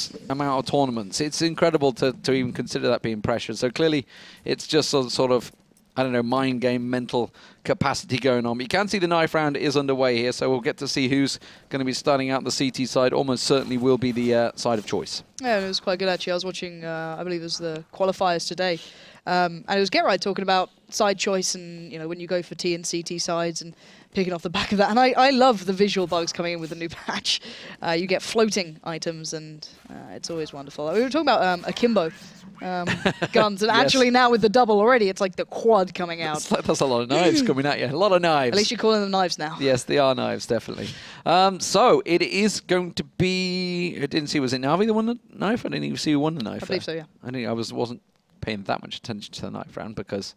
this amount of tournaments. It's incredible to even consider that being pressure. So clearly, it's just sort of, I don't know, mind game, mental capacity going on. But you can see the knife round is underway here, so we'll get to see who's going to be starting out the CT side. Almost certainly will be the side of choice. Yeah, it was quite good actually. I was watching, I believe it was the qualifiers today, and it was GetRight talking about side choice and, you know, when you go for T and CT sides and picking off the back of that. And I love the visual bugs coming in with the new patch. You get floating items, and it's always wonderful. We were talking about akimbo guns, and yes. Actually now with the double already, it's like the quad coming out. That's a lot of knives coming at you. A lot of knives. At least you're calling them knives now. Yes, they are knives, definitely. So it is going to be... I didn't see, was it Na'Vi that won the knife? I didn't even see who won the knife. I believe so, yeah. I wasn't paying that much attention to the knife round because...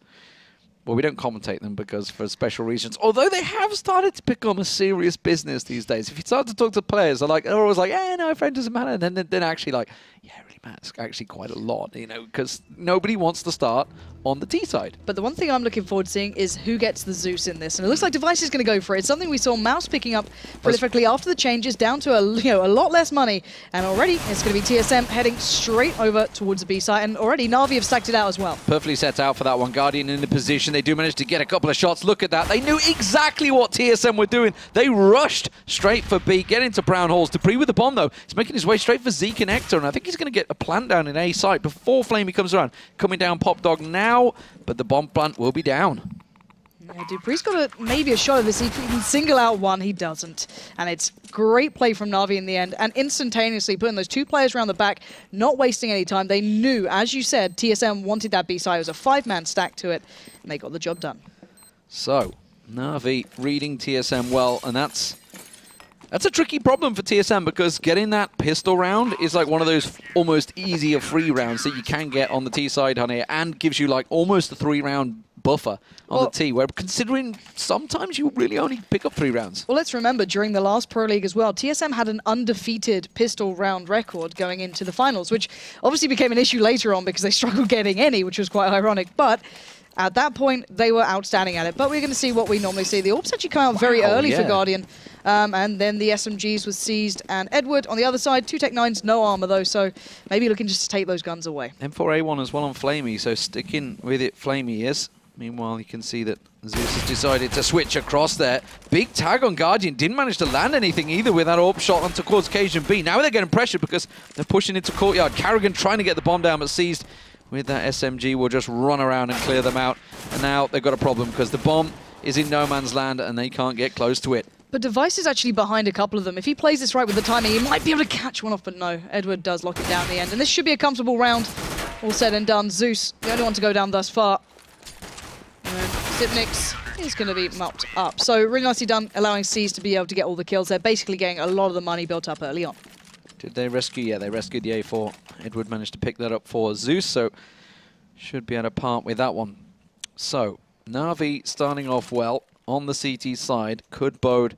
Well, we don't commentate them because for special reasons. Although they have started to become a serious business these days. If you start to talk to players, they're always like, "Yeah, no, friend doesn't matter." And then actually like, "Yeah, it really matters actually quite a lot," you know, because nobody wants to start on the T side. But the one thing I'm looking forward to seeing is who gets the Zeus in this, and it looks like Device is going to go for it. It's something we saw Mouse picking up prolifically after the changes, down to a lot less money, and already it's going to be TSM heading straight over towards the B side, and already Na'Vi have stacked it out as well. Perfectly set out for that one. Guardian in the position. They do manage to get a couple of shots. Look at that. They knew exactly what TSM were doing. They rushed straight for B, get into Brown Halls. Dupree with the bomb, though. He's making his way straight for Zeke and Hector, and I think he's going to get a plant down in A site before Flamey comes around. Coming down Pop Dog now, but the bomb plant will be down. Yeah, Dupree's got maybe a shot of this. He can single out one, he doesn't. And it's great play from Na'Vi in the end, and instantaneously putting those two players around the back, not wasting any time. They knew, as you said, TSM wanted that B side. It was a 5-man stack to it, and they got the job done. So, Na'Vi reading TSM well, and that's a tricky problem for TSM because getting that pistol round is like one of those almost easier free rounds that you can get on the T side, honey, and gives you like almost a 3-round buffer on the T, where considering sometimes you really only pick up 3 rounds. Well, let's remember, during the last Pro League as well, TSM had an undefeated pistol round record going into the finals, which obviously became an issue later on because they struggled getting any, which was quite ironic. But at that point, they were outstanding at it. But we're going to see what we normally see. The orbs actually come out very early for Guardian. And then the SMGs was seized. And Edward on the other side, 2 Tech 9s, no armor though. So maybe looking just to take those guns away. M4A1 as well on Flamey. So sticking with it, Flamey is. Meanwhile, you can see that Zeus has decided to switch across there. Big tag on Guardian. Didn't manage to land anything either with that AWP shot onto towards Cajun B. Now they're getting pressured because they're pushing into Courtyard. Carrigan trying to get the bomb down, but seized with that SMG will just run around and clear them out. And now they've got a problem because the bomb is in no man's land and they can't get close to it. But Device is actually behind a couple of them. If he plays this right with the timing, he might be able to catch one off, but no. Edward does lock it down in the end. And this should be a comfortable round. All said and done. Zeus, the only one to go down thus far. And Zipnix is going to be mopped up. So really nicely done, allowing C's to be able to get all the kills. They're basically getting a lot of the money built up early on. Did they rescue? Yeah, they rescued the A4. Edward managed to pick that up for Zeus, so should be able to part with that one. So, Na'Vi starting off well on the CT side could bode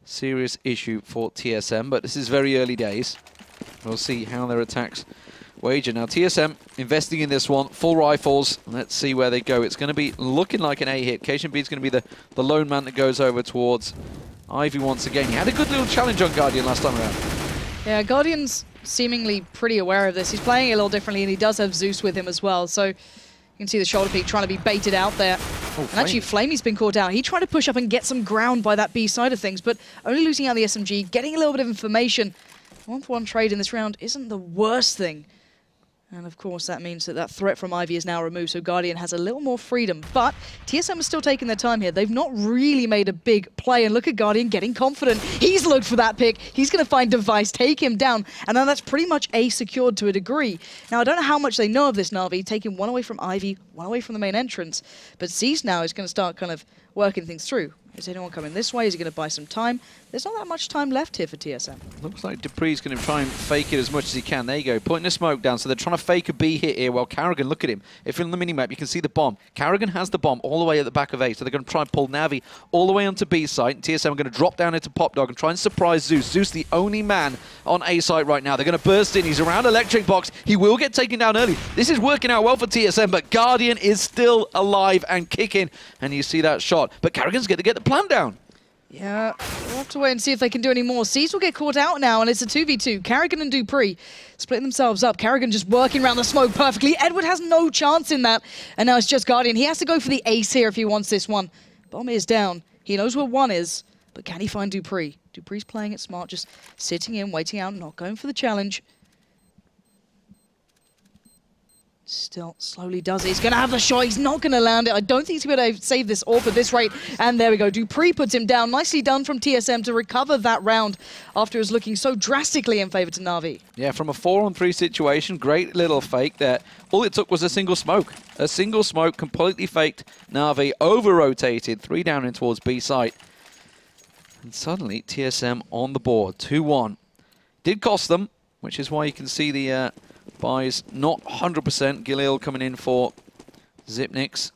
serious issue for TSM, but this is very early days. We'll see how their attacks wager. Now, TSM investing in this one, full rifles. Let's see where they go. It's going to be looking like an A hit. Cajun B is going to be the lone man that goes over towards Ivy once again. He had a good little challenge on Guardian last time around. Yeah, Guardian's seemingly pretty aware of this. He's playing it a little differently, and he does have Zeus with him as well. So you can see the shoulder peek trying to be baited out there. Oh, and actually, Flamey's been caught out. He tried to push up and get some ground by that B side of things, but only losing out the SMG, getting a little bit of information. 1-for-1 trade in this round isn't the worst thing. And of course, that means that that threat from Ivy is now removed, so Guardian has a little more freedom. But TSM is still taking their time here. They've not really made a big play, and look at Guardian getting confident. He's looked for that pick. He's going to find Device, take him down, and then that's pretty much A secured to a degree. Now, I don't know how much they know of this Na'Vi, taking one away from Ivy, one away from the main entrance, but C's now is going to start kind of working things through. Is anyone coming this way? Is he going to buy some time? There's not that much time left here for TSM. Looks like Dupree's going to try and fake it as much as he can. There you go, putting the smoke down. So they're trying to fake a B hit here. Well, Carrigan, look at him. If you're on the minimap, you can see the bomb. Carrigan has the bomb all the way at the back of A. So they're going to try and pull Na'Vi all the way onto B site. And TSM are going to drop down into Pop Dog and try and surprise Zeus. Zeus, the only man on A site right now. They're going to burst in. He's around Electric Box. He will get taken down early. This is working out well for TSM, but Guardian is still alive and kicking. And you see that shot. But Carrigan's going to get the plant down. Yeah, we'll have to wait and see if they can do any more. Seas will get caught out now, and it's a 2v2. Karrigan and Dupree splitting themselves up. Karrigan just working around the smoke perfectly. Edward has no chance in that, and now it's just Guardian. He has to go for the ace here if he wants this one. Bomb is down. He knows where one is, but can he find Dupree? Dupree's playing it smart, just sitting in, waiting out, not going for the challenge. Still slowly does it. He's going to have the shot. He's not going to land it. I don't think he's going to save this AWP at this rate. And there we go. Dupree puts him down. Nicely done from TSM to recover that round after it was looking so drastically in favor to Na'Vi. Yeah, from a 4-on-3 situation, great little fake there. All it took was a single smoke. A single smoke completely faked Na'Vi, over-rotated, 3 down in towards B site. And suddenly, TSM on the board, 2-1. Did cost them, which is why you can see the buys not 100%. Gilil coming in for Xyp9x.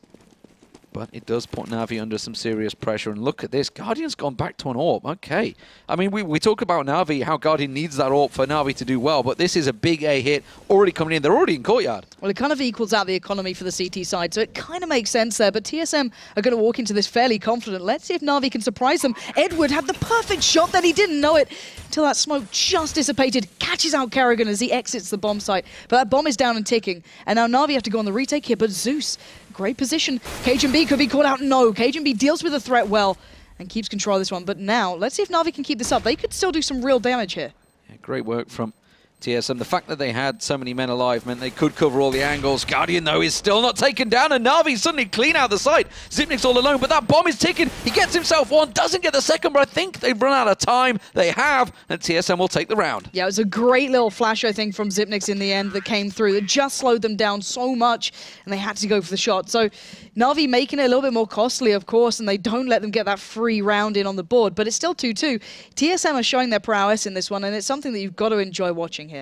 But it does put Na'Vi under some serious pressure. And look at this. Guardian's gone back to an AWP. Okay. I mean, we talk about Na'Vi, how Guardian needs that AWP for Na'Vi to do well. But this is a big A hit already coming in. They're already in courtyard. Well, it kind of equals out the economy for the CT side. So it kind of makes sense there. But TSM are going to walk into this fairly confident. Let's see if Na'Vi can surprise them. Edward had the perfect shot. Then he didn't know it until that smoke just dissipated. Catches out Karrigan as he exits the bomb site. But that bomb is down and ticking. And now Na'Vi have to go on the retake here. But Zeus... great position. Cajun_B could be caught out. No, Cajun_B deals with the threat well and keeps control of this one. But now, let's see if Na'Vi can keep this up. They could still do some real damage here. Yeah, great work from TSM. The fact that they had so many men alive meant they could cover all the angles. Guardian, though, is still not taken down, and Na'Vi suddenly clean out the side. Xyp9x all alone, but that bomb is ticking. He gets himself one, doesn't get the second, but I think they've run out of time. They have, and TSM will take the round. Yeah, it was a great little flash, I think, from Xyp9x in the end that came through. It just slowed them down so much, and they had to go for the shot. So Na'Vi making it a little bit more costly, of course, and they don't let them get that free round in on the board, but it's still 2-2. TSM are showing their prowess in this one, and it's something that you've got to enjoy watching here.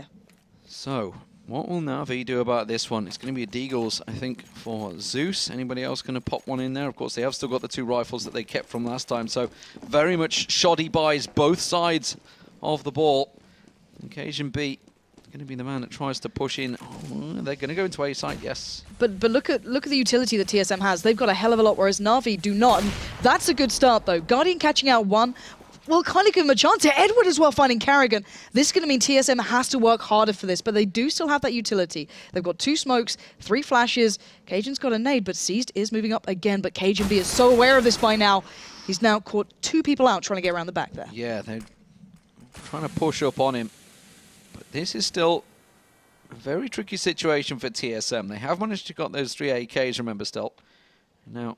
So, what will Na'Vi do about this one? It's going to be a Deagles, I think, for Zeus. Anybody else going to pop one in there? Of course, they have still got the 2 rifles that they kept from last time, so very much shoddy buys both sides of the ball. And Cajun_B going to be the man that tries to push in. Oh, they're going to go into A site, yes. But look at the utility that TSM has. They've got a hell of a lot, whereas Na'Vi do not. And that's a good start, though. Guardian catching out one. Well, kind of give him a chance here. Edward as well finding Karrigan. This is going to mean TSM has to work harder for this, but they do still have that utility. They've got 2 smokes, 3 flashes. Cajun's got a nade, but Seized is moving up again, but Cajun_B is so aware of this by now. He's now caught 2 people out trying to get around the back there. Yeah, they're trying to push up on him. But this is still a very tricky situation for TSM. They have managed to got those 3 AKs, remember, still. Now,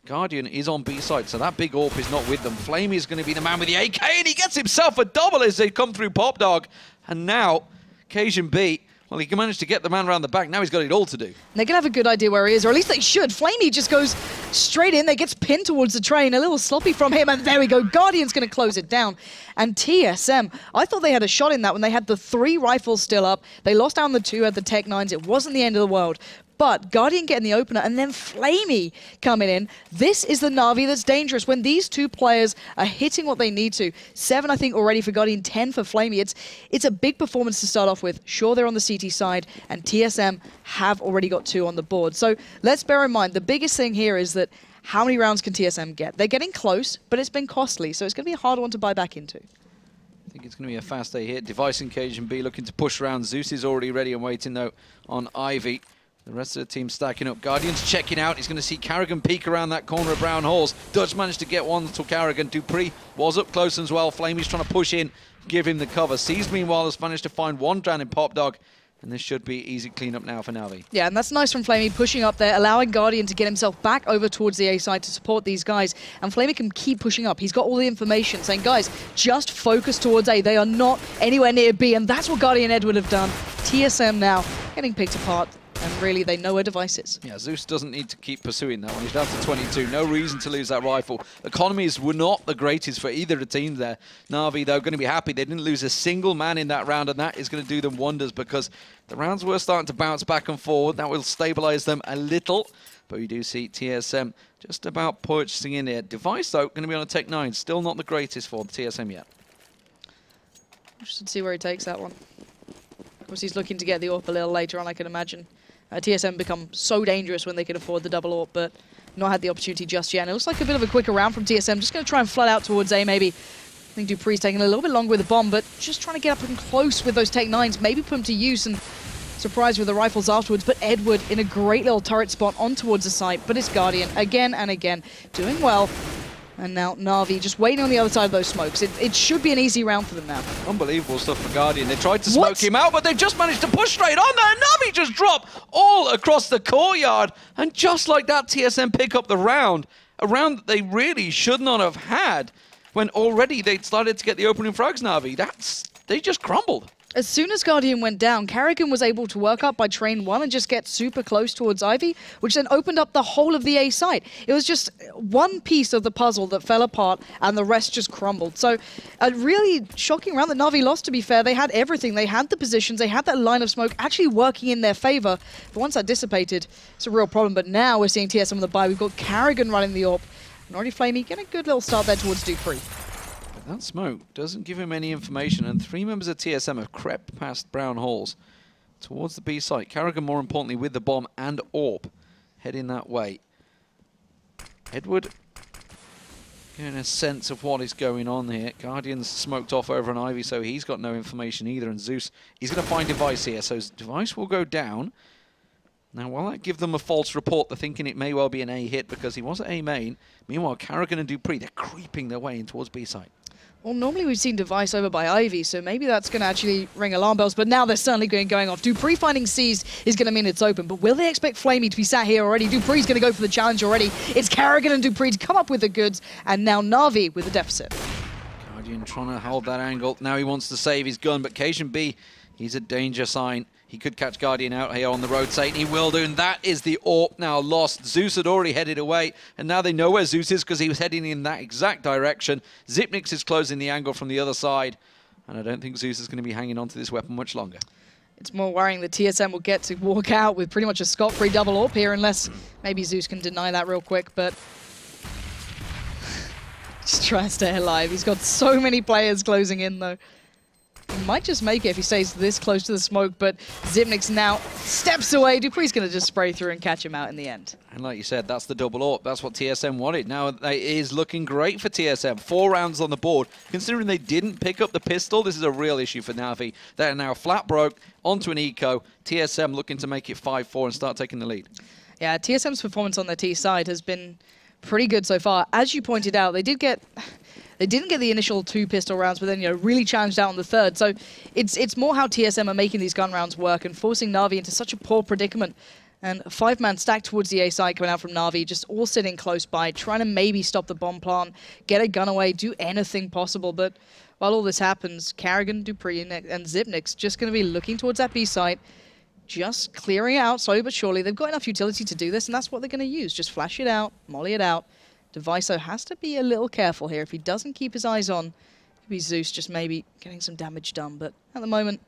Guardian is on B side, so that big AWP is not with them. Flamey is going to be the man with the AK, and he gets himself a double as they come through Pop Dog. And now, Cajun_B, well, he managed to get the man around the back. Now he's got it all to do. They're going to have a good idea where he is, or at least they should. Flamey just goes straight in. They gets pinned towards the train. A little sloppy from him, and there we go. Guardian's going to close it down. And TSM, I thought they had a shot in that when they had the 3 rifles still up. They lost down the 2 at the Tech 9s. It wasn't the end of the world. But Guardian getting the opener and then Flamey coming in. This is the Na'Vi that's dangerous when these 2 players are hitting what they need to. 7, I think, already for Guardian, 10 for Flamey. It's a big performance to start off with. Sure, they're on the CT side, and TSM have already got 2 on the board. So let's bear in mind, the biggest thing here is that how many rounds can TSM get? They're getting close, but it's been costly, so it's going to be a hard one to buy back into. I think it's going to be a fast A hit. Device and Cajun_B looking to push around. Zeus is already ready and waiting, though, on Ivy. The rest of the team stacking up. Guardian's checking out. He's going to see Karrigan peek around that corner of Brown Halls. Dutch managed to get one to Karrigan. Dupree was up close as well. Flamey's trying to push in, give him the cover. Seized, meanwhile, has managed to find one down in Pop Dog. And this should be easy cleanup now for Na'Vi. Yeah, and that's nice from Flamey pushing up there, allowing Guardian to get himself back over towards the A side to support these guys. And Flamey can keep pushing up. He's got all the information saying, guys, just focus towards A. They are not anywhere near B, and that's what Guardian Edward have done. TSM now getting picked apart. And really, they know where Device is. Yeah, Zeus doesn't need to keep pursuing that one. He's down to 22. No reason to lose that rifle. Economies were not the greatest for either of the teams there. Na'Vi, though, going to be happy. They didn't lose a single man in that round, and that is going to do them wonders because the rounds were starting to bounce back and forward. That will stabilize them a little. But we do see TSM just about purchasing in there. Device, though, going to be on a Tech 9. Still not the greatest for the TSM yet. Interested to see where he takes that one. Of course, he's looking to get the AWP a little later on, I can imagine. TSM become so dangerous when they can afford the double AWP, but not had the opportunity just yet. And it looks like a bit of a quicker round from TSM. Just going to try and flood out towards A, maybe. I think Dupree's taking a little bit longer with the bomb, but just trying to get up and close with those Tech 9s, maybe put them to use and surprise with the rifles afterwards. But Edward in a great little turret spot on towards the site, but it's Guardian again and again, doing well. And now Na'Vi just waiting on the other side of those smokes. It should be an easy round for them now. Unbelievable stuff for Guardian. They tried to smoke him out, but they've just managed to push straight on there. Na'Vi just drop all across the courtyard. And just like that, TSM pick up the round. A round that they really should not have had when already they'd started to get the opening frags, Na'Vi. They just crumbled. As soon as Guardian went down, Carrigan was able to work up by train 1 and just get super close towards Ivy, which then opened up the whole of the A site. It was just one piece of the puzzle that fell apart and the rest just crumbled. So a really shocking round that Na'Vi lost, to be fair. They had everything. They had the positions. They had that line of smoke actually working in their favor. But once that dissipated, it's a real problem. But now we're seeing TSM on the buy. We've got Carrigan running the AWP. And already Flamey getting a good little start there towards Dupree. That smoke doesn't give him any information, and 3 members of TSM have crept past Brown Halls towards the B site. Carrigan, more importantly, with the bomb and AWP, heading that way. Edward getting a sense of what is going on here. Guardian's smoked off over an Ivy, so he's got no information either, and Zeus, he's going to find Device here, so Device will go down. Now, while that gives them a false report, they're thinking it may well be an A hit because he was at A main. Meanwhile, Carrigan and Dupree, they're creeping their way in towards B site. Well, normally we've seen Device over by Ivy, so maybe that's going to actually ring alarm bells, but now they're certainly going off. Dupree finding C's is going to mean it's open, but will they expect Flamey to be sat here already? Dupree's going to go for the challenge already. It's Carrigan and Dupree to come up with the goods, and now Na'Vi with the deficit. Guardian trying to hold that angle. Now he wants to save his gun, but Cajun B, he's a danger sign. He could catch Guardian out here on the rotate. He will do, and that is the AWP now lost. Zeus had already headed away, and now they know where Zeus is because he was heading in that exact direction. Zipnix is closing the angle from the other side, and I don't think Zeus is going to be hanging on to this weapon much longer. It's more worrying that TSM will get to walk out with pretty much a scot-free double AWP here, unless maybe Zeus can deny that real quick, but just try to stay alive. He's got so many players closing in, though. He might just make it if he stays this close to the smoke, but Zipnix now steps away. Dupree's going to just spray through and catch him out in the end. And like you said, that's the double AWP. That's what TSM wanted. Now it is looking great for TSM. 4 rounds on the board. Considering they didn't pick up the pistol, this is a real issue for Na'Vi. They're now flat broke onto an eco. TSM looking to make it 5-4 and start taking the lead. Yeah, TSM's performance on their T side has been pretty good so far. As you pointed out, they didn't get the initial 2 pistol rounds, but then, you know, really challenged out on the 3rd. So it's more how TSM are making these gun rounds work and forcing Na'Vi into such a poor predicament. And a 5-man stack towards the A side coming out from Na'Vi, just all sitting close by, trying to maybe stop the bomb plant, get a gun away, do anything possible. But while all this happens, Carrigan, Dupree, and Zipnix just going to be looking towards that B site, just clearing it out slowly but surely. They've got enough utility to do this, and that's what they're going to use. Just flash it out, molly it out. Deviso has to be a little careful here. If he doesn't keep his eyes on, maybe Zeus just maybe getting some damage done. But at the moment,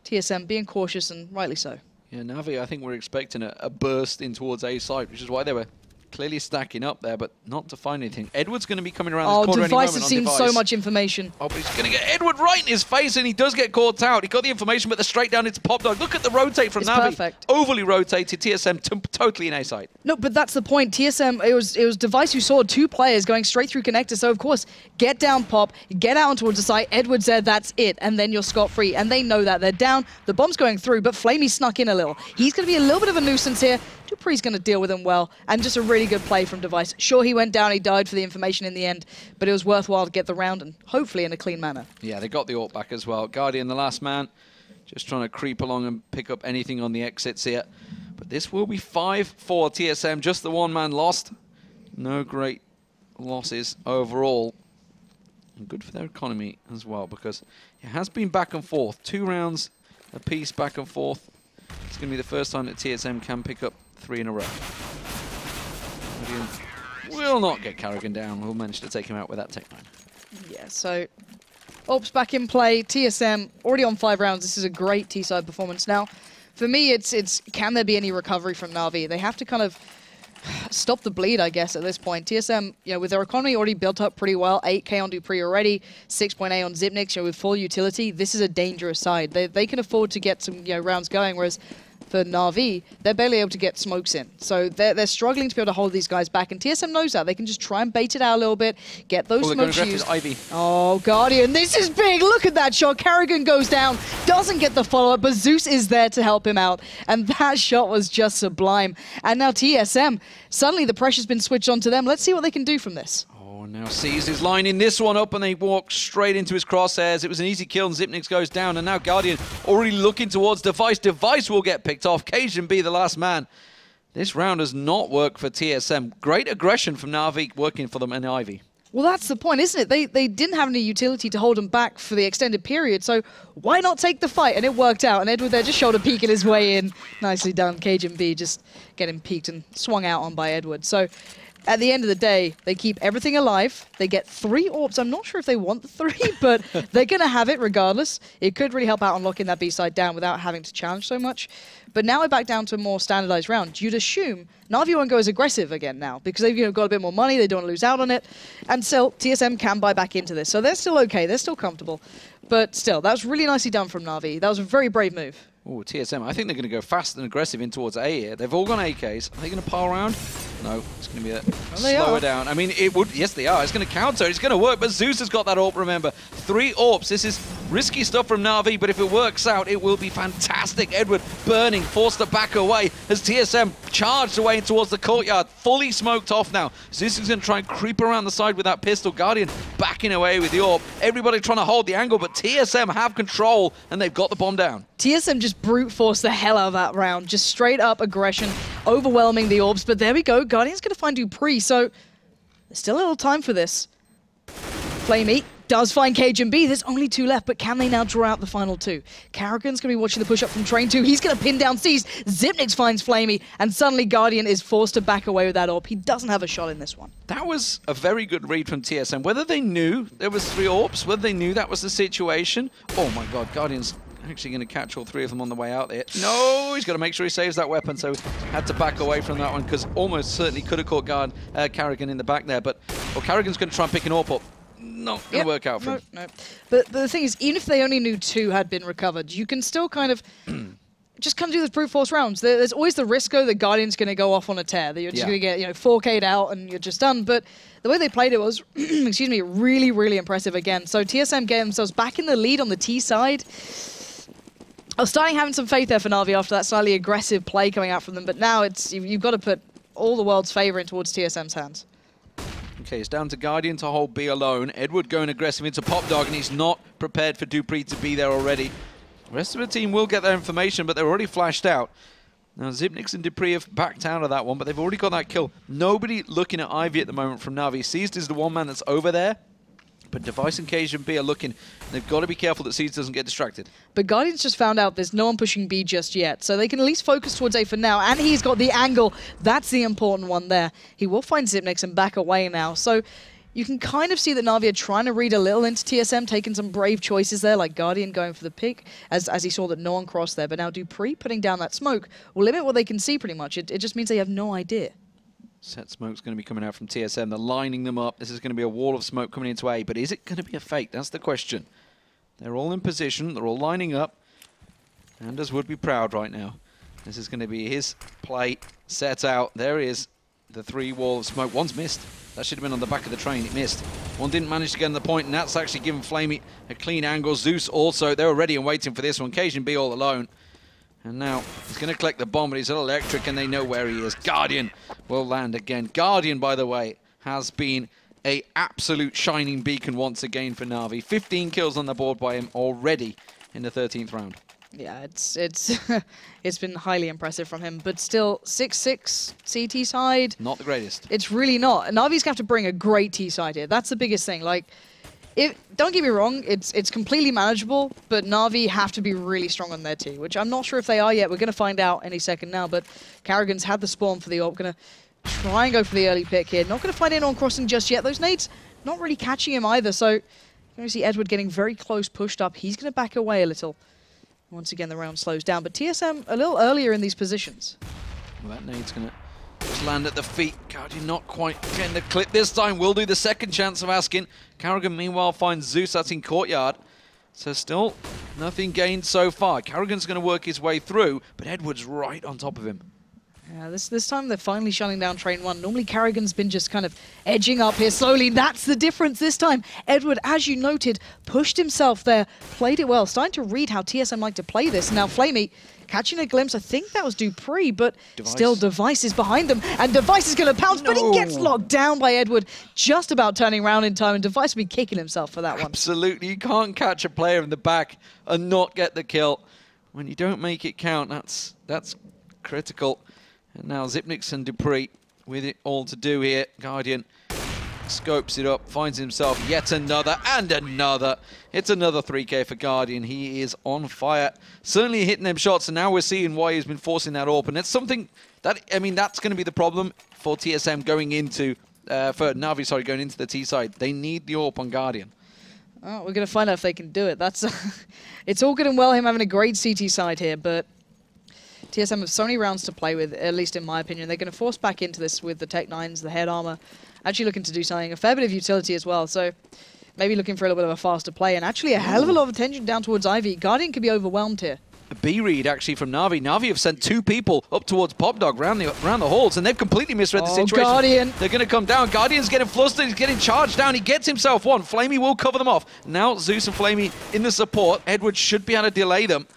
TSM being cautious, and rightly so. Yeah, Na'Vi, I think we're expecting a burst in towards A side, which is why they were clearly stacking up there, but not to find anything. Edward's going to be coming around this corner any moment. Device has seen so much information. Oh, but he's going to get Edward right in his face, and he does get caught out. He got the information, but they're straight down into Pop Dog. Look at the rotate from Na'Vi. Perfect. Overly rotated. TSM totally in A side. No, but that's the point. TSM, it was Device who saw 2 players going straight through connector. So, of course, get down Pop, get out towards the site. Edward said that's it, and then you're scot-free. And they know that. They're down. The bomb's going through, but Flamey snuck in a little. He's going to be a little bit of a nuisance here. Dupree's going to deal with him well, and just a really good play from Device. Sure, he went down, he died for the information in the end, but it was worthwhile to get the round, and hopefully in a clean manner. Yeah, they got the AWP back as well. Guardian, the last man, just trying to creep along and pick up anything on the exits here. But this will be 5-4 TSM, just the 1-man lost. No great losses overall. And good for their economy as well, because it has been back and forth. 2 rounds apiece back and forth. It's going to be the first time that TSM can pick up 3 in a row. Will not get Carrigan down. We'll manage to take him out with that Tech 9. Yeah, so AWP's back in play. TSM already on 5 rounds. This is a great T-side performance. Now, for me, it's can there be any recovery from Na'Vi? They have to kind of stop the bleed, I guess, at this point. TSM, you know, with their economy already built up pretty well, 8K on Dupree already, 6.8 on Zipnix, you know, with full utility, this is a dangerous side. They can afford to get some, you know, rounds going, whereas for Na'Vi, they're barely able to get smokes in. So they're struggling to be able to hold these guys back, and TSM knows that. They can just try and bait it out a little bit, get those smokes used. Ivy. Oh, Guardian, this is big. Look at that shot. Karrigan goes down, doesn't get the follow-up, but Zeus is there to help him out. And that shot was just sublime. And now TSM, suddenly the pressure's been switched on to them. Let's see what they can do from this. Now Seas is lining this one up and they walk straight into his crosshairs. It was an easy kill and Xyp9x goes down, and now Guardian already looking towards Device. Device will get picked off. Cajun the last man. This round has not worked for TSM. Great aggression from Na'Vi working for them and Ivy. Well, that's the point, isn't it? They didn't have any utility to hold them back for the extended period, so why not take the fight? And it worked out, and Edward there just shoulder peeking his way in. Nicely done. Cajun just getting peeked and swung out on by Edward. So at the end of the day, they keep everything alive. They get 3 orbs. I'm not sure if they want the 3, but they're going to have it regardless. It could really help out unlocking that B-side down without having to challenge so much. But now we're back down to a more standardized round. You'd assume Na'Vi won't go as aggressive again now because they've got a bit more money. They don't want to lose out on it. And still, TSM can buy back into this. So they're still okay. They're still comfortable. But still, that was really nicely done from Na'Vi. That was a very brave move. Oh, TSM, I think they're going to go fast and aggressive in towards A here. They've all gone AKs. Are they going to pile around? No, it's going to be a slower down. I mean, it would. Yes, they are. It's going to counter. It's going to work, but Zeus has got that AWP, remember. 3 AWPs. This is risky stuff from Na'Vi, but if it works out, it will be fantastic. Edward burning, forced to back away as TSM charged away towards the courtyard. Fully smoked off now. Zeus is going to try and creep around the side with that pistol. Guardian backing away with the AWP. Everybody trying to hold the angle, but TSM have control, and they've got the bomb down. TSM just brute forced the hell out of that round. Just straight up aggression, overwhelming the orbs. But there we go. Guardian's going to find Dupree, so there's still a little time for this. Flamey does find Cajun. There's only 2 left, but can they now draw out the final 2? Karrigan's going to be watching the push-up from Train 2. He's going to pin down Seas. Xyp9x finds Flamey, and suddenly Guardian is forced to back away with that AWP. He doesn't have a shot in this one. That was a very good read from TSM. Whether they knew there was 3 AWPs, whether they knew that was the situation. Oh my god, Guardian's actually going to catch all 3 of them on the way out there. No, he's got to make sure he saves that weapon, so had to back away from that one because almost certainly could have caught Karrigan in the back there. But Karrigan's going to try and pick an AWP up. Not going to work out for him. No. But the thing is, even if they only knew 2 had been recovered, you can still kind of just kind of do those brute force rounds. There's always the risk, though, that Guardian's going to go off on a tear, that you're just going to get 4K'd out and you're just done. But the way they played it was, excuse me, really, really impressive again. So TSM get themselves back in the lead on the T side. I was starting having some faith there for Na'Vi after that slightly aggressive play coming out from them, but now you've got to put all the world's favour in towards TSM's hands. Okay, it's down to Guardian to hold B alone. Edward going aggressive into Pop Dog, and he's not prepared for Dupree to be there already. The rest of the team will get their information, but they're already flashed out. Now, Xyp9x and Dupree have backed out of that one, but they've already got that kill. Nobody looking at Ivy at the moment from Na'Vi. Seized is the one man that's over there, but Device and Cajun are looking. They've got to be careful that Seeds doesn't get distracted. But Guardian's just found out there's no one pushing B just yet, so they can at least focus towards A for now, and he's got the angle. That's the important one there. He will find Xyp9x and back away now, so you can kind of see that Na'Vi are trying to read a little into TSM, taking some brave choices there, like Guardian going for the pick, as he saw that no one crossed there. But now Dupree putting down that smoke will limit what they can see pretty much. It just means they have no idea. Set smoke's going to be coming out from TSM. They're lining them up. This is going to be a wall of smoke coming into A, but is it going to be a fake? That's the question. They're all in position. They're all lining up. Anders would be proud right now. This is going to be his play set out. There is the 3 wall of smoke. One's missed. That should have been on the back of the train. It missed. One didn't manage to get on the point, and that's actually given Flamey a clean angle. Zeus also. They were ready and waiting for this one. Cajun all alone. And now he's going to collect the bomb, but he's electric, and they know where he is. Guardian will land again. Guardian, by the way, has been an absolute shining beacon once again for Na'Vi. 15 kills on the board by him already in the 13th round. Yeah, it's it's been highly impressive from him, but still 6-6 CT side. Not the greatest. It's really not. Na'Vi's going to have to bring a great T side here. That's the biggest thing. Like, don't get me wrong, it's completely manageable, but Na'Vi have to be really strong on their T, which I'm not sure if they are yet. We're going to find out any second now, but Karrigan's had the spawn for the AWP. Going to try and go for the early pick here. Not going to find anyone crossing just yet. Those nades not really catching him either, so you're going to see Edward getting very close, pushed up. He's going to back away a little. Once again, the round slows down, but TSM a little earlier in these positions. Well, that nade's going to just land at the feet. Guardian not quite getting the clip this time. Will do the second chance of asking. Karrigan, meanwhile, finds Zeus. That's in courtyard. So still Nothing gained so far. Carrigan's going to work his way through, but Edward's right on top of him. Yeah, this time they're finally shutting down Train 1. Normally Carrigan's been just kind of edging up here slowly. That's the difference this time. Edward, as you noted, pushed himself there, played it well, starting to read how TSM like to play this. Now Flamey catching a glimpse, I think that was Dupree, but still Device is behind them, and Device is going to pounce, but he gets locked down by Edward, just about turning around in time, and Device will be kicking himself for that one. Absolutely, you can't catch a player in the back and not get the kill. When you don't make it count, that's critical. And now Zipnix and Dupree with it all to do here. Guardian scopes it up, finds himself yet another and another. It's another 3K for Guardian. He is on fire. Certainly hitting them shots, and now we're seeing why he's been forcing that AWP. And it's something that, I mean, that's going to be the problem for TSM going into, for Na'Vi, sorry, going into the T side. They need the AWP on Guardian. Oh, we're going to find out if they can do it. That's it's all good and well him having a great CT side here, but TSM have so many rounds to play with, at least in my opinion. They're going to force back into this with the Tech 9s, the head armor, actually looking to do something, a fair bit of utility as well. So maybe looking for a little bit of a faster play, and actually a hell of a lot of attention down towards Ivy. Guardian could be overwhelmed here. A B-read actually from Na'Vi. Na'Vi have sent 2 people up towards Popdog around the halls, and they've completely misread the situation. Guardian. They're going to come down. Guardian's getting flustered. He's getting charged down. He gets himself one. Flamey will cover them off. Now Zeus and Flamey in the support. Edward should be able to delay them.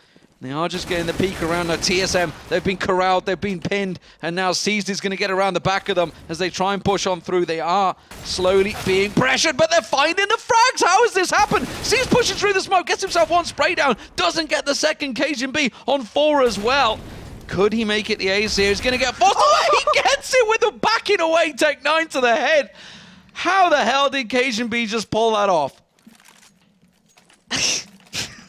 They are just getting the peek around the TSM. They've been corralled, they've been pinned, and now Seized is going to get around the back of them as they try and push on through. They are slowly being pressured, but they're finding the frags. How has this happened? Seized pushes through the smoke, gets himself one spray down, doesn't get the second. Cajun B on 4 as well. Could he make it the ace here? He's going to get forced away. He gets it with the backing away Tech 9 to the head. How the hell did Cajun B just pull that off?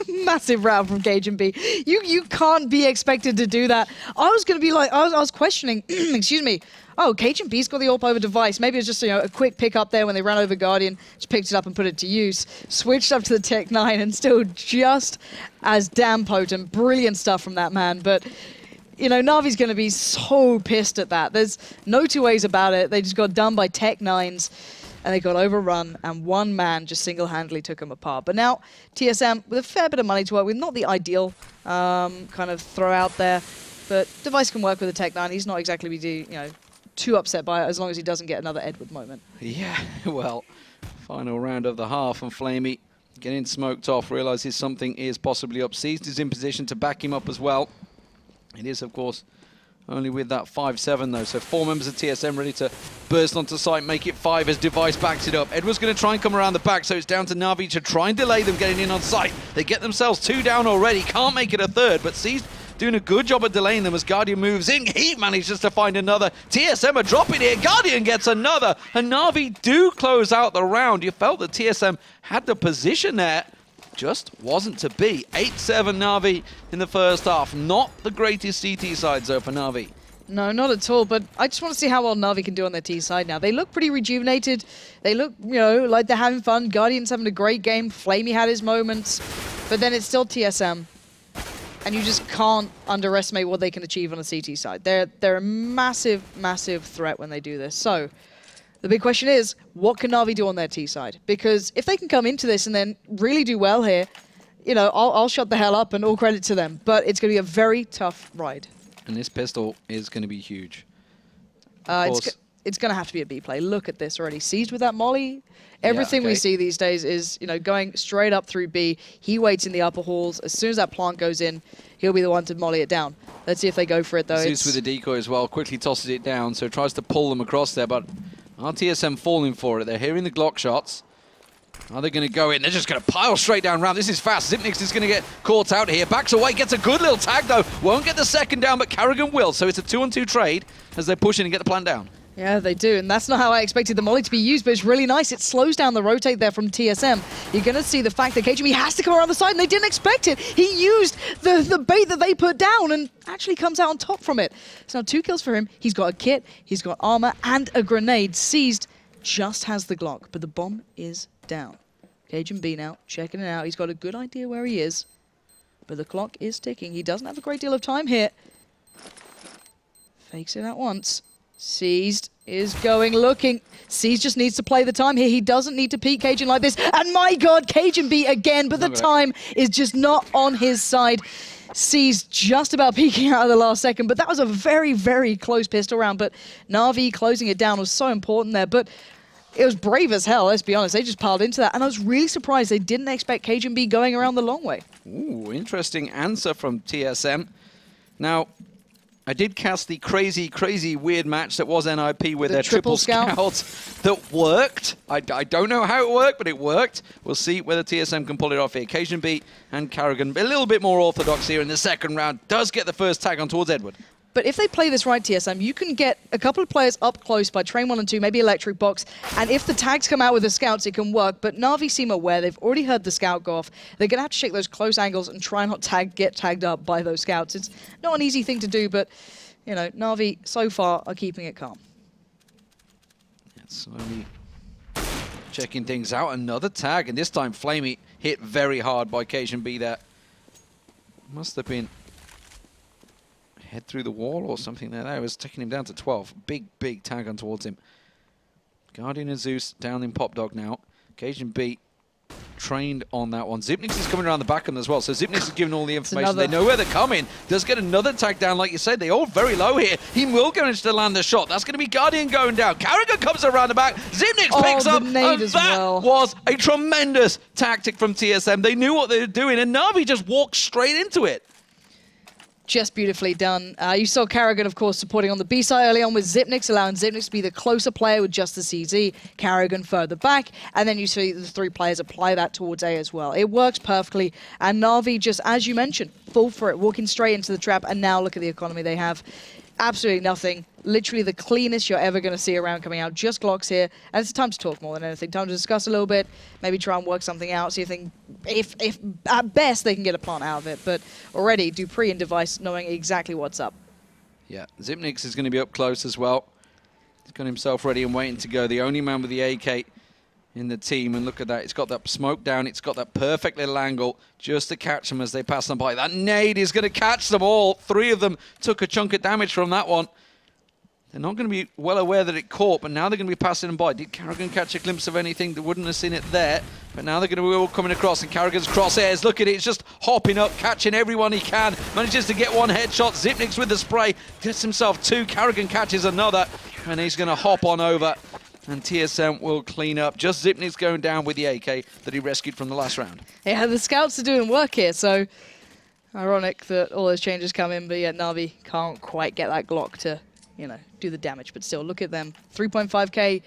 Massive round from Cajun B. You can't be expected to do that. I was going to be like, I was questioning, excuse me, oh, Cajun B's got the AWP over Device. Maybe it's just, you know, a quick pick up there when they ran over Guardian, just picked it up and put it to use. Switched up to the Tech 9 and still just as damn potent. Brilliant stuff from that man. But, you know, Na'Vi's going to be so pissed at that. There's no two ways about it. They just got done by Tech 9s. And they got overrun, and one man just single-handedly took them apart. But now, TSM, with a fair bit of money to work with, not the ideal kind of throw out there, but Device can work with the Tech 9. He's not exactly too upset by it, as long as he doesn't get another Edward moment. Yeah, well, final round of the half, and Flamey getting smoked off, realizes something is possibly up. Seized is in position to back him up as well. It is, of course, only with that 5-7 though, so 4 members of TSM ready to burst onto site, make it 5 as Device backs it up. Edward's going to try and come around the back, so it's down to Na'Vi to try and delay them getting in on site. They get themselves 2 down already, can't make it a 3rd, but Seized doing a good job of delaying them as Guardian moves in. He manages to find another. TSM are dropping here, Guardian gets another, and Na'Vi do close out the round. You felt that TSM had the position there. Just wasn't to be. 8-7 Na'Vi in the first half. Not the greatest CT sides though for Na'Vi. No, not at all, but I just want to see how well Na'Vi can do on their T side now. They look pretty rejuvenated. They look, you know, like they're having fun. Guardian's having a great game. Flamey had his moments, but then it's still TSM. And you just can't underestimate what they can achieve on the CT side. They're a massive, massive threat when they do this. So the big question is, what can Na'Vi do on their T side? Because if they can come into this and then really do well here, you know, I'll shut the hell up and all credit to them. But it's going to be a very tough ride. And this pistol is going to be huge. It's going to have to be a B play. Look at this already. Seized with that molly. Everything we see these days is, you know, going straight up through B. He waits in the upper halls. As soon as that plant goes in, he'll be the one to molly it down. Let's see if they go for it, though. Zeus with the decoy as well. Quickly tosses it down, so tries to pull them across there. But are TSM falling for it? They're hearing the Glock shots. Are they going to go in? They're just going to pile straight down round. This is fast. Zipnix is going to get caught out here. Backs away, gets a good little tag, though. Won't get the second down, but Carrigan will. So it's a 2-on-2 trade as they push in and get the plant down. Yeah, they do, and that's not how I expected the molly to be used, but it's really nice. It slows down the rotate there from TSM. You're going to see the fact that KGB has to come around the side, and they didn't expect it. He used the bait that they put down and actually comes out on top from it. So now 2 kills for him. He's got a kit, he's got armor, and a grenade. Seized just has the Glock, but the bomb is down. Cajun B now, checking it out. He's got a good idea where he is, but the clock is ticking. He doesn't have a great deal of time here. Fakes it out once. Seized. is going looking. C's just needs to play the time here. He doesn't need to peek Cajun like this. And my God, Cajun beat again, but the time is just not on his side. C's just about peeking out of the last second, but that was a very, very close pistol round. But Na'Vi closing it down was so important there. But it was brave as hell, let's be honest. They just piled into that. And I was really surprised they didn't expect Cajun B going around the long way. Ooh, interesting answer from TSM. Now, I did cast the crazy, crazy weird match that was NiP with their triple scout that worked. I don't know how it worked, but it worked. We'll see whether TSM can pull it off here. Cajun B and Karrigan, a little bit more orthodox here in the second round, does get the first tag on towards Edward. But if they play this right, TSM, you can get a couple of players up close by train 1 and 2, maybe electric box, and if the tags come out with the scouts, it can work. But Na'Vi seem aware. They've already heard the scout go off. They're going to have to shake those close angles and try not get tagged up by those scouts. It's not an easy thing to do, but, you know, Na'Vi so far are keeping it calm. Yeah, slowly checking things out. Another tag, and this time Flamey hit very hard by Cajun B there. Must have been head through the wall or something there. That was taking him down to 12. Big, big tag on towards him. Guardian and Zeus down in Pop Dog now. Cajun B trained on that one. Xyp9x is coming around the back end as well. So Xyp9x is giving all the information. They know where they're coming. Does get another tag down, like you said. They're all very low here. He will go into land the shot. That's going to be Guardian going down. Karrigan comes around the back. Xyp9x picks up. And that was a tremendous tactic from TSM. They knew what they were doing, and Na'Vi just walked straight into it. Just beautifully done. You saw Karrigan, of course, supporting on the B side early on with Xyp9x, allowing Xyp9x to be the closer player with just the CZ, Karrigan further back, and then you see the three players apply that towards A as well. It works perfectly, and Na'Vi just, as you mentioned, full for it, walking straight into the trap, and now look at the economy they have. Absolutely nothing. Literally the cleanest you're ever going to see around coming out. Just Glocks here. And it's time to talk more than anything. Time to discuss a little bit. Maybe try and work something out. See if at best they can get a plant out of it. But already dupreeh and Device knowing exactly what's up. Yeah, Xyp9x is going to be up close as well. He's got himself ready and waiting to go. The only man with the AK in the team. And look at that. It's got that smoke down. It's got that perfect little angle just to catch them as they pass them by. That nade is going to catch them all. 3 of them took a chunk of damage from that one. They're not going to be well aware that it caught, but now they're going to be passing them by. Did Karrigan catch a glimpse of anything? They wouldn't have seen it there. But now they're going to be all coming across, and Karrigan's crosshairs. Look at it. It's just hopping up, catching everyone he can. Manages to get one headshot. Xyp9x with the spray. Gets himself 2. Karrigan catches another. And he's going to hop on over. And TSM will clean up. Just Xyp9x going down with the AK that he rescued from the last round. Yeah, the scouts are doing work here, so ironic that all those changes come in, but yet Na'Vi can't quite get that Glock to, you know, do the damage. But still, look at them. 3.5k.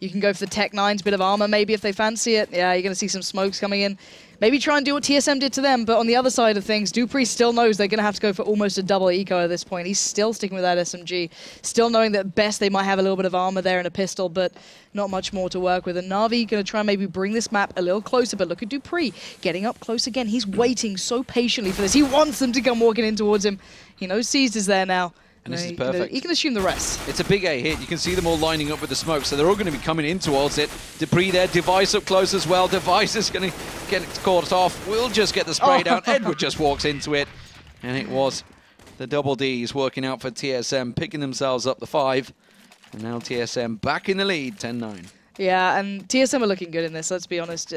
You can go for the Tech 9s, bit of armor maybe if they fancy it. Yeah, you're going to see some smokes coming in. Maybe try and do what TSM did to them, but on the other side of things, dupreeh still knows they're going to have to go for almost a double eco at this point. He's still sticking with that SMG, still knowing that at best they might have a little bit of armor there and a pistol, but not much more to work with. And Na'Vi going to try and maybe bring this map a little closer, but look at dupreeh getting up close again. He's waiting so patiently for this. He wants them to come walking in towards him. He knows Seized is there now. And this is perfect. He can assume the rest. It's a big A hit. You can see them all lining up with the smoke, so they're all going to be coming in towards it. dupreeh there, Device up close as well. Device is going to get it caught off. We'll just get the spray down. Edward just walks into it. And it was the double Ds working out for TSM, picking themselves up the 5. And now TSM back in the lead, 10-9. Yeah, and TSM are looking good in this, let's be honest.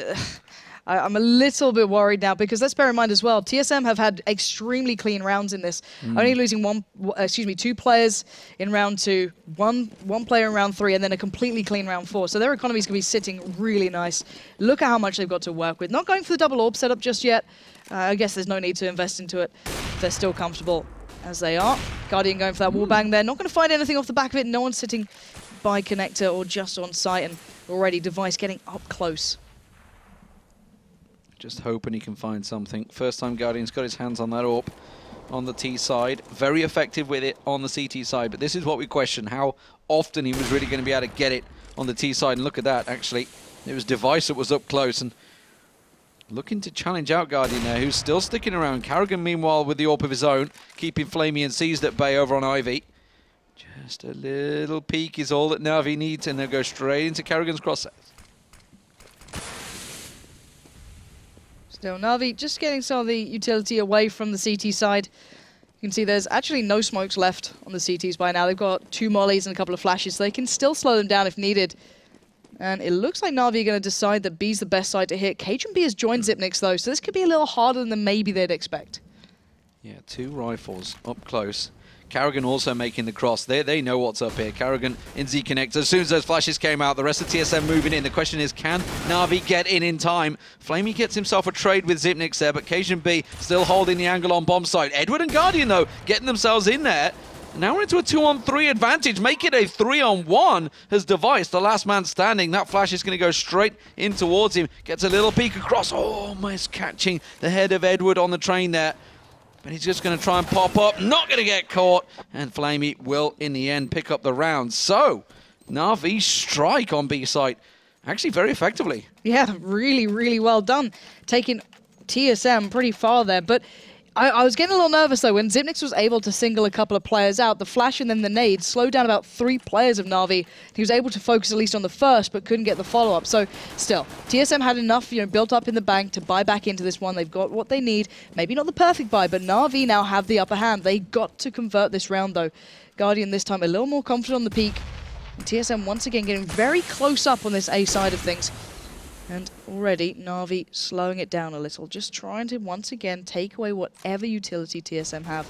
I'm a little bit worried now because let's bear in mind as well, TSM have had extremely clean rounds in this. Only losing 2 players in round 2, one player in round 3, and then a completely clean round 4. So their economy is going to be sitting really nice. Look at how much they've got to work with. Not going for the double orb setup just yet. I guess there's no need to invest into it. They're still comfortable as they are. Guardian going for that wallbang there. Not going to find anything off the back of it. No one's sitting by connector or just on site, and already Device getting up close. Just hoping he can find something. First time Guardian's got his hands on that AWP on the T side. Very effective with it on the CT side. But this is what we question, how often he was really going to be able to get it on the T side. And look at that, actually. It was Device that was up close and looking to challenge out Guardian there, who's still sticking around. Karrigan, meanwhile, with the AWP of his own, keeping Flamey and Seized at bay over on Ivy. Just a little peek is all that Na'Vi needs, and they'll go straight into Karrigan's crosshairs. Still, Na'Vi just getting some of the utility away from the CT side. You can see there's actually no smokes left on the CTs by now. They've got 2 mollies and a couple of flashes, so they can still slow them down if needed. And it looks like Na'Vi are going to decide that B's the best side to hit. KGB has joined Xyp9x though, so this could be a little harder than maybe they'd expect. Yeah, 2 rifles up close. Karrigan also making the cross. They know what's up here. Karrigan in Z Connect. As soon as those flashes came out, the rest of TSM moving in. The question is, can Na'Vi get in time? Flamey gets himself a trade with Xyp9x there, but KGB still holding the angle on bomb site. Edward and Guardian, though, getting themselves in there. Now we're into a 2-on-3 advantage. Make it a 3-on-1 as Device, the last man standing. That flash is going to go straight in towards him. Gets a little peek across. Oh, almost catching the head of Edward on the train there. But he's just going to try and pop up. Not going to get caught. And Flamey will, in the end, pick up the round. So, Na'Vi strike on B site. Actually, very effectively. Yeah, really, really well done. Taking TSM pretty far there. But I was getting a little nervous, though, when Xyp9x was able to single a couple of players out. The flash and then the nade slowed down about 3 players of Na'Vi. He was able to focus at least on the first, but couldn't get the follow-up. So, still, TSM had enough, built up in the bank to buy back into this one. They've got what they need. Maybe not the perfect buy, but Na'Vi now have the upper hand. They got to convert this round, though. Guardian this time a little more confident on the peak. And TSM once again getting very close up on this A side of things. And already, Na'Vi slowing it down a little, just trying to, once again, take away whatever utility TSM have.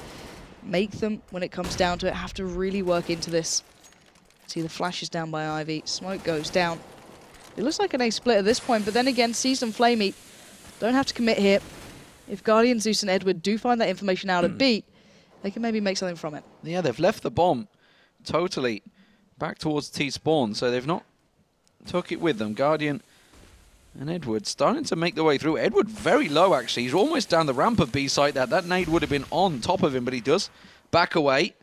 Make them, when it comes down to it, have to really work into this. See, the flash is down by Ivy. Smoke goes down. It looks like an A split at this point, but then again, Seized and Flamey don't have to commit here. If Guardian, Zeus, and Edward do find that information out at B, they can maybe make something from it. Yeah, they've left the bomb totally back towards T-spawn, so they've not took it with them. Guardian and Edward starting to make their way through. Edward very low, actually. He's almost down the ramp of B site. That nade would have been on top of him, but he does back away.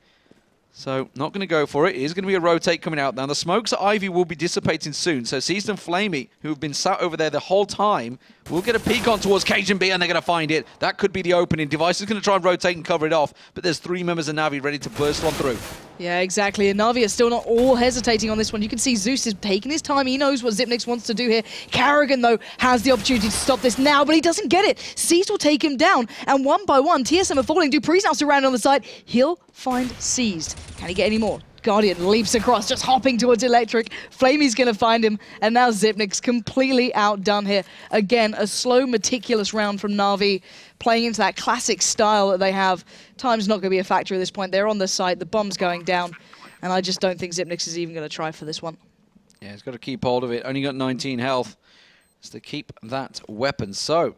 So, not going to go for it. It is going to be a rotate coming out now. The smokes at Ivy will be dissipating soon. So, Seized and Flamey, who have been sat over there the whole time, will get a peek on towards KGB, and they're going to find it. That could be the opening. Device is going to try and rotate and cover it off, but there's 3 members of Na'Vi ready to burst on through. Yeah, exactly. And Na'Vi are still not all hesitating on this one. You can see Zeus is taking his time. He knows what Xyp9x wants to do here. Karrigan, though, has the opportunity to stop this now, but he doesn't get it. Seized will take him down, and one by one, TSM are falling. Dupree's now surrounded on the side. He'll find Seized. Can he get any more? Guardian leaps across, just hopping towards Electric. Flamey's going to find him, and now Xyp9x completely outdone here. Again, a slow, meticulous round from Na'Vi, playing into that classic style that they have. Time's not going to be a factor at this point. They're on the site, the bomb's going down, and I just don't think Xyp9x is even going to try for this one. Yeah, he's got to keep hold of it. Only got 19 health. Just to keep that weapon. So,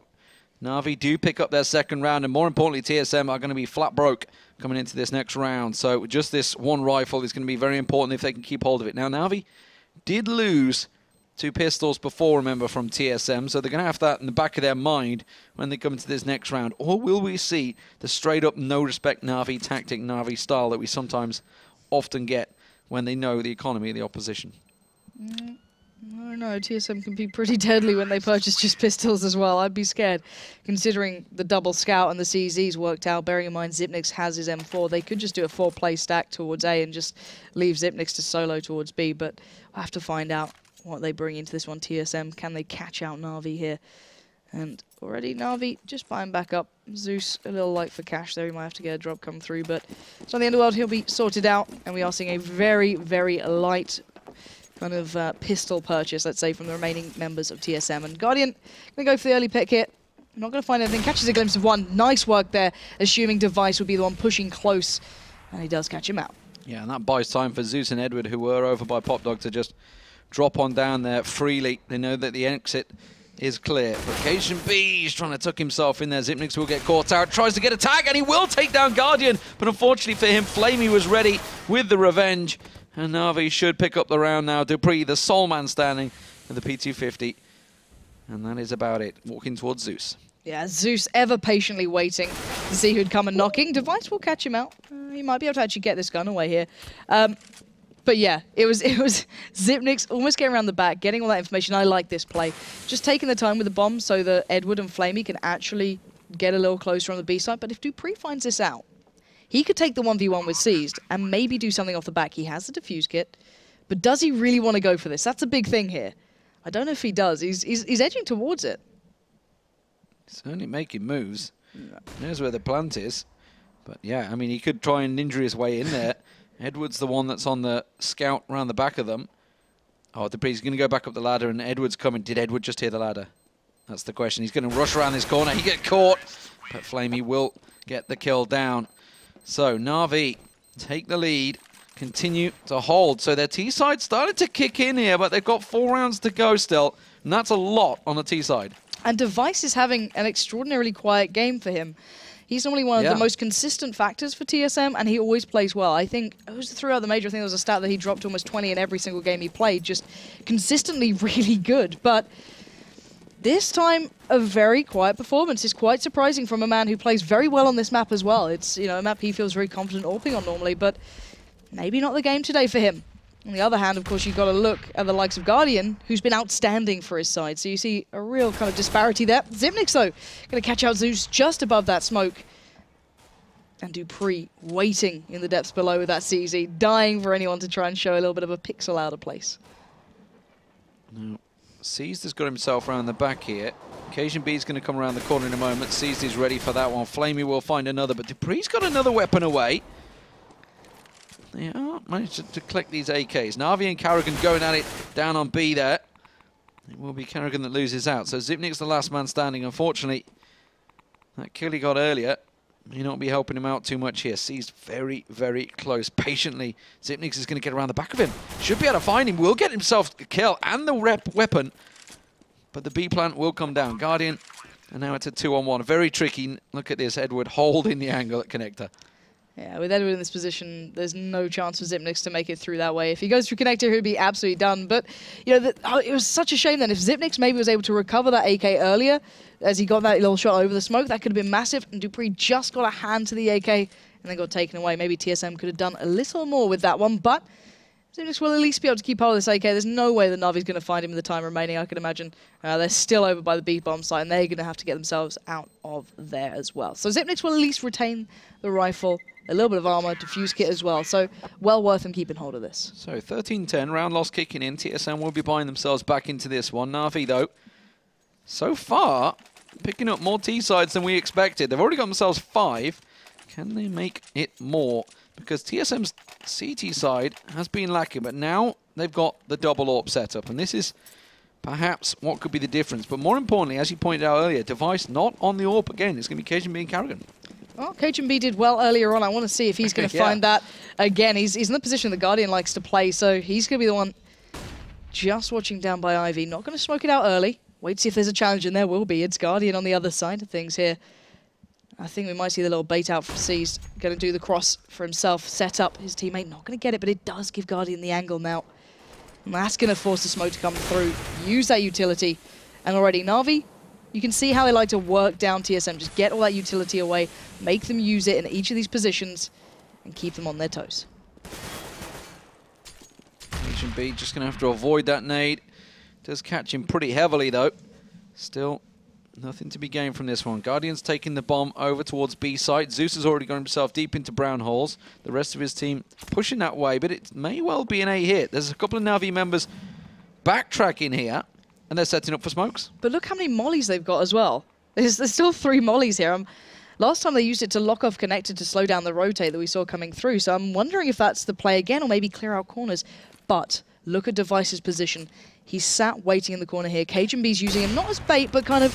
Na'Vi do pick up their second round, and more importantly, TSM are going to be flat broke coming into this next round. So just this one rifle is going to be very important if they can keep hold of it. Now, Na'Vi did lose 2 pistols before, remember, from TSM, so they're going to have that in the back of their mind when they come into this next round. Or will we see the straight-up no-respect Na'Vi tactic, Na'Vi style that we sometimes often get when they know the economy of the opposition? I don't know, TSM can be pretty deadly when they purchase just pistols as well. I'd be scared, considering the double scout and the CZ's worked out. Bearing in mind Xyp9x has his M4, they could just do a 4-play stack towards A and just leave Xyp9x to solo towards B, but I'll have to find out what they bring into this one. TSM, can they catch out Na'Vi here? And already Na'Vi just buying back up. Zeus a little light for cash there, he might have to get a drop come through, but it's not the end of the world, he'll be sorted out, and we are seeing a very, very light kind of pistol purchase, let's say, from the remaining members of TSM. And Guardian going to go for the early pick here. Not going to find anything. Catches a glimpse of one. Nice work there, assuming Device would be the one pushing close. And he does catch him out. Yeah, and that buys time for Zeus and Edward, who were over by Popdog, to just drop on down there freely. They know that the exit is clear. But KGB is trying to tuck himself in there. Xyp9x will get caught out. Tries to get a tag, and he will take down Guardian. But unfortunately for him, Flamey was ready with the revenge. And Na'Vi should pick up the round now. Dupree, the sole man standing with the P250. And that is about it. Walking towards Zeus. Yeah, Zeus ever patiently waiting to see who'd come and knocking. Device will catch him out. He might be able to actually get this gun away here. But yeah, it was Xyp9x almost getting around the back, getting all that information. I like this play. Just taking the time with the bomb so that Edward and Flamey can actually get a little closer on the B side. But if Dupree finds this out, he could take the 1v1 with Seized and maybe do something off the back. He has the defuse kit, but does he really want to go for this? That's a big thing here. I don't know if he does. He's edging towards it. Certainly making moves. There's where the plant is. But yeah, I mean, he could try and ninja his way in there. Edward's the one that's on the scout around the back of them. Oh, he's going to go back up the ladder, and Edward's coming. Did Edward just hear the ladder? That's the question. He's going to rush around this corner. He get caught, but Flamey will get the kill down. So Na'Vi take the lead, continue to hold. So their T side started to kick in here, but they've got 4 rounds to go still, and that's a lot on the T side. And Device is having an extraordinarily quiet game for him. He's normally one of the most consistent factors for TSM, and he always plays well. I think it was throughout the major. I think there was a stat that he dropped almost 20 in every single game he played, just consistently really good. But this time, a very quiet performance is quite surprising from a man who plays very well on this map as well. It's, you know, a map he feels very confident AWPing on normally, but maybe not the game today for him. On the other hand, of course, you've got to look at the likes of Guardian, who's been outstanding for his side. So you see a real kind of disparity there. Xyp9x, though, going to catch out Zeus just above that smoke. And dupreeh waiting in the depths below with that CZ, dying for anyone to try and show a little bit of a pixel out of place. No. Seized has got himself around the back here. Cajun B is going to come around the corner in a moment. Seized is ready for that one. Flamey will find another, but dupreeh's got another weapon away. They are managed to collect these AKs. Na'Vi and Karrigan going at it down on B there. It will be Karrigan that loses out. So Xyp9x the last man standing. Unfortunately, that kill he got earlier may not be helping him out too much here. Seized very, very close. Patiently, Xyp9x is going to get around the back of him. Should be able to find him. Will get himself a kill and the weapon. But the B plant will come down. Guardian, and now it's a 2-on-1. Very tricky. Look at this. Edward holding the angle at connector. Yeah, with Edward in this position, there's no chance for Xyp9x to make it through that way. If he goes through connector, he'd be absolutely done. But, you know, it was such a shame then. If Xyp9x maybe was able to recover that AK earlier, as he got that little shot over the smoke, that could have been massive. And dupreeh just got a hand to the AK and then got taken away. Maybe TSM could have done a little more with that one. But Xyp9x will at least be able to keep hold of this AK. There's no way that Na'Vi's going to find him in the time remaining, I could imagine. They're still over by the B bomb site, and they're going to have to get themselves out of there as well. So Xyp9x will at least retain the rifle, a little bit of armor, defuse kit as well. So well worth them keeping hold of this. So 13-10, round loss kicking in. TSM will be buying themselves back into this one. Na'Vi, though, so far, picking up more T-sides than we expected. They've already got themselves 5. Can they make it more? Because TSM's CT side has been lacking, but now they've got the double AWP setup, and this is perhaps what could be the difference. But more importantly, as you pointed out earlier, Device not on the AWP again. It's going to be Cajun B and Karrigan. Well, Cajun B did well earlier on. I want to see if he's going to find that again. He's in the position the Guardian likes to play, so he's going to be the one just watching down by Ivy. Not going to smoke it out early. Wait to see if there's a challenge, and there will be. It's Guardian on the other side of things here. I think we might see the little bait out from Seized. Going to do the cross for himself, set up his teammate. Not going to get it, but it does give Guardian the angle now. And that's going to force the smoke to come through. Use that utility. And already Na'Vi, you can see how they like to work down TSM. Just get all that utility away, make them use it in each of these positions, and keep them on their toes. Cajun B just going to have to avoid that nade. Does catch him pretty heavily, though. Still, nothing to be gained from this one. Guardian's taking the bomb over towards B site. Zeus has already got himself deep into brown holes. The rest of his team pushing that way, but it may well be an A hit. There's a couple of Na'Vi members backtracking here, and they're setting up for smokes. But look how many mollies they've got as well. There's still 3 mollies here. Last time they used it to lock off connector to slow down the rotate that we saw coming through, so I'm wondering if that's the play again, or maybe clear out corners. But look at Device's position. He's sat waiting in the corner here. Cajun B's using him not as bait, but kind of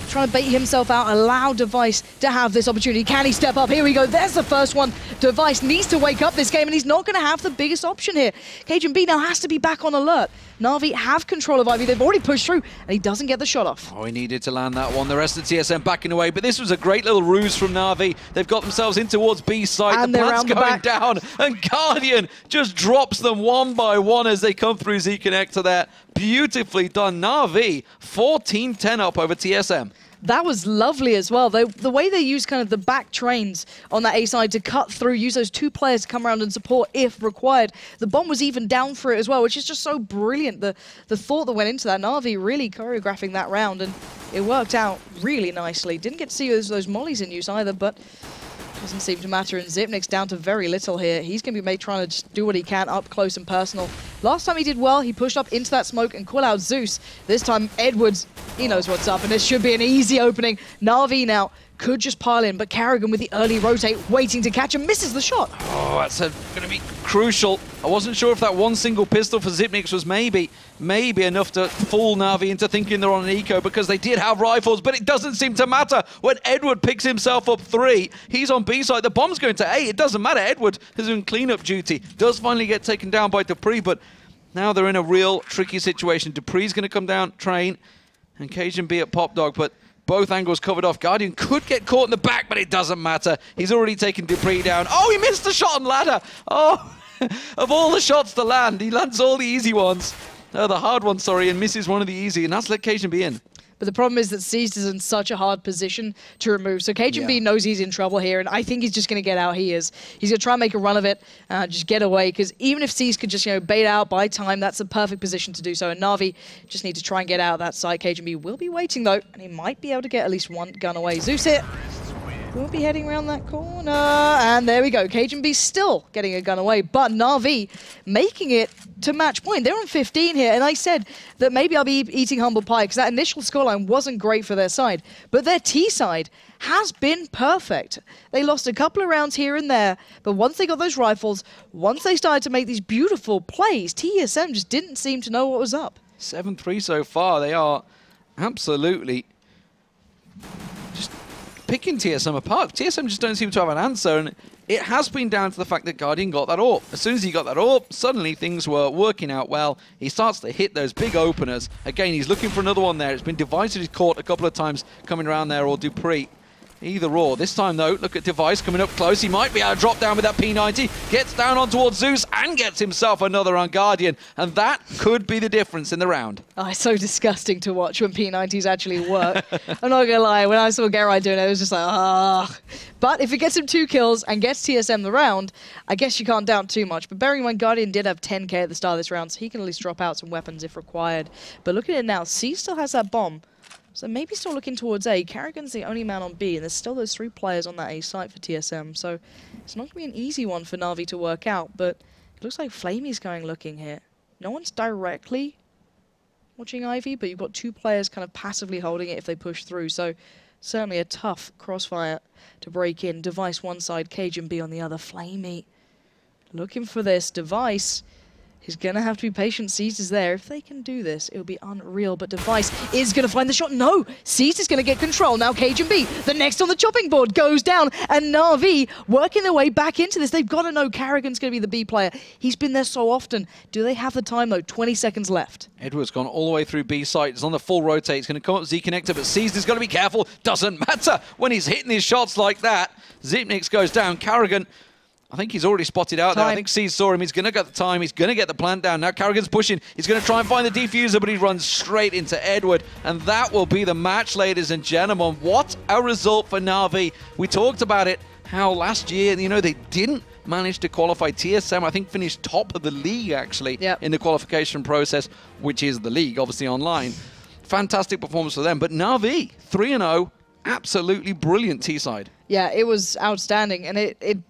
trying to bait himself out, allow Device to have this opportunity. Can he step up? Here we go. There's the first one. Device needs to wake up this game, and he's not going to have the biggest option here. Cajun B now has to be back on alert. Na'Vi have control of Ivy. They've already pushed through, and he doesn't get the shot off. Oh, he needed to land that one. The rest of TSM backing away, but this was a great little ruse from Na'Vi. They've got themselves in towards B site. And the plant's going down, and Guardian just drops them one by one as they come through Z connector there. Beautifully done. Na'Vi 14-10 up over TSM. That was lovely as well. The way they use kind of the back trains on that A side to cut through, use those 2 players to come around and support if required. The bomb was even down for it as well, which is just so brilliant. The thought that went into that. Na'Vi really choreographing that round, and it worked out really nicely. Didn't get to see those mollies in use either, but doesn't seem to matter. And Xyp9x down to very little here. He's going to be trying to just do what he can up close and personal. Last time he did well, he pushed up into that smoke and call out Zeus. This time, Edwards, he knows what's up, and this should be an easy opening. Na'Vi now could just pile in, but Karrigan with the early rotate, waiting to catch him, misses the shot. Oh, that's going to be crucial. I wasn't sure if that one single pistol for Xyp9x was maybe enough to fool Na'Vi into thinking they're on an eco, because they did have rifles, but it doesn't seem to matter when Edward picks himself up 3. He's on B side. The bomb's going to A. It doesn't matter. Edward is doing cleanup duty. Does finally get taken down by Dupree, but now they're in a real tricky situation. Dupree's going to come down, train, and Cajun B at Pop Dog, but both angles covered off. Guardian could get caught in the back, but it doesn't matter. He's already taken Dupree down. Oh, he missed the shot on ladder. Oh, of all the shots to land, he lands all the easy ones. The hard ones, sorry, and misses one of the easy, and that's let Cajun B in. But the problem is that Seized is in such a hard position to remove. So Cajun B knows he's in trouble here, and I think he's just going to get out. He is. He's going to try and make a run of it, just get away, because even if Seized could just, bait out, buy time, that's a perfect position to do so. And Na'Vi just need to try and get out of that side. Cajun B will be waiting, though, and he might be able to get at least one gun away. Zeus here will be heading around that corner, and there we go. Cajun B still getting a gun away, but Na'Vi making it to match point. They're on 15 here, and I said that maybe I'll be eating humble pie because that initial scoreline wasn't great for their side, but their T side has been perfect. They lost a couple of rounds here and there, but once they got those rifles, once they started to make these beautiful plays, TSM just didn't seem to know what was up. 7-3 so far. They are absolutely just picking TSM apart. TSM just don't seem to have an answer, and it has been down to the fact that Guardian got that AWP. As soon as he got that AWP, suddenly things were working out well. He starts to hit those big openers. Again, he's looking for another one there. It's been Device that he's caught a couple of times coming around there, or Dupree. Either or. This time, though, look at Device coming up close. He might be able to drop down with that P90. Gets down on towards Zeus and gets himself another on Guardian. And that could be the difference in the round. Oh, it's so disgusting to watch when P90s actually work. I'm not going to lie. When I saw Gerai doing it, it was just like, ah. But if it gets him 2 kills and gets TSM the round, I guess you can't doubt too much. But bearing in mind, Guardian did have 10k at the start of this round, so he can at least drop out some weapons if required. But look at it now. C still has that bomb. So maybe still looking towards A. Karrigan's the only man on B, and there's still those 3 players on that A site for TSM. So it's not going to be an easy one for Na'Vi to work out, but it looks like Flamey's going looking here. No one's directly watching Ivy, but you've got 2 players kind of passively holding it if they push through. So certainly a tough crossfire to break in. Device one side, Cajun B on the other. Flamey looking for this. Device is going to have to be patient. Seized is there. If they can do this, it'll be unreal. But Device is going to find the shot. No! Seized is going to get control. Now Cajun B, the next on the chopping board, goes down. And Na'Vi working their way back into this. They've got to know Karrigan's going to be the B player. He's been there so often. Do they have the time, though? 20 seconds left. Edward's gone all the way through B site. He's on the full rotate. He's going to come up Z connector, but Seized is going to be careful. Doesn't matter when he's hitting his shots like that. Xyp9x goes down. Karrigan, I think he's already spotted out there. I think Seized saw him. He's going to get the time. He's going to get the plant down. Now Karrigan's pushing. He's going to try and find the defuser, but he runs straight into Edward. And that will be the match, ladies and gentlemen. What a result for Na'Vi. We talked about it, how last year, they didn't manage to qualify. TSM, I think, finished top of the league, actually, in the qualification process, which is the league, obviously, online. Fantastic performance for them. But Na'Vi, 3-0, absolutely brilliant T-side. Yeah, it was outstanding. And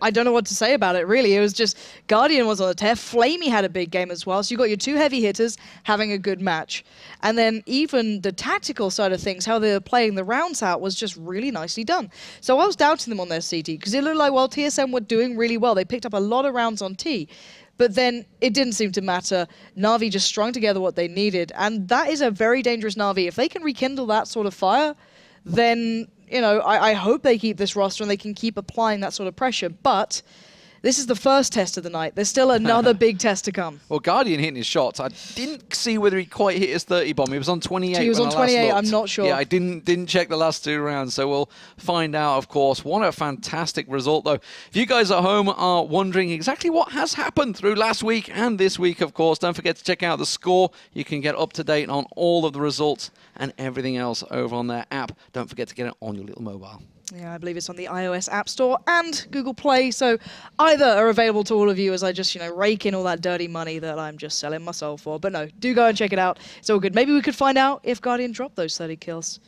I don't know what to say about it, really. It was just, Guardian was on the tear. Flamey had a big game as well. So you got your 2 heavy hitters having a good match. And then even the tactical side of things, how they were playing the rounds out, was just really nicely done. So I was doubting them on their CT, because it looked like, well, TSM were doing really well. They picked up a lot of rounds on T. But then it didn't seem to matter. Na'Vi just strung together what they needed. And that is a very dangerous Na'Vi. If they can rekindle that sort of fire, then I hope they keep this roster and they can keep applying that sort of pressure. But this is the first test of the night. There's still another big test to come. Well, Guardian hitting his shots. I didn't see whether he quite hit his 30 bomb. He was on 28. He was on 28. I'm not sure. Yeah, I didn't check the last 2 rounds, so we'll find out, of course. What a fantastic result, though. If you guys at home are wondering exactly what has happened through last week and this week, of course, don't forget to check out the score. You can get up to date on all of the results and everything else over on their app. Don't forget to get it on your little mobile. Yeah, I believe it's on the iOS App Store and Google Play, so either are available to all of you as I just, rake in all that dirty money that I'm just selling my soul for. But no, do go and check it out. It's all good. Maybe we could find out if Guardian dropped those 30 kills.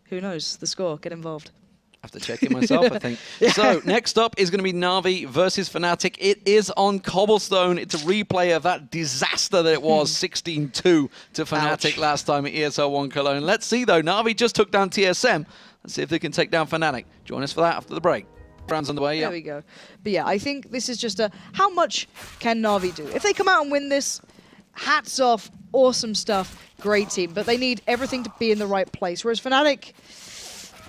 Who knows? The score. Get involved. I have to check it myself, I think. Yeah. So, next up is going to be Na'Vi versus Fnatic. It is on Cobblestone. It's a replay of that disaster that it was, 16-2 to Fnatic last time at ESL 1 Cologne. Let's see, though. Na'Vi just took down TSM. Let's see if they can take down Fnatic. Join us for that after the break. Rounds on the way, yeah. There we go. But yeah, I think this is just a, how much can Na'Vi do? If they come out and win this, hats off, awesome stuff, great team. But they need everything to be in the right place. Whereas Fnatic,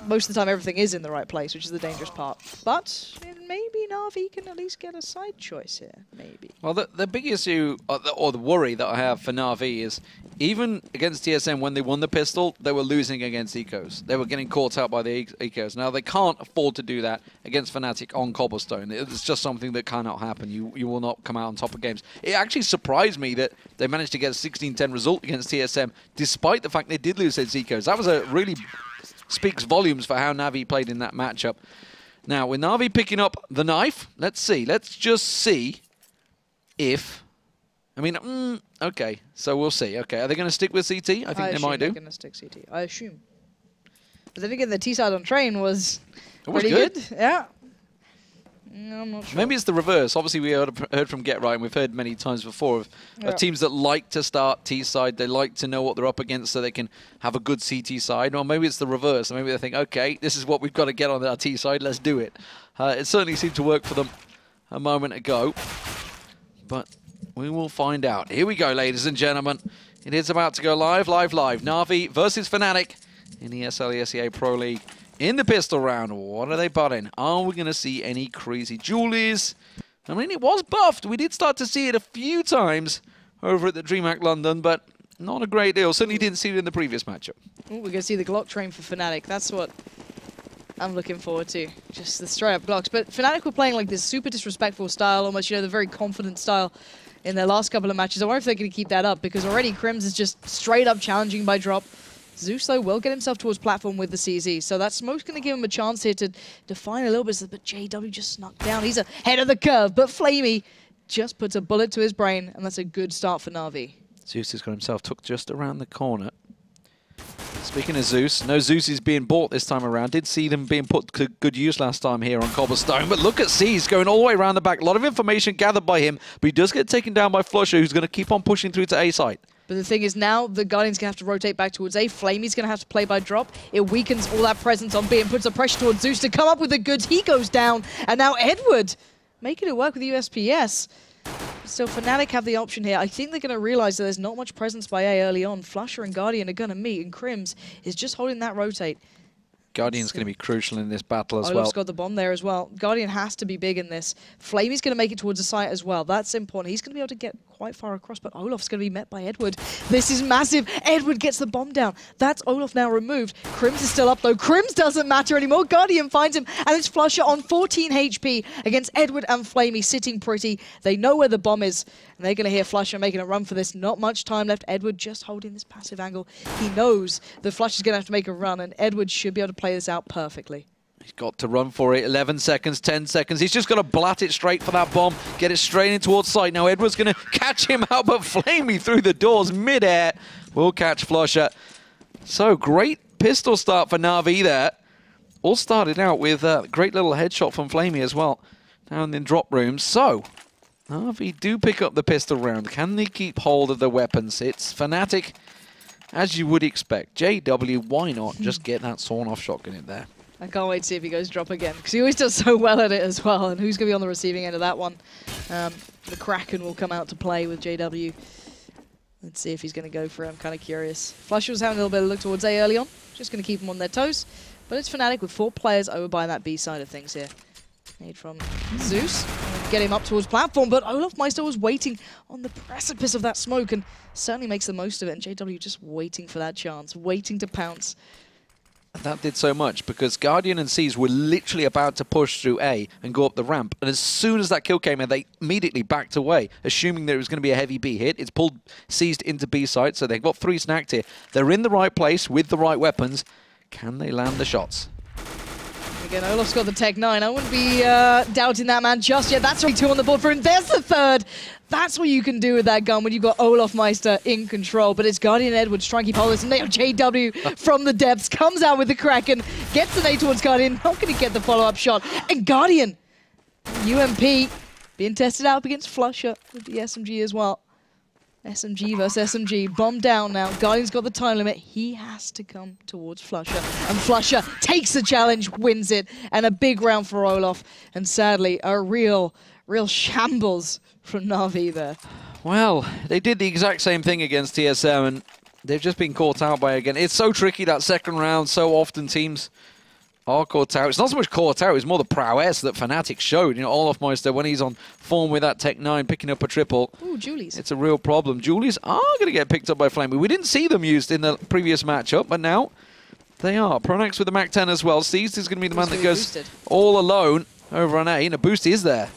most of the time everything is in the right place, which is the dangerous part. But maybe Na'Vi can at least get a side choice here, maybe. Well, the big issue, or the worry that I have for Na'Vi is, even against TSM, when they won the pistol, they were losing against Ecos. They were getting caught out by the Ecos. Now, they can't afford to do that against Fnatic on Cobblestone. It's just something that cannot happen. You will not come out on top of games. It actually surprised me that they managed to get a 16-10 result against TSM, despite the fact they did lose against Ecos. That was a really speaks volumes for how Na'Vi played in that matchup. Now, with Na'Vi picking up the knife, let's see. Let's just see if... I mean, okay, so we'll see. Okay, are they going to stick with CT? I think they might do. They're going to stick CT, I assume. But then again, the T-side on train was pretty good. Yeah. No, I'm not sure. Maybe it's the reverse. Obviously, we heard from Get Right, and we've heard many times before of teams that like to start T-side. They like to know what they're up against so they can have a good CT side. Or maybe it's the reverse. Maybe they think, okay, this is what we've got to get on our T-side. Let's do it. It certainly seemed to work for them a moment ago. But we will find out. Here we go, ladies and gentlemen. It is about to go live. Na'Vi versus Fnatic in the ESL ESEA Pro League. In the pistol round, what are they butting? Are we going to see any crazy jewelies? I mean, it was buffed. We did start to see it a few times over at the DreamHack London, but not a great deal. Certainly didn't see it in the previous matchup. Ooh, we're going to see the Glock train for Fnatic. That's what I'm looking forward to. Just the straight-up Glocks. But Fnatic were playing like this super disrespectful style, almost, you know, the very confident style in their last couple of matches. I wonder if they're going to keep that up, because already Crims is just straight-up challenging by drop. Zeus, though, will get himself towards platform with the CZ, so that smoke's going to give him a chance here to define a little bit, but JW just snuck down. He's ahead of the curve, but Flamey just puts a bullet to his brain, and that's a good start for Na'Vi. Zeus has got himself tucked just around the corner. Speaking of Zeus, no Zeus is being bought this time around. Did see them being put to good use last time here on Cobblestone, but look at C's going all the way around the back. A lot of information gathered by him, but he does get taken down by Flusher, who's going to keep on pushing through to A site. But the thing is, now the Guardian's going to have to rotate back towards A. Flamey's going to have to play by drop. It weakens all that presence on B and puts the pressure towards Zeus to come up with the goods. He goes down, and now Edward making it work with USPS. So Fnatic have the option here. I think they're going to realize that there's not much presence by A early on. Flusher and Guardian are going to meet, and Crims is just holding that rotate. Guardian's going to be crucial in this battle as well. Olaf's got the bomb there as well. Guardian has to be big in this. Flamey's going to make it towards the site as well. That's important. He's going to be able to get quite far across, but Olaf's going to be met by Edward. This is massive. Edward gets the bomb down. That's Olaf now removed. Crims is still up, though. Crims doesn't matter anymore. Guardian finds him, and it's Flusher on 14 HP against Edward and Flamey, sitting pretty. They know where the bomb is, and they're going to hear Flusher making a run for this. Not much time left. Edward just holding this passive angle. He knows that Flusher's going to have to make a run, and Edward should be able to play this out perfectly. He's got to run for it. 11 seconds, 10 seconds. He's just got to blat it straight for that bomb, get it straight in towards sight. Now Edward's going to catch him out, but Flamey through the doors mid-air will catch Flusher. So great pistol start for Na'Vi there. All started out with a great little headshot from Flamey as well down in drop rooms. So Na'Vi do pick up the pistol round. Can they keep hold of the weapons? It's Fnatic, as you would expect. JW, why not just get that sawn-off shotgun in there? I can't wait to see if he goes drop again, because he always does so well at it as well. And who's going to be on the receiving end of that one? The Kraken will come out to play with JW. Let's see if he's going to go for it. I'm kind of curious. Flusher was having a little bit of a look towards A early on. Just going to keep them on their toes. But it's Fnatic with 4 players over by that B side of things here. Made from Zeus. Get him up towards platform, but Olaf Meister was waiting on the precipice of that smoke and certainly makes the most of it. And JW just waiting for that chance, waiting to pounce. That did so much because Guardian and C's were literally about to push through A and go up the ramp. And as soon as that kill came in, they immediately backed away, assuming that it was going to be a heavy B hit. It's pulled C's into B site, so they've got 3 snacked here. They're in the right place with the right weapons. Can they land the shots? Again, Olaf's got the Tech 9. I wouldn't be doubting that man just yet. That's already 2 on the board for him. There's the 3rd. That's what you can do with that gun when you've got Olaf Meister in control. But it's Guardian and Edwards trying to keep hold of this. And now JW from the depths comes out with the Kraken, gets the nade towards Guardian, not going to get the follow-up shot. And Guardian, UMP, being tested out against Flusher with the SMG as well. SMG versus SMG. Bomb down now. Guardian's got the time limit. He has to come towards Flusher. And Flusher takes the challenge, wins it. And a big round for Olaf. And sadly, a real shambles from Na'Vi there. Well, they did the exact same thing against TSM, and they've just been caught out by it again. It's so tricky, that second round. So often teams are caught out. It's not so much caught out, it's more the prowess that Fnatic showed. You know, Olafmeister, when he's on form with that Tech 9, picking up a triple. Ooh, Julies. It's a real problem. Julies are going to get picked up by Flamey. We didn't see them used in the previous matchup, but now they are. Pronax with the Mac 10 as well. Seized is going to be the man that goes all alone over on A, and a boost is there.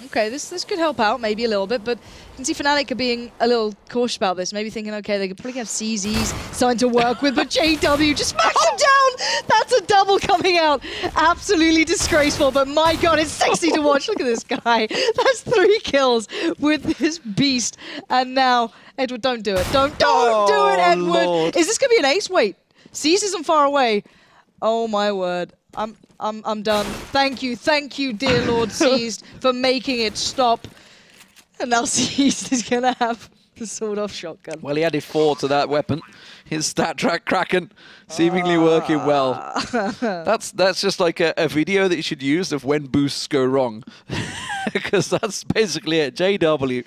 Okay, this could help out maybe a little bit, but you can see Fnatic are being a little cautious about this, maybe thinking, okay, they could probably have CZs starting to work with, but JW just smacks him down! That's a double coming out! Absolutely disgraceful, but my god, it's sexy to watch. Look at this guy. That's 3 kills with this beast. And now, Edward, don't do it. Don't do it, Edward! Lord. Is this going to be an ace? Wait, C's isn't far away. Oh my word. I'm done. Thank you, dear Lord Seized, for making it stop. And now Seized is going to have the sawed-off shotgun. Well, he added 4 to that weapon. His stat track Kraken seemingly working well. That's just like a video that you should use of when boosts go wrong. Because that's basically it. JW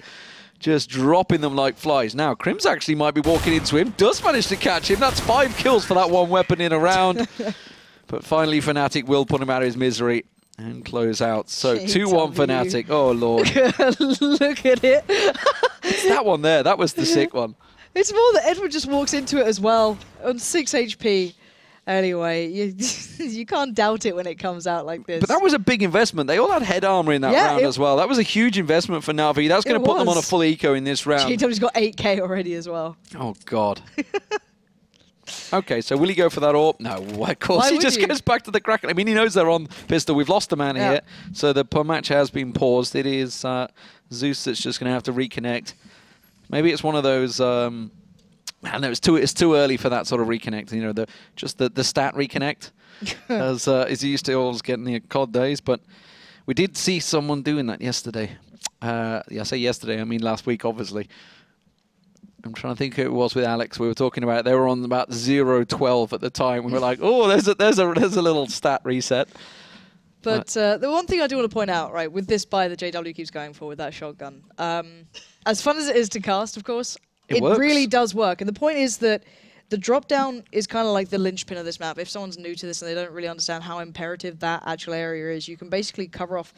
just dropping them like flies. Now, Crims actually might be walking into him. Does manage to catch him. That's 5 kills for that one weapon in a round. But finally, Fnatic will put him out of his misery and close out. So 2-1 Fnatic. Oh, Lord. Look at it. It's that one there. That was the sick one. It's more that Edward just walks into it as well on 6 HP. Anyway, you can't doubt it when it comes out like this. But that was a big investment. They all had head armor in that round as well. That was a huge investment for Na'Vi. That's going to put them on a full eco in this round. JW's got 8k already as well. Oh, God. Okay, so will he go for that AWP? No, of course. He just goes back to the Kraken. I mean, he knows they're on pistol. We've lost a man here, so the match has been paused. It is Zeus that's just going to have to reconnect. Maybe it's one of those... I don't know, it's too early for that sort of reconnect. You know, the stat reconnect, as he used to always get in the COD days. But we did see someone doing that yesterday. Yeah, I say yesterday, I mean last week, obviously. I'm trying to think who it was with Alex. We were talking about they were on about 0-12 at the time. We were like, oh, there's a little stat reset. But the one thing I do want to point out, right, with this buy that JW keeps going for with that shotgun, as fun as it is to cast, of course, it really does work. And the point is that the drop down is kind of like the linchpin of this map. If someone's new to this and they don't really understand how imperative that actual area is, you can basically cover off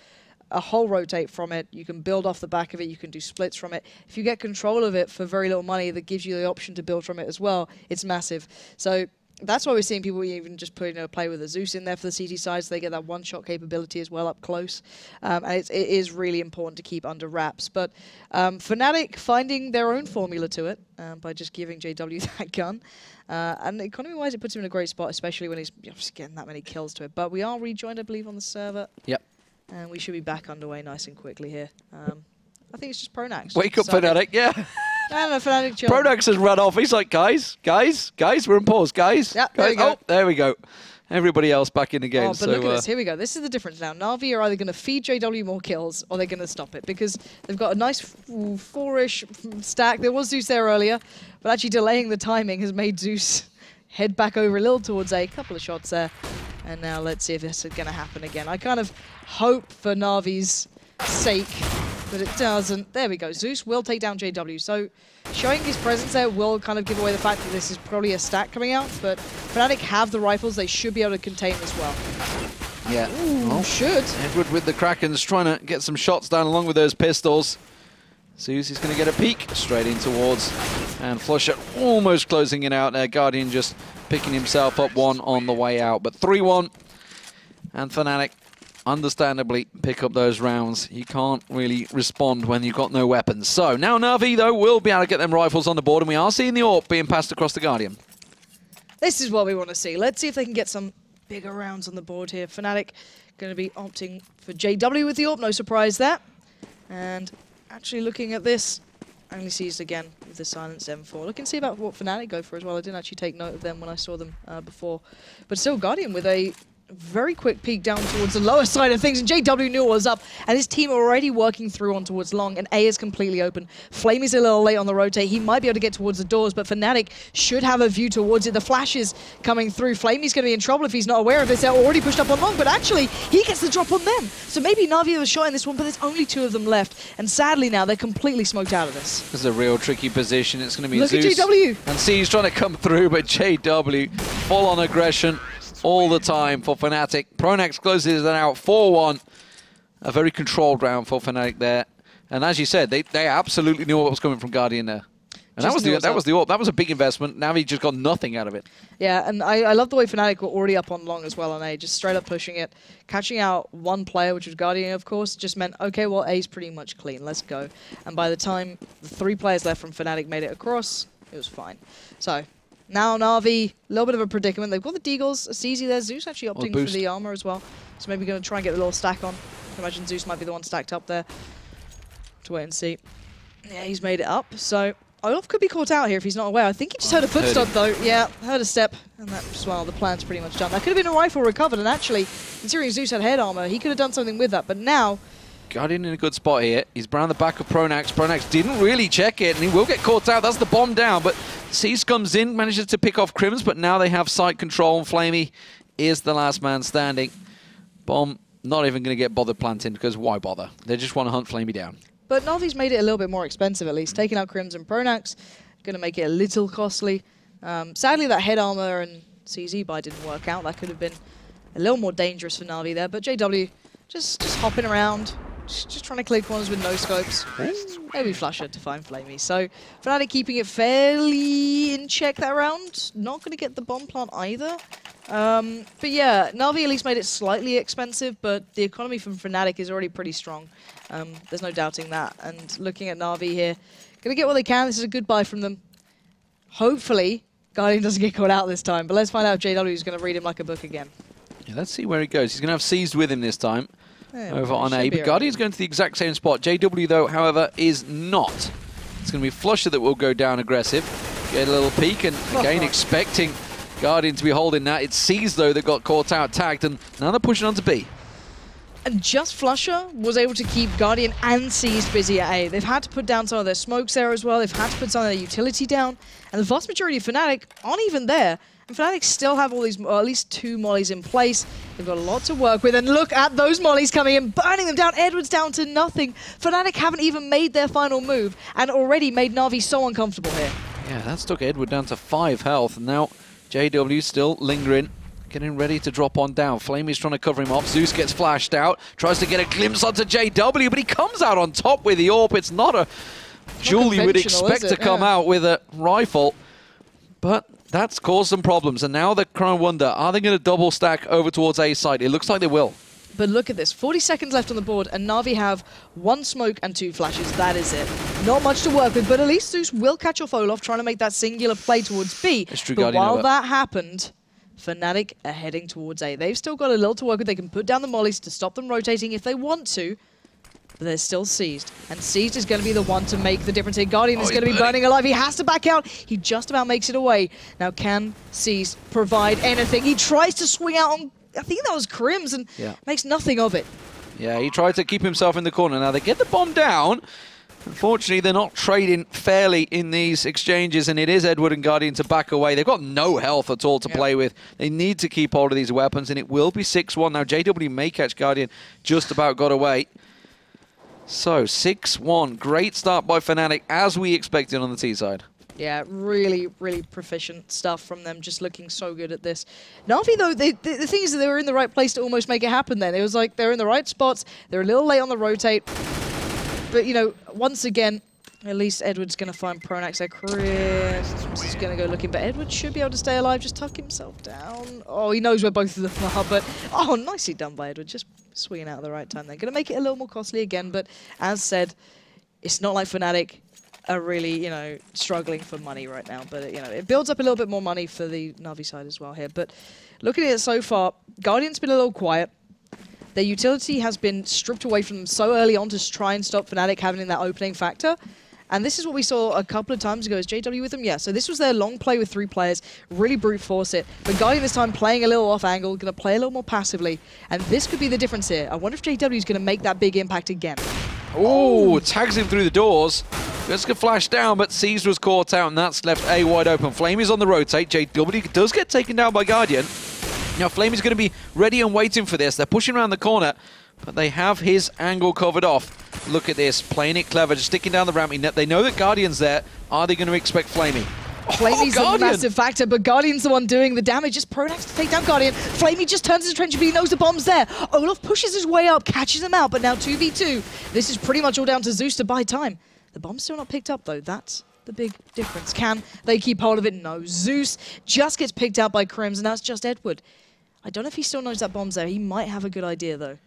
a whole rotate from it. You can build off the back of it. You can do splits from it. If you get control of it for very little money, that gives you the option to build from it as well. It's massive. So that's why we're seeing people even just put play with a Zeus in there for the CT side, so they get that one-shot capability as well up close. And it is really important to keep under wraps. But Fnatic finding their own formula to it by just giving JW that gun. And economy-wise, it puts him in a great spot, especially when he's getting that many kills to it. But we are rejoined, I believe, on the server. Yep. And we should be back underway nice and quickly here. I think it's just Pronax. Wake up, Fnatic, yeah. No, Fnatic chill. Pronax has run off. He's like, guys, we're in pause, guys. Yeah, there we go. Oh, there we go. Everybody else back in the game. Oh, but look at this. Here we go. This is the difference now. Na'Vi are either going to feed JW more kills or they're going to stop it because they've got a nice 4-ish stack. There was Zeus there earlier, but actually delaying the timing has made Zeus head back over a little towards A. Couple of shots there. And now let's see if this is going to happen again. I kind of hope for Na'Vi's sake that it doesn't. There we go. Zeus will take down JW. So showing his presence there will kind of give away the fact that this is probably a stack coming out. But Fnatic have the rifles. They should be able to contain this well. Yeah. Ooh, well, should. Edward with the Krakens trying to get some shots down along with those pistols. Zeus is going to get a peek straight in towards. And Flusher almost closing it out there. Guardian just picking himself up one on the way out. But 3-1. And Fnatic, understandably, pick up those rounds. You can't really respond when you've got no weapons. So now Na'Vi, though, will be able to get them rifles on the board. And we are seeing the AWP being passed across the Guardian. This is what we want to see. Let's see if they can get some bigger rounds on the board here. Fnatic going to be opting for JW with the AWP. No surprise there. And actually looking at this, only Seized again with the silent 7-4. Looking to see about what Fnatic go for as well. I didn't actually take note of them when I saw them before. But still Guardian with a very quick peek down towards the lower side of things, and JW knew what was up, and his team already working through on towards long, and A is completely open. Flamey's a little late on the rotate. He might be able to get towards the doors, but Fnatic should have a view towards it. The flash is coming through. Flamey's going to be in trouble if he's not aware of this. They're already pushed up on long, but actually, he gets the drop on them. So maybe Na'Vi was shot in this one, but there's only 2 of them left, and sadly now, they're completely smoked out of this. This is a real tricky position. It's going to be Look Zeus at JW. and C's trying to come through, but JW full on aggression all the time for Fnatic. Pronax closes it out 4-1. A very controlled round for Fnatic there. And as you said, they absolutely knew what was coming from Guardian there. And that was the AWP. That was a big investment. Now he just got nothing out of it. Yeah, and I love the way Fnatic were already up on long as well on A, just straight up pushing it. Catching out one player, which was Guardian, of course, just meant, okay, well, A's pretty much clean. Let's go. And by the time the 3 players left from Fnatic made it across, it was fine. So now Na'Vi, a little bit of a predicament. They've got the Deagles. It's easy there. Zeus actually opting for the armor as well. So maybe going to try and get a little stack on. I can imagine Zeus might be the one stacked up there. To wait and see. Yeah, he's made it up. So Olaf could be caught out here if he's not aware. I think he just heard a footstep though. Yeah, heard a step. And that's, well, the plan's pretty much done. That could have been a rifle recovered. And actually, considering Zeus had head armor, he could have done something with that. But now, Guardian in a good spot here. He's around the back of Pronax. Pronax didn't really check it, and he will get caught out. That's the bomb down, but Cease comes in, manages to pick off Crims, but now they have site control, and Flamey is the last man standing. Bomb not even going to get bothered planting, because why bother? They just want to hunt Flamey down. But Na'Vi's made it a little bit more expensive, at least. Taking out Crims and Pronax, going to make it a little costly. Sadly, that head armor and CZ buy didn't work out. That could have been a little more dangerous for Na'Vi there, but JW just hopping around. Just trying to clear corners with no scopes. Maybe flusher to find Flamey. So Fnatic keeping it fairly in check that round. Not going to get the bomb plant either. But yeah, Na'Vi at least made it slightly expensive, but the economy from Fnatic is already pretty strong. There's no doubting that. And looking at Na'Vi here, going to get what they can. This is a good buy from them. Hopefully, Guardian doesn't get caught out this time. But let's find out if JW is going to read him like a book again. Yeah, let's see where he goes. He's going to have Seized with him this time. Over on A, but Guardian's going to the exact same spot. JW, though, however, is not. It's going to be Flusher that will go down aggressive. Get a little peek, and again, expecting Guardian to be holding that. It's Seized, though, that got caught out, tagged, and now they're pushing on to B. And just Flusher was able to keep Guardian and Seized busy at A. They've had to put down some of their smokes there as well. They've had to put some of their utility down. And the vast majority of Fnatic aren't even there. And Fnatic still have all these, or at least 2 mollies in place. They've got a lot to work with. And look at those mollies coming in, burning them down. Edward's down to nothing. Fnatic haven't even made their final move and already made Na'Vi so uncomfortable here. Yeah, that's took Edward down to 5 health. And now JW still lingering, getting ready to drop on down. Flamey's trying to cover him off. Zeus gets flashed out, tries to get a glimpse onto JW, but he comes out on top with the AWP. It's not a jewel you would expect to come out with a rifle. But that's caused some problems, and now they're trying to wonder, are they going to double stack over towards A side? It looks like they will. But look at this, 40 seconds left on the board, and Na'Vi have 1 smoke and 2 flashes. That is it. Not much to work with, but at least Zeus will catch off Olaf, trying to make that singular play towards B. But while that happened, Fnatic are heading towards A. They've still got a little to work with. They can put down the mollies to stop them rotating if they want to. But they're still Seized. And Seized is going to be the one to make the difference here. Guardian is going to be burning alive. He has to back out. He just about makes it away. Now, can Seized provide anything? He tries to swing out on, I think that was Crims, and makes nothing of it. Yeah, he tried to keep himself in the corner. Now, they get the bomb down. Unfortunately, they're not trading fairly in these exchanges, and it is Edward and Guardian to back away. They've got no health at all to play with. They need to keep hold of these weapons, and it will be 6-1. Now, JW may catch Guardian. Just about got away. So, 6-1. Great start by Fnatic, as we expected on the T side. Yeah, really, really proficient stuff from them, just looking so good at this. Na'Vi, though, the thing is that they were in the right place to almost make it happen then. It was like they're in the right spots. They're a little late on the rotate. But, you know, once again, at least Edward's going to find Pronax there. Crims is going to go looking, but Edward should be able to stay alive. Just tuck himself down. Oh, he knows where both of them are, but oh, nicely done by Edward. Just swinging out at the right time there. Going to make it a little more costly again, but as said, it's not like Fnatic are really, you know, struggling for money right now. But, you know, it builds up a little bit more money for the Na'Vi side as well here. But looking at it so far, Guardian's been a little quiet. Their utility has been stripped away from them so early on to try and stop Fnatic having that opening factor. And this is what we saw a couple of times ago. Is JW with them? Yeah. So this was their long play with 3 players, really brute force it. But Guardian this time playing a little off angle, going to play a little more passively. And this could be the difference here. I wonder if JW is going to make that big impact again. Oh, tags him through the doors. Just gonna flash down, but Caesar was caught out, and that's left A wide open. Flamey's on the rotate. JW does get taken down by Guardian. Now Flamey's going to be ready and waiting for this. They're pushing around the corner, but they have his angle covered off. Look at this, playing it clever, just sticking down the ramp. They know that Guardian's there. Are they going to expect Flamey? Flamey's a massive factor, but Guardian's the one doing the damage. Just Pronax to take down Guardian. Flamey just turns his trench, but he knows the bomb's there. Olaf pushes his way up, catches him out, but now 2v2. This is pretty much all down to Zeus to buy time. The bomb's still not picked up, though. That's the big difference. Can they keep hold of it? No. Zeus just gets picked out by Crims, and that's just Edward. I don't know if he still knows that bomb's there. He might have a good idea, though.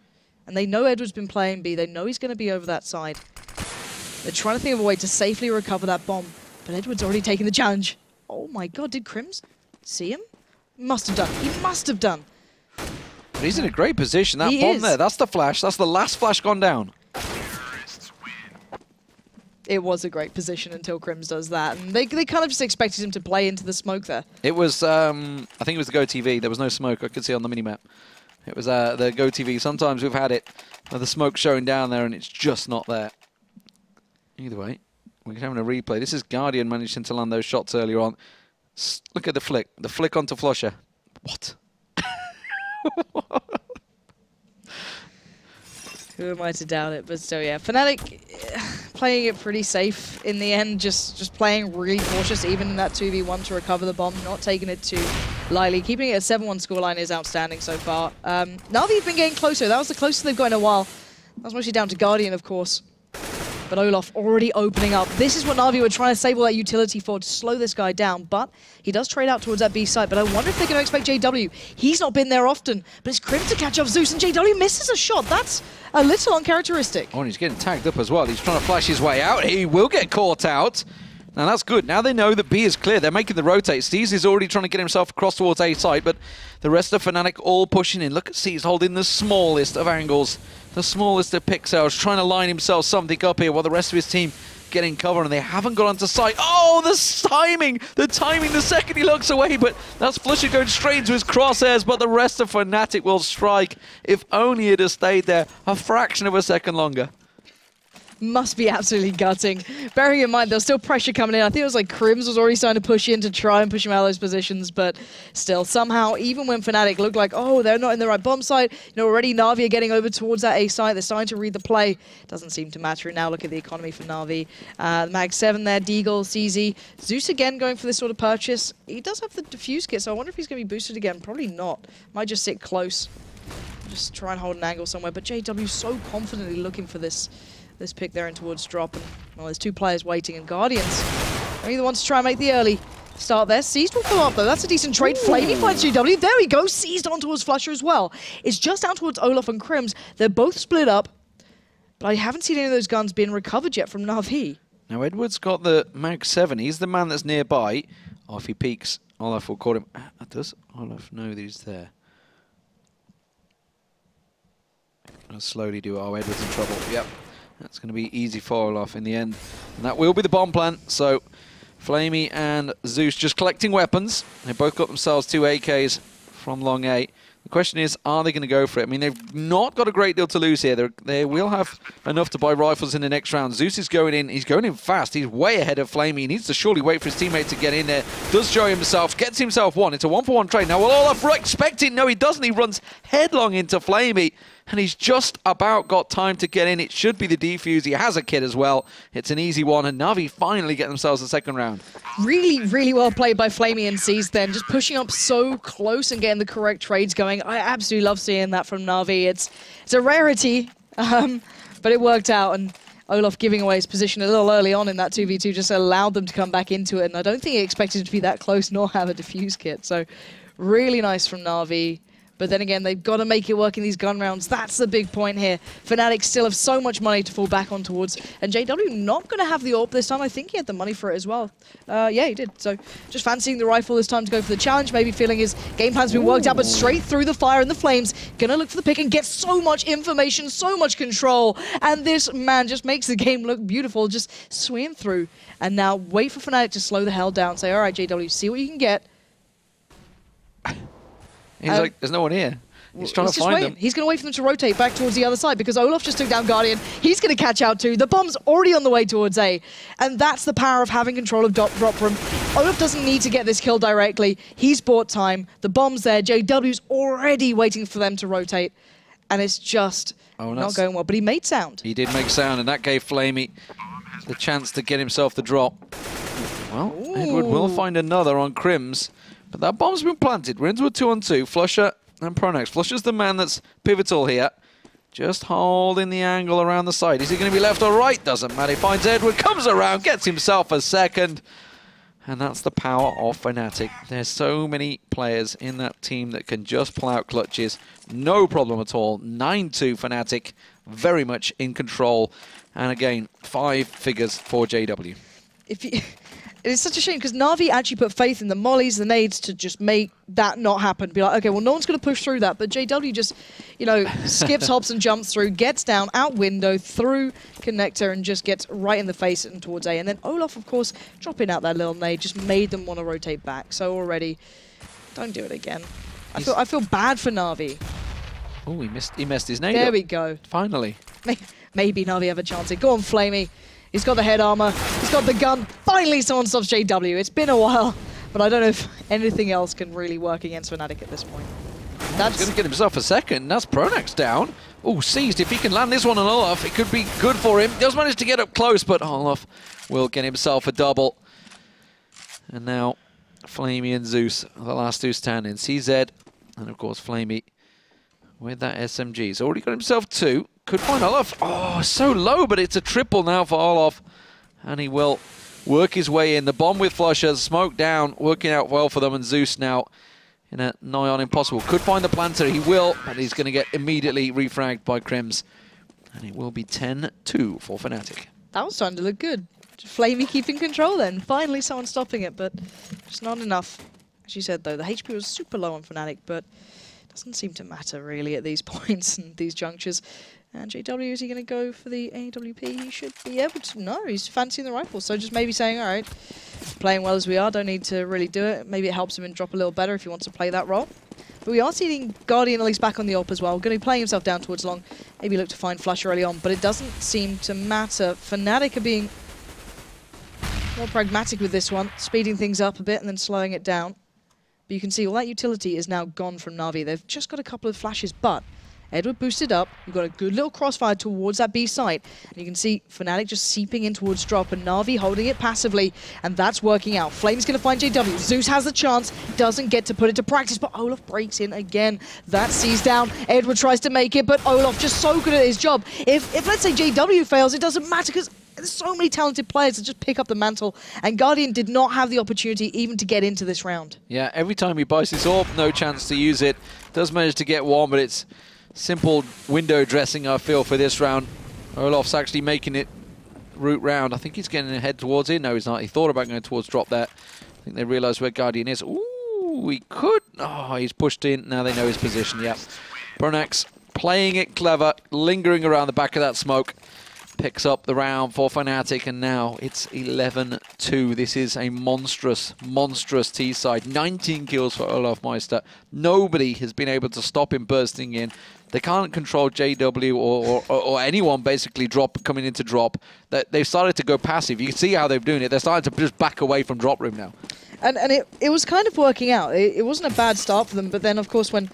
And they know Edward's been playing B. They know he's going to be over that side. They're trying to think of a way to safely recover that bomb. But Edward's already taken the challenge. Oh my god, did Crims see him? Must have done. He must have done. But he's in a great position. That bomb there, that's the flash. That's the last flash gone down. It was a great position until Crims does that. And they kind of just expected him to play into the smoke there. It was, I think it was the Go TV. There was no smoke. I could see on the minimap. It was the Go TV. Sometimes we've had it, the smoke showing down there, and it's just not there. Either way, we're having a replay. This is Guardian managing to land those shots earlier on. Look at the flick onto Flusher. What? Who am I to doubt it? But still, yeah. Fnatic playing it pretty safe in the end, just playing really cautious, even in that 2v1 to recover the bomb, not taking it too lightly. Keeping it at 7-1 scoreline is outstanding so far. Na'Vi's been getting closer. That was the closest they've got in a while. That's mostly down to Guardian, of course. But Olaf already opening up. This is what Na'Vi were trying to save all that utility for, to slow this guy down. But he does trade out towards that B site. But I wonder if they're going to expect JW. He's not been there often. But it's Crim to catch off Zeus, and JW misses a shot. That's a little uncharacteristic. Oh, and he's getting tagged up as well. He's trying to flash his way out. He will get caught out. Now that's good. Now they know that B is clear. They're making the rotate. Steez is already trying to get himself across towards A site, but the rest of Fnatic all pushing in. Look at Steez holding the smallest of angles, the smallest of pixels, trying to line himself something up here while the rest of his team getting cover, and they haven't got onto site. Oh, the timing the second he looks away, but that's Flusher going straight into his crosshairs, but the rest of Fnatic will strike. If only it had stayed there a fraction of a second longer. Must be absolutely gutting. Bearing in mind, there's still pressure coming in. I think it was like Crims was already starting to push in to try and push him out of those positions, but still, somehow, even when Fnatic looked like, oh, they're not in the right bomb site, already Na'Vi are getting over towards that A site. They're starting to read the play. Doesn't seem to matter. Now look at the economy for Na'Vi. Mag 7 there, Deagle, CZ. Zeus again going for this sort of purchase. He does have the defuse kit, so I wonder if he's going to be boosted again. Probably not. Might just sit close. Just try and hold an angle somewhere, but JW so confidently looking for this pick there in towards drop, and well, there's 2 players waiting, and Guardians are either ones to try and make the early start there. Seized will follow up though. That's a decent trade. Flamey finds GW. There we go. Seized on towards Flusher as well. It's just down towards Olaf and Crims. They're both split up, but I haven't seen any of those guns being recovered yet from Na'Vi. Now Edward's got the Mag 7. He's the man that's nearby. Oh, if he peeks, Olaf will call him. Does Olaf know that he's there? I'll slowly do it. Oh, Edward's in trouble. Yep. That's going to be easy for Olaf in the end. And that will be the bomb plant. So Flamey and Zeus just collecting weapons. They both got themselves 2 AKs from long A. The question is, are they going to go for it? I mean, they've not got a great deal to lose here. They will have enough to buy rifles in the next round. Zeus is going in. He's going in fast. He's way ahead of Flamey. He needs to surely wait for his teammate to get in there. Does show himself. Gets himself one. It's a 1-for-1 trade. Now, will Olaf expect it? No, he doesn't. He runs headlong into Flamey. And he's just about got time to get in. It should be the defuse. He has a kit as well. It's an easy one. And Na'Vi finally get themselves a second round. Really, really well played by Flamey and Seized then. Just pushing up so close and getting the correct trades going. I absolutely love seeing that from Na'Vi. It's a rarity, but it worked out. And Olaf giving away his position a little early on in that 2v2 just allowed them to come back into it. And I don't think he expected it to be that close nor have a defuse kit. So really nice from Na'Vi. But then again, they've got to make it work in these gun rounds. That's the big point here. Fnatic still have so much money to fall back on towards. And JW not going to have the AWP this time. I think he had the money for it as well. Yeah, he did. So just fancying the rifle this time to go for the challenge. Maybe feeling his game plan's been worked out, but straight through the fire and the flames. Going to look for the pick and get so much information, so much control. And this man just makes the game look beautiful. Just swim through. And now wait for Fnatic to slow the hell down. Say, all right, JW, see what you can get. He's like, there's no one here. He's trying to find them. He's going to wait for them to rotate back towards the other side because Olaf just took down Guardian. He's going to catch out too. The bomb's already on the way towards A. And that's the power of having control of drop room. Olaf doesn't need to get this kill directly. He's bought time. The bomb's there. JW's already waiting for them to rotate. And it's just not going well. But he made sound. He did make sound, and that gave Flamey the chance to get himself the drop. Well, Edward will find another on Crims. But that bomb's been planted. We're into a 2-on-2. Flusher and Pronax. Flusher's the man that's pivotal here. Just holding the angle around the side. Is he going to be left or right? Doesn't matter. He finds Edward, comes around, gets himself a second. And that's the power of Fnatic. There's so many players in that team that can just pull out clutches. No problem at all. 9-2 Fnatic. Very much in control. And again, 5 figures for JW. It's such a shame because Na'Vi actually put faith in the mollies, the nades to just make that not happen. Be like, okay, well, no one's going to push through that. But JW just, you know, skips, hops, and jumps through, gets down, out window, through connector, and just gets right in the face and towards A. And then Olaf, of course, dropping out that little nade, just made them want to rotate back. So already, don't do it again. I feel bad for Na'Vi. Oh, he messed his nade There up. we go. Finally. Maybe Na'Vi have a chance here. Go on, Flamey. He's got the head armor. He's got the gun. Finally, someone stops JW. It's been a while, but I don't know if anything else can really work against Fnatic at this point. He's going to get himself a second. That's Pronax down. Oh, seized. If he can land this one on Olaf, it could be good for him. Does manage to get up close, but Olaf will get himself a double. And now, Flamey and Zeus are the last two standing. CZ, and of course, Flamey with that SMG. He's already got himself 2. Could find Olaf. Oh, so low, but it's a triple now for Olaf. And he will work his way in. The bomb with Flusher, smoke down, working out well for them. And Zeus now in a nigh on impossible. Could find the planter. He will, but he's going to get immediately refragged by Crims. And it will be 10-2 for Fnatic. That was starting to look good. Just Flamey keeping control then. Finally someone stopping it, but just not enough. As you said, though, the HP was super low on Fnatic, but it doesn't seem to matter really at these points and these junctures. And JW, is he going to go for the AWP? He should be able to. No, he's fancying the rifle. So just maybe saying, all right, playing well as we are, don't need to really do it. Maybe it helps him and drop a little better if he wants to play that role. But we are seeing Guardian at least back on the AWP as well. Going to be playing himself down towards long. Maybe look to find Flush early on, but it doesn't seem to matter. Fnatic are being more pragmatic with this one, speeding things up a bit and then slowing it down. But you can see all that utility is now gone from Na'Vi. They've just got a couple of flashes, but Edward boosted up. You've got a good little crossfire towards that B site. And you can see Fnatic just seeping in towards drop and Na'Vi holding it passively. And that's working out. Flame's going to find JW. Zeus has the chance. Doesn't get to put it to practice, but Olaf breaks in again. That sees down. Edward tries to make it, but Olaf just so good at his job. If let's say JW fails, it doesn't matter because there's so many talented players that just pick up the mantle. And Guardian did not have the opportunity even to get into this round. Yeah, every time he buys his AWP, no chance to use it. Does manage to get one, but it's simple window dressing, I feel, for this round. Olaf's actually making it route round. I think he's getting ahead towards it. No, he's not. He thought about going towards drop there. I think they realised where Guardian is. Ooh, he could. Oh, he's pushed in. Now they know his position. Yep. Pronax playing it clever, lingering around the back of that smoke. Picks up the round for Fnatic, and now it's 11-2. This is a monstrous, monstrous T-side. 19 kills for Olaf Meister. Nobody has been able to stop him bursting in. They can't control JW or anyone basically coming into drop. They've started to go passive. You can see how they're doing it. They're starting to just back away from drop room now. And it was kind of working out. It wasn't a bad start for them, but then, of course, when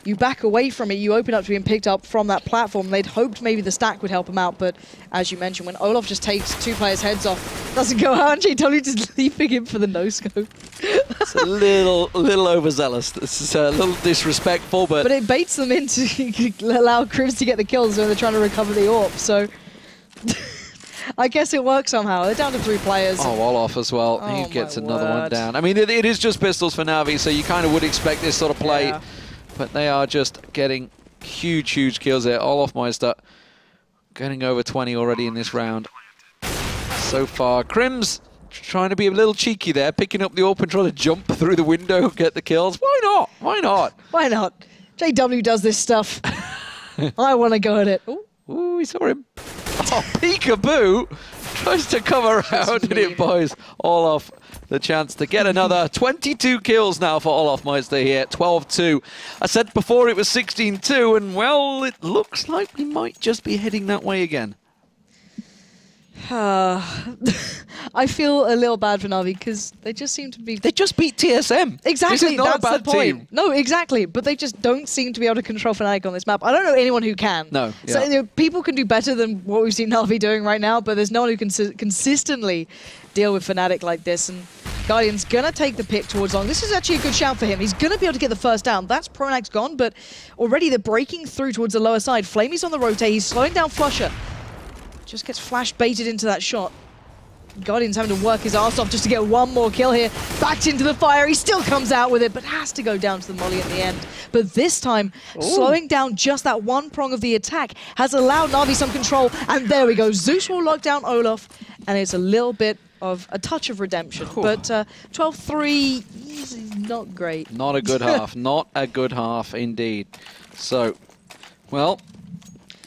you back away from it, you open up to being picked up from that platform. They'd hoped maybe the stack would help them out, but as you mentioned, when Olaf just takes 2 players' heads off, doesn't go out, and JW just leaving him for the no-scope. It's a little overzealous. This is a little disrespectful, but it baits them into allow Crims to get the kills when they're trying to recover the AWP, so I guess it works somehow. They're down to 3 players. Oh, Olaf as well. He gets another one down. I mean, it is just pistols for Na'Vi, so you kind of would expect this sort of play. Yeah. but they are just getting huge, huge kills here. Olofmeister getting over 20 already in this round. So far, Crims trying to be a little cheeky there, picking up the open, trying to jump through the window, get the kills. Why not? Why not? Why not? JW does this stuff. I want to go at it. Ooh. Ooh, we saw him. Oh, peekaboo! Tries to come around and it buys Olof the chance to get another 22 kills now for Olofmeister here, 12-2. I said before it was 16-2, and well, it looks like we might just be heading that way again. I feel a little bad for Na'Vi because they just seem to be... They just beat TSM. Exactly, this is not that's a bad the point. team. No, exactly, but they just don't seem to be able to control Fnatic on this map. I don't know anyone who can. No, yeah. So you know, people can do better than what we've seen Na'Vi doing right now, but there's no one who can consistently deal with Fnatic like this. And Guardian's gonna take the pick towards Long. This is actually a good shout for him. He's gonna be able to get the first down. That's Pronak's gone, but already they're breaking through towards the lower side. Flamey's on the rotate. He's slowing down Flusher. Just gets flash baited into that shot. Guardian's having to work his arse off just to get one more kill here. Backed into the fire. He still comes out with it, but has to go down to the molly in the end. But this time, slowing down just that one prong of the attack has allowed Na'Vi some control. And there we go. Zeus will lock down Olaf, and it's a little bit of a touch of redemption. Ooh. But 12-3 is not great. Not a good half. Not a good half indeed. So, well...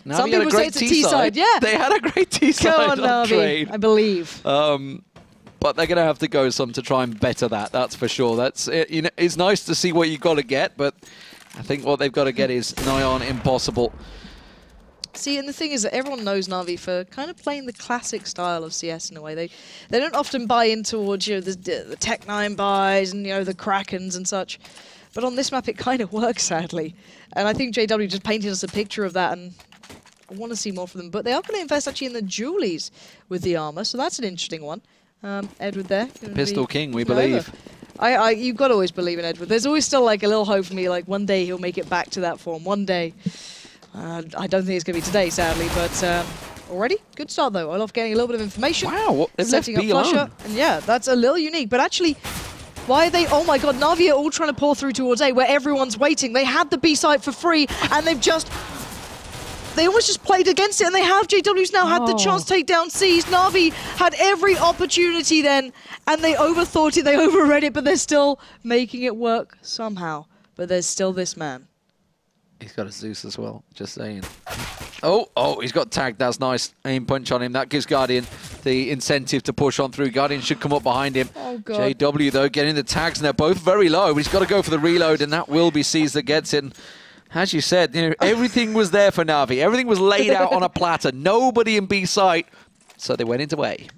Navi Some people say it's a T-side, yeah. They had a great T-side Come on, Navi, trade. I believe. But they're going to have to go some to try and better that, that's for sure. That's you know, it's nice to see what you've got to get, but I think what they've got to get is nigh on impossible. See, and the thing is that everyone knows Na'Vi for kind of playing the classic style of CS in a way. They don't often buy in towards, you know, the Tech9 buys and, you know, the Krakens and such. But on this map, it kind of works, sadly. And I think JW just painted us a picture of that, and I want to see more from them. But they are going to invest actually in the Julies with the armor, so that's an interesting one. Edward there. Pistol King, we believe. You've got to always believe in Edward. There's always still like a little hope for me, like one day he'll make it back to that form. One day. I don't think it's going to be today, sadly, but already good start though. Olaf getting a little bit of information. Wow, they've setting left up B alone. Flusher. And yeah, that's a little unique. But actually, why are they... Oh my god, Na'Vi are all trying to pull through towards A, where everyone's waiting. They had the B site for free, and they've just... They almost just played against it, and they have. JW's now had the chance to take down C's. Na'Vi had every opportunity then, and they overthought it, they overread it, but they're still making it work somehow. But there's still this man. He's got a Zeus as well, just saying. Oh, he's got tagged. That's nice. Aim punch on him. That gives Guardian the incentive to push on through. Guardian should come up behind him. Oh, God. JW, though, getting the tags, and they're both very low. But he's got to go for the reload, and that will be C's that gets it. And as you said, you know, everything was there for Na'Vi. Everything was laid out on a platter. Nobody in B site, so they went into A.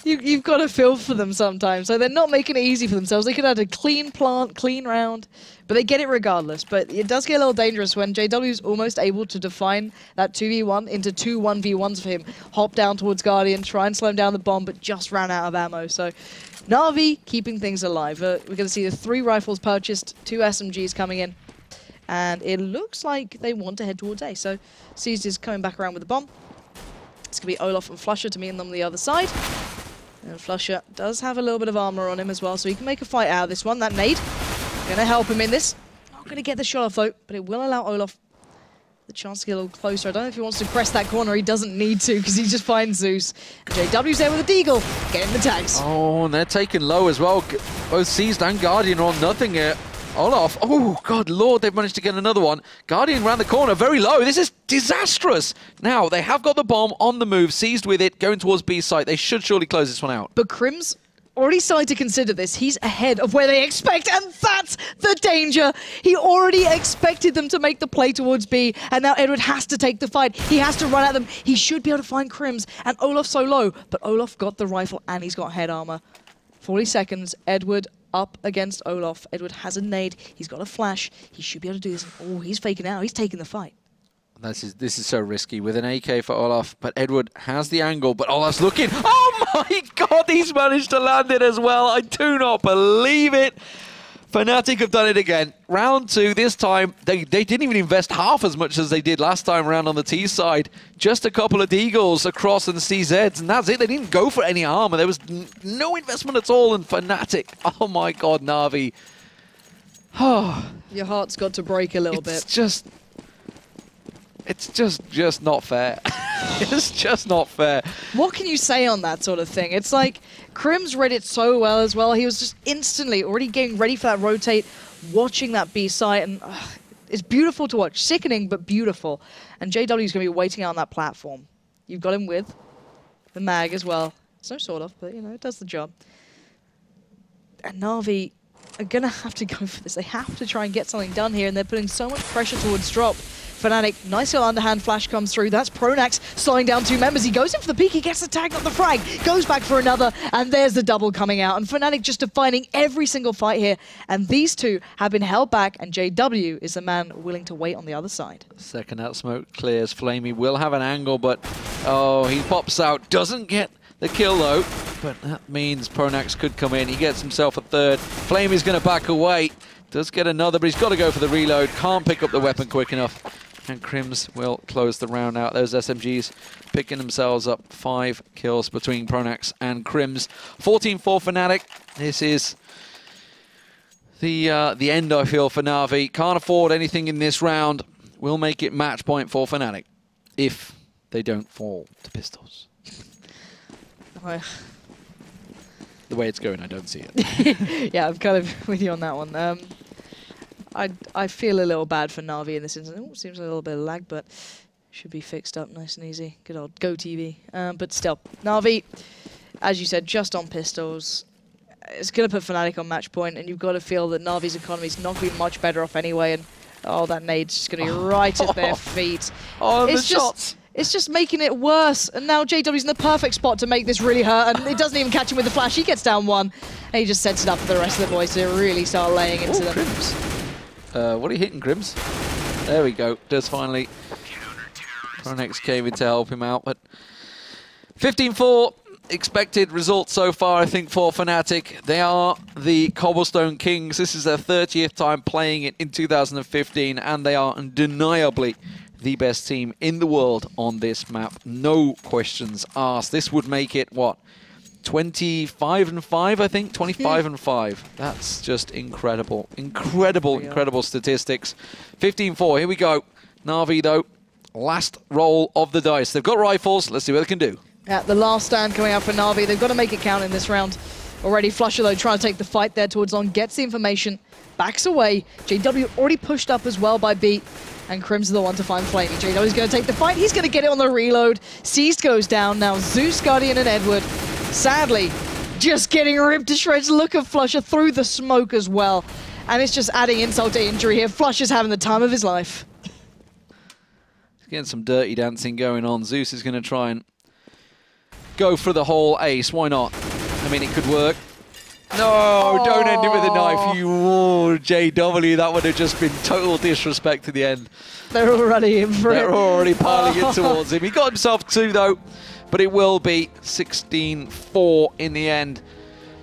You've got to feel for them sometimes. So they're not making it easy for themselves. They could have had a clean plant, clean round, but they get it regardless. But it does get a little dangerous when JW's almost able to define that 2v1 into 2 1v1s for him. Hop down towards Guardian, try and slow him down the bomb, but just ran out of ammo. So Na'Vi keeping things alive. We're going to see the 3 rifles purchased, 2 SMGs coming in. And it looks like they want to head towards A. So Seized is coming back around with the bomb. It's going to be Olaf and Flusher to meet them on the other side. And Flusher does have a little bit of armor on him as well, so he can make a fight out of this one. That nade going to help him in this. Not going to get the shot off though, but it will allow Olaf the chance to get a little closer. I don't know if he wants to press that corner. He doesn't need to because he just finds Zeus. And JW's there with a deagle, getting the tags. Oh, and they're taking low as well. Both Seized and Guardian are on nothing here. Olaf, oh, God Lord, they've managed to get another one. Guardian round the corner, very low. This is disastrous. Now, they have got the bomb on the move, Seized with it, going towards B site. They should surely close this one out. But Crim's already started to consider this. He's ahead of where they expect, and that's the danger. He already expected them to make the play towards B, and now Edward has to take the fight. He has to run at them. He should be able to find Crims, and Olaf's so low, but Olaf got the rifle, and he's got head armor. 40 seconds, Edward up against Olaf. Edward has a nade. He's got a flash. He should be able to do this. Oh, he's faking out. He's taking the fight. This is so risky with an AK for Olaf, but Edward has the angle, but Olaf's looking. Oh my God, he's managed to land it as well. I do not believe it. Fnatic have done it again. Round 2, this time, they didn't even invest half as much as they did last time around on the T side. Just a couple of Deagles across and CZs, and that's it. They didn't go for any armor. There was no investment at all in Fnatic. Oh my God, Na'Vi. Oh, your heart's got to break a little bit. It's just not fair. It's just not fair. What can you say on that sort of thing? It's like Crim's read it so well as well. He was just instantly already getting ready for that rotate, watching that B site, and it's beautiful to watch. Sickening, but beautiful. And JW is going to be waiting out on that platform. You've got him with the mag as well. It's no sort of, but you know, it does the job. And Na'Vi are going to have to go for this. They have to try and get something done here, and they're putting so much pressure towards drop. Fnatic, nice little underhand flash comes through. That's Pronax slowing down 2 members. He goes in for the peek, he gets the tag, not the frag, goes back for another, and there's the double coming out. And Fnatic just defining every single fight here. And these two have been held back, and JW is the man willing to wait on the other side. Second out smoke clears. Flamey will have an angle, but oh, he pops out. Doesn't get the kill though, but that means Pronax could come in. He gets himself a third. Flamey's going to back away. Does get another, but he's got to go for the reload. Can't pick up the weapon quick enough. And Crims will close the round out. Those SMGs picking themselves up. 5 kills between Pronax and Crims. 14-4 Fnatic. This is the end, I feel, for Na'Vi. Can't afford anything in this round. Will make it match point for Fnatic if they don't fall to pistols. The way it's going, I don't see it. Yeah, I'm kind of with you on that one. I feel a little bad for Na'Vi in this instance. Ooh, seems a little bit of lag, but should be fixed up nice and easy. Good old Go TV. But still, Na'Vi, as you said, just on pistols. It's going to put Fnatic on match point, and you've got to feel that Na'Vi's economy is not going to be much better off anyway. And oh, that nade's just going to be right at their feet. Oh, the shots! It's just making it worse. And now JW's in the perfect spot to make this really hurt. And it doesn't even catch him with the flash. He gets down 1. And he just sets it up for the rest of the boys to really start laying into them. Crims. What are you hitting, Crims? There we go. Does finally. Pronax came in to help him out. But 15-4. Expected result so far, I think, for Fnatic. They are the Cobblestone Kings. This is their 30th time playing it in 2015. And they are undeniably the best team in the world on this map. No questions asked. This would make it, what, 25-5, I think? 25-5. That's just incredible. Incredible statistics. 15-4, here we go. Na'Vi, though, last roll of the dice. They've got rifles. Let's see what they can do. Yeah, the last stand coming out for Na'Vi. They've got to make it count in this round. Already Flusher, though, trying to take the fight there towards on. Gets the information. Backs away. JW already pushed up as well by Beat. And Crim's the one to find Flamey. JW's going to take the fight. He's going to get it on the reload. Seized goes down. Now Zeus, Guardian, and Edward, sadly, just getting ripped to shreds. Look at Flusher through the smoke as well. And it's just adding insult to injury here. Flusher's having the time of his life. He's getting some dirty dancing going on. Zeus is going to try and go for the whole ace. Why not? I mean, it could work. No, don't end it with a knife, you JW. That would have just been total disrespect to the end. They're already in for it. They're already piling in towards him. He got himself 2, though, but it will be 16-4 in the end.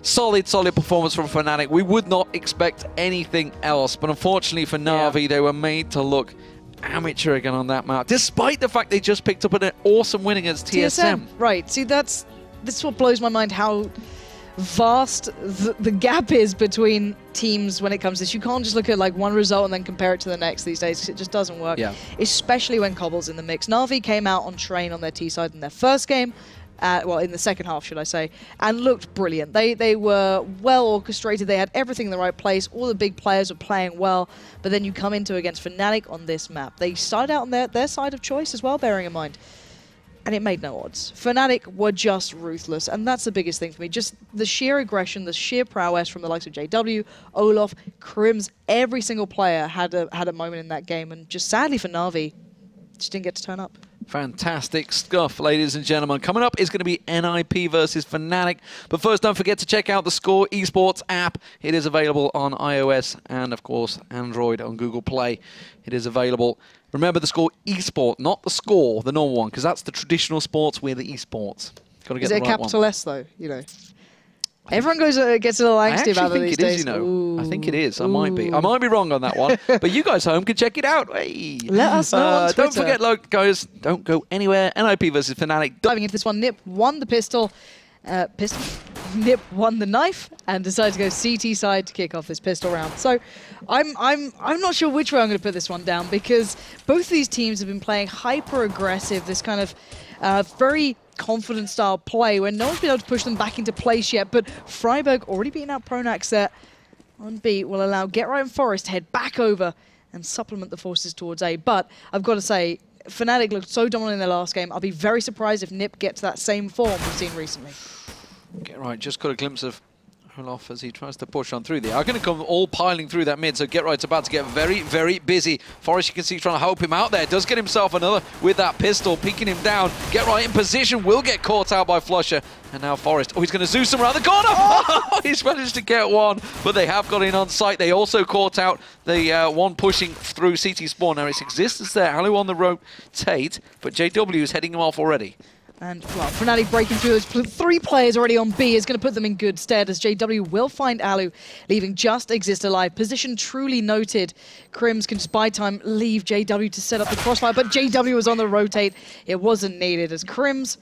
Solid performance from Fnatic. We would not expect anything else, but unfortunately for Na'Vi, they were made to look amateur again on that map, despite the fact they just picked up an awesome win against TSM. Right, see, this is what blows my mind, how vast the gap is between teams when it comes to this. You can't just look at like one result and then compare it to the next these days, because it just doesn't work. Yeah. Especially when Cobble's in the mix. Na'Vi came out on train on their T side in their first game, well, in the second half, should I say, and looked brilliant. They were well orchestrated. They had everything in the right place. All the big players were playing well, but then you come into against Fnatic on this map. They started out on their side of choice as well, bearing in mind. And it made no odds. Fnatic were just ruthless, and that's the biggest thing for me. Just the sheer aggression, the sheer prowess from the likes of JW, Olaf, Crims. Every single player had a moment in that game, and just sadly for Na'Vi, just didn't get to turn up. Fantastic stuff, ladies and gentlemen. Coming up is going to be NiP versus Fnatic. But first, don't forget to check out the Score Esports app. It is available on iOS and, of course, Android on Google Play. It is available. Remember the Score Esport, not the Score, the normal one, because that's the traditional sports. We're the esports. Got to get the right one. Is it a capital S, though? You know. Everyone gets a little angsty about it these days. I think it is. I might be wrong on that one. But you guys home can check it out. Hey. Let us know on Twitter. Don't forget, guys, don't go anywhere. NiP versus Fnatic. Diving into this one, NiP won the pistol. NiP won the knife and decided to go CT side to kick off this pistol round. So I'm not sure which way I'm going to put this one down, because both of these teams have been playing hyper aggressive, this kind of very confident style play where no one's been able to push them back into place yet. But Freiburg already beating out Pronax there on B will allow GetRight and Forest to head back over and supplement the forces towards A. But I've got to say, Fnatic looked so dominant in their last game. I'll be very surprised if NiP gets that same form we've seen recently. GetRight just got a glimpse of Olaf as he tries to push on through there. Are going to come all piling through that mid, so GetRight's about to get very, very busy. Forest, you can see, trying to help him out there. Does get himself another with that pistol, peeking him down. GetRight in position, will get caught out by Flusher. And now Forest, oh, he's going to Zeus him around the corner! Oh! He's managed to get one, but they have got in on site. They also caught out the one pushing through CT spawn. Now it's existence there, Alu on the rotate, but JW is heading him off already. And, well, Fnatic breaking through those 3 players already on B is going to put them in good stead, as JW will find Alu, leaving just Exist alive. Position truly noted. Crims can just buy time, leave JW to set up the crossfire, but JW was on the rotate. It wasn't needed, as Crims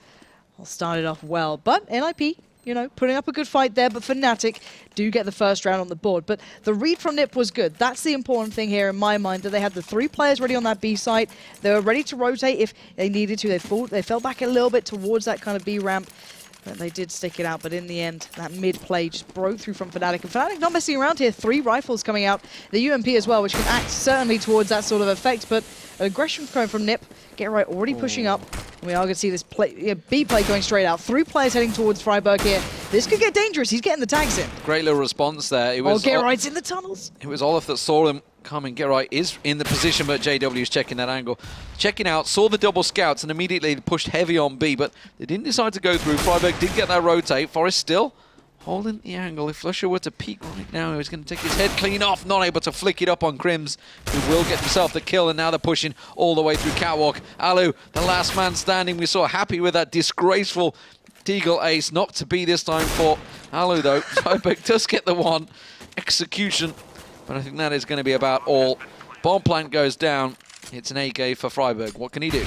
started off well. But NiP, you know, putting up a good fight there, but Fnatic do get the first round on the board. But the read from NiP was good. That's the important thing here in my mind, that they had the 3 players ready on that B site. They were ready to rotate if they needed to. They fell back a little bit towards that kind of B ramp, but they did stick it out. But in the end, that mid play just broke through from Fnatic. And Fnatic not messing around here. 3 rifles coming out. The UMP as well, which can act certainly towards that sort of effect, but aggression coming from NiP. GetRight already pushing up. And we are going to see this play, B play going straight out. 3 players heading towards Freiburg here. This could get dangerous. He's getting the tags in. Great little response there. It was GetRight's in the tunnels. It was Olaf that saw him coming. GetRight is in the position, but JW is checking that angle. Checking out, saw the double scouts, and immediately pushed heavy on B, but they didn't decide to go through. Freiburg did get that rotate. Forest still holding the angle. If Flusher were to peek right now, he's going to take his head clean off, not able to flick it up on Crims, who will get himself the kill, and now they're pushing all the way through Catwalk. Alu, the last man standing, we saw happy with that disgraceful Deagle ace. Not to be this time for Alu, though. Freiburg does get the one. Execution. But I think that is going to be about all. Bomb plant goes down. It's an AK for Freiburg. What can he do?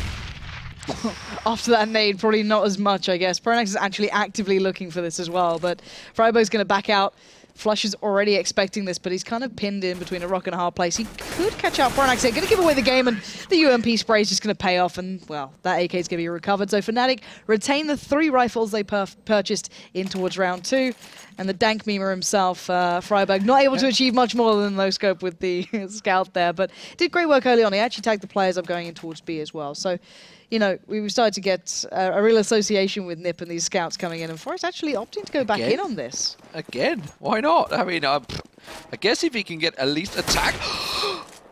After that nade, probably not as much, I guess. Pronax is actually actively looking for this as well, but Freiburg's going to back out. Flush is already expecting this, but he's kind of pinned in between a rock and a hard place. He could catch out Pronax here. Going to give away the game, and the UMP spray is just going to pay off, and, well, that AK is going to be recovered. So Fnatic retain the 3 rifles they purchased in towards round 2, and the dank memer himself, Freiburg, not able to achieve much more than no scope with the scout there, but did great work early on. He actually tagged the players up going in towards B as well. So, you know, we started to get a real association with NiP and these scouts coming in, and Forest actually opting to go back in on this. Again? Why not? I mean, I guess if he can get at least a tag.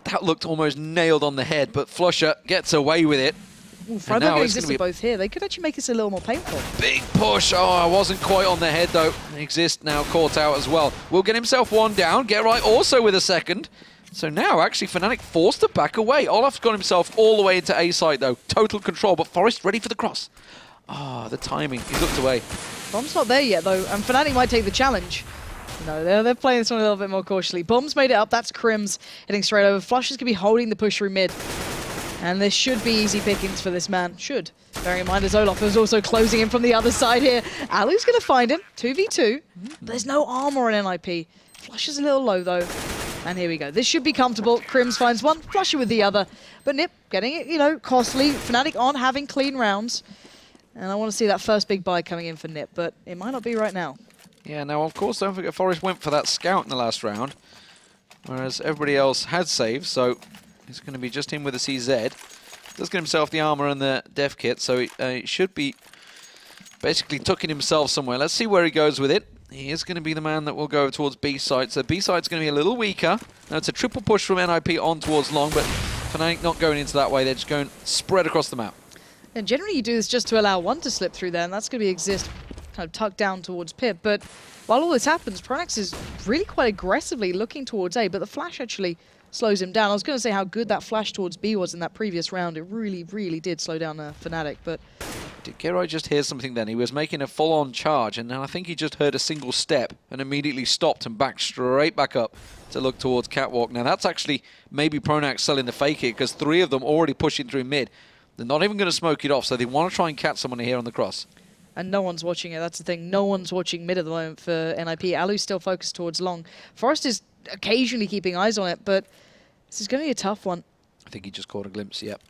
That looked almost nailed on the head, but Flusher gets away with it. Ooh, Freiburg exists both here. They could actually make this a little more painful. Big push. Oh, I wasn't quite on the head, though. Exist now caught out as well. Will get himself one down. GetRight also with a second. So now, actually, Fnatic forced to back away. Olaf's got himself all the way into A side, though. Total control, but Forest ready for the cross. Ah, the timing. He's looked away. Bomb's not there yet, though, and Fnatic might take the challenge. No, they're playing this one a little bit more cautiously. Bomb's made it up. That's Crims heading straight over. Flush is going to be holding the push through mid. And this should be easy pickings for this man. Should. Bearing in mind, as Olaf is also closing in from the other side here. Alu's going to find him. 2v2. There's no armor on NiP. Flush is a little low, though. And here we go. This should be comfortable. Crims finds one, Flusher with the other. But NiP getting it, you know, costly. Fnatic on having clean rounds. And I want to see that first big buy coming in for NiP, but it might not be right now. Yeah, now, of course, don't forget Forest went for that scout in the last round, whereas everybody else had saves, so it's going to be just him with a CZ. Does get himself the armor and the dev kit, so he should be basically tucking himself somewhere. Let's see where he goes with it. He is going to be the man that will go towards B side. So B side's going to be a little weaker. Now it's a triple push from NiP on towards long, but Fnatic not going into that way. They're just going spread across the map. And generally you do this just to allow one to slip through there, and that's going to be Exist kind of tucked down towards Pip. But while all this happens, Pronax is really quite aggressively looking towards A, but the flash actually slows him down. I was going to say how good that flash towards B was in that previous round. It really, really did slow down Fnatic, but... Did GetRight just hear something then? He was making a full-on charge, and then I think he just heard a single step and immediately stopped and backed straight back up to look towards Catwalk. Now that's actually maybe Pronax selling the fake here, because 3 of them already pushing through mid. They're not even going to smoke it off, so they want to try and catch someone here on the cross. And no one's watching it, that's the thing. No one's watching mid at the moment for NiP. Alu's still focused towards long. Forest is occasionally keeping eyes on it, but this is going to be a tough one. I think he just caught a glimpse, yep.